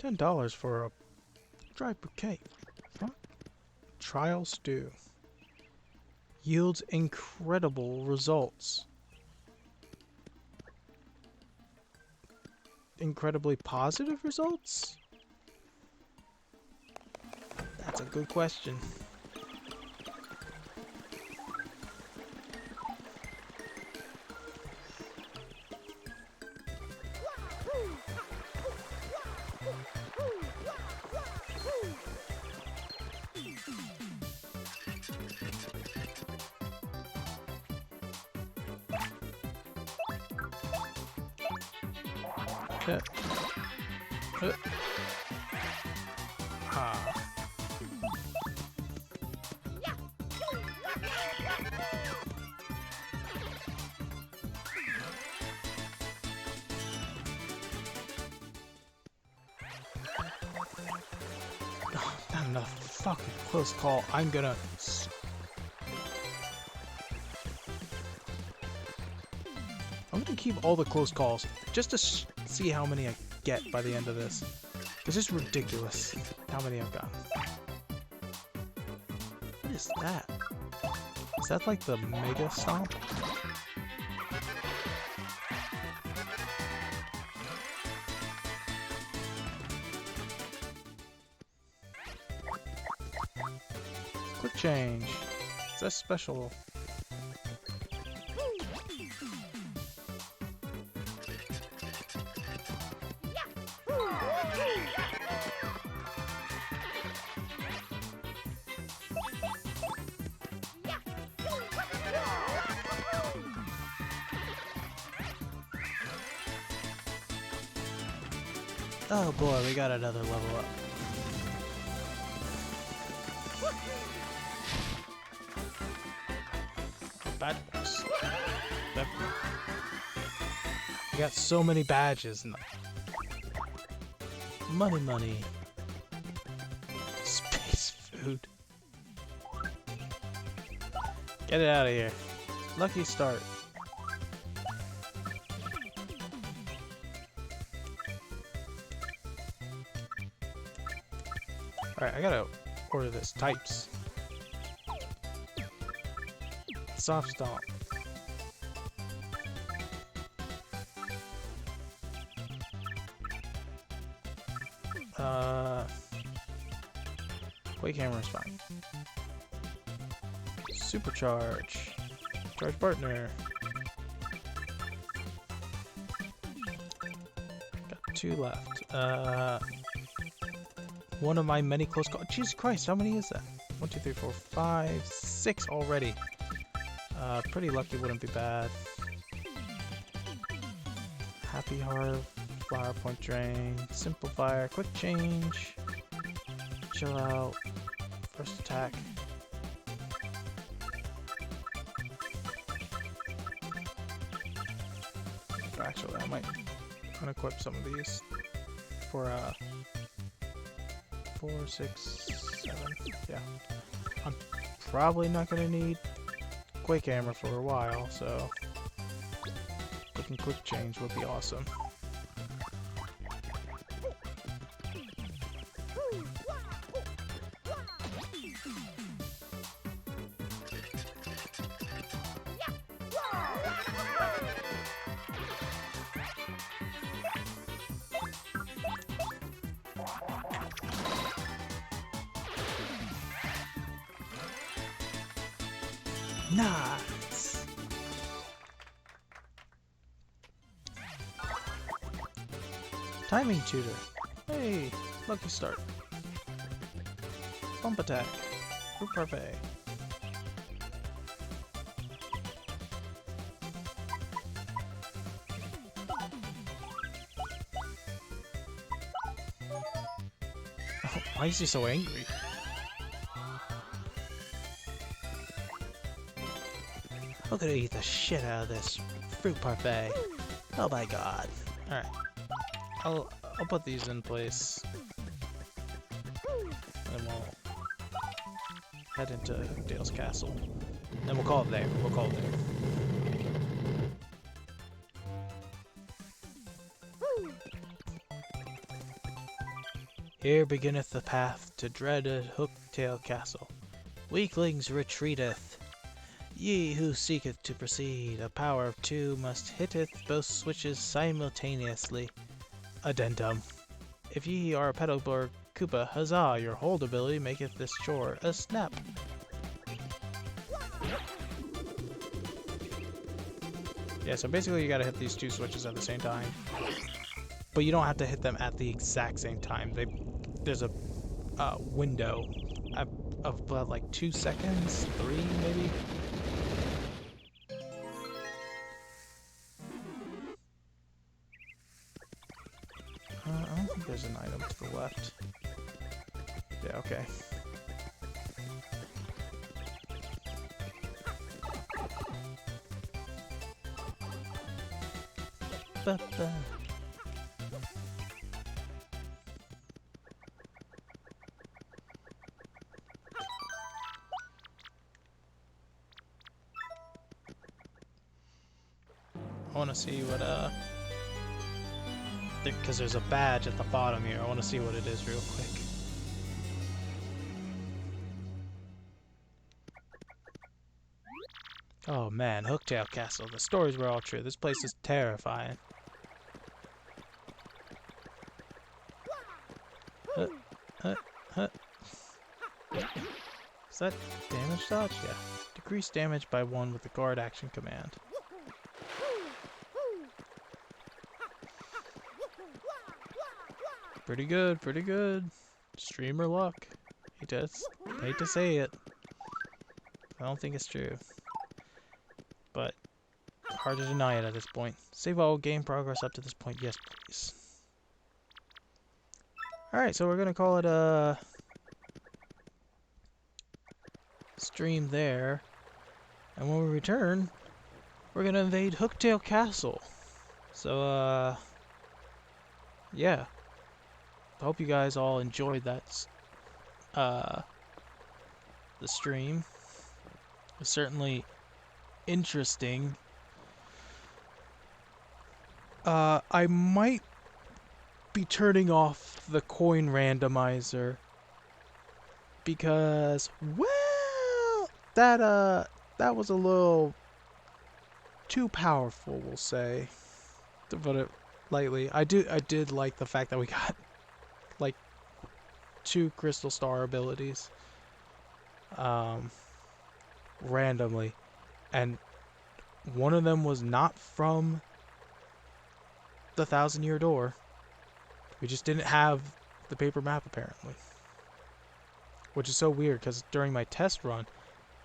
$10 for a dry bouquet. Huh? Trial stew. Yields incredible results. Incredibly positive results? That's a good question. Not enough fucking close call. I'm gonna keep all the close calls just to see how many I get by the end of this. This is ridiculous how many I've gotten. What is that? Is that like the Mega Stomp? Quick change. Is that special? Oh boy, we got another level up. Badges. We got so many badges. Money, money. Space food. Get it out of here. Lucky start. Alright, I gotta order this. Types. Soft stomp. Quake hammer is fine. Supercharge. Charge partner. Got 2 left. One of my many close calls. Jesus Christ, how many is that? 1, 2, 3, 4, 5, 6 already. Pretty lucky wouldn't be bad. Happy Heart, Flower Point Drain, Simple Fire, Quick Change, Chill Out, First Attack. Actually, I might unequip some of these for 4, 6, 7. Yeah, I'm probably not gonna need Quake Hammer for a while, so quick change would be awesome. Nice! Timing tutor. Hey, lucky start. Bump attack. Group parfait. Why is he so angry? I'm gonna eat the shit out of this fruit parfait. Oh my god. Alright. I'll put these in place. And we'll head into Dale's castle. Then we'll call it there. We'll call it there. Here beginneth the path to dreaded Hooktail Castle. Weaklings retreateth. Ye who seeketh to proceed, a power of 2 must hitteth both switches simultaneously. Addendum. If ye are a Petalburg Koopa, huzzah, your hold ability maketh this chore a snap. Yeah, so basically you gotta hit these 2 switches at the same time. But you don't have to hit them at the exact same time. There's a window of about like 2 seconds, 3 maybe. I don't think there's an item to the left. Yeah, okay. Ba-ba. I want to see what, because there's a badge at the bottom here. I want to see what it is real quick. Oh man, Hooktail Castle. The stories were all true. This place is terrifying. Is that damage dodge? Yeah. Decrease damage by 1 with the guard action command. Pretty good, pretty good. Streamer luck. Hate to say it. I don't think it's true. But hard to deny it at this point. Save all game progress up to this point. Yes, please. Alright, so we're gonna call it a stream there. And when we return, we're gonna invade Hooktail Castle. So, yeah. I hope you guys all enjoyed that, the stream. It was certainly interesting. I might be turning off the coin randomizer because, well, that was a little too powerful, we'll say, to put it lightly. I did like the fact that we got like 2 crystal star abilities randomly, and one of them was not from the 1,000-Year Door. We just didn't have the paper map apparently, which is so weird because during my test run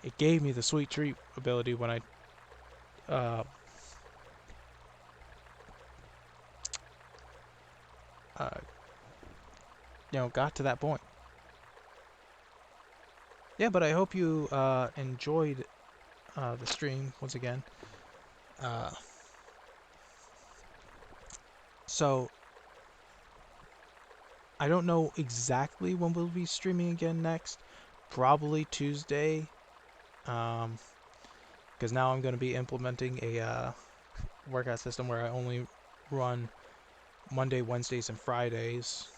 it gave me the sweet treat ability when I got to that point. Yeah, but I hope you enjoyed the stream once again. So I don't know exactly when we'll be streaming again next. Probably Tuesday. Because now I'm going to be implementing a workout system where I only run Monday, Wednesdays, and Fridays.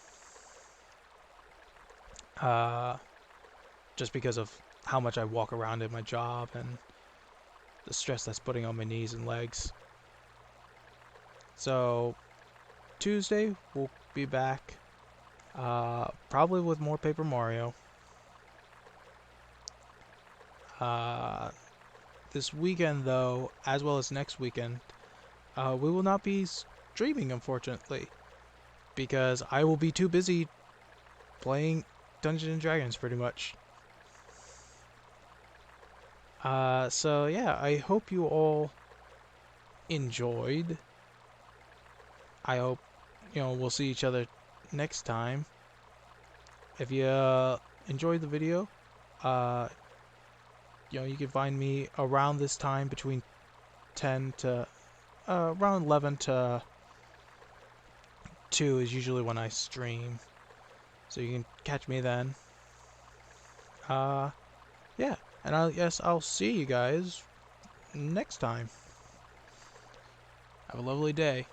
Just because of how much I walk around in my job and the stress that's putting on my knees and legs. So Tuesday we'll be back, probably with more Paper Mario. This weekend, though, as well as next weekend, we will not be streaming, unfortunately, because I will be too busy playing Dungeons and Dragons, pretty much. So yeah, I hope you all enjoyed. I hope, we'll see each other next time. If you enjoyed the video, uh, you can find me around this time between 10 to around 11 to 2 is usually when I stream. So you can catch me then. Yeah, and I guess I'll see you guys next time. Have a lovely day.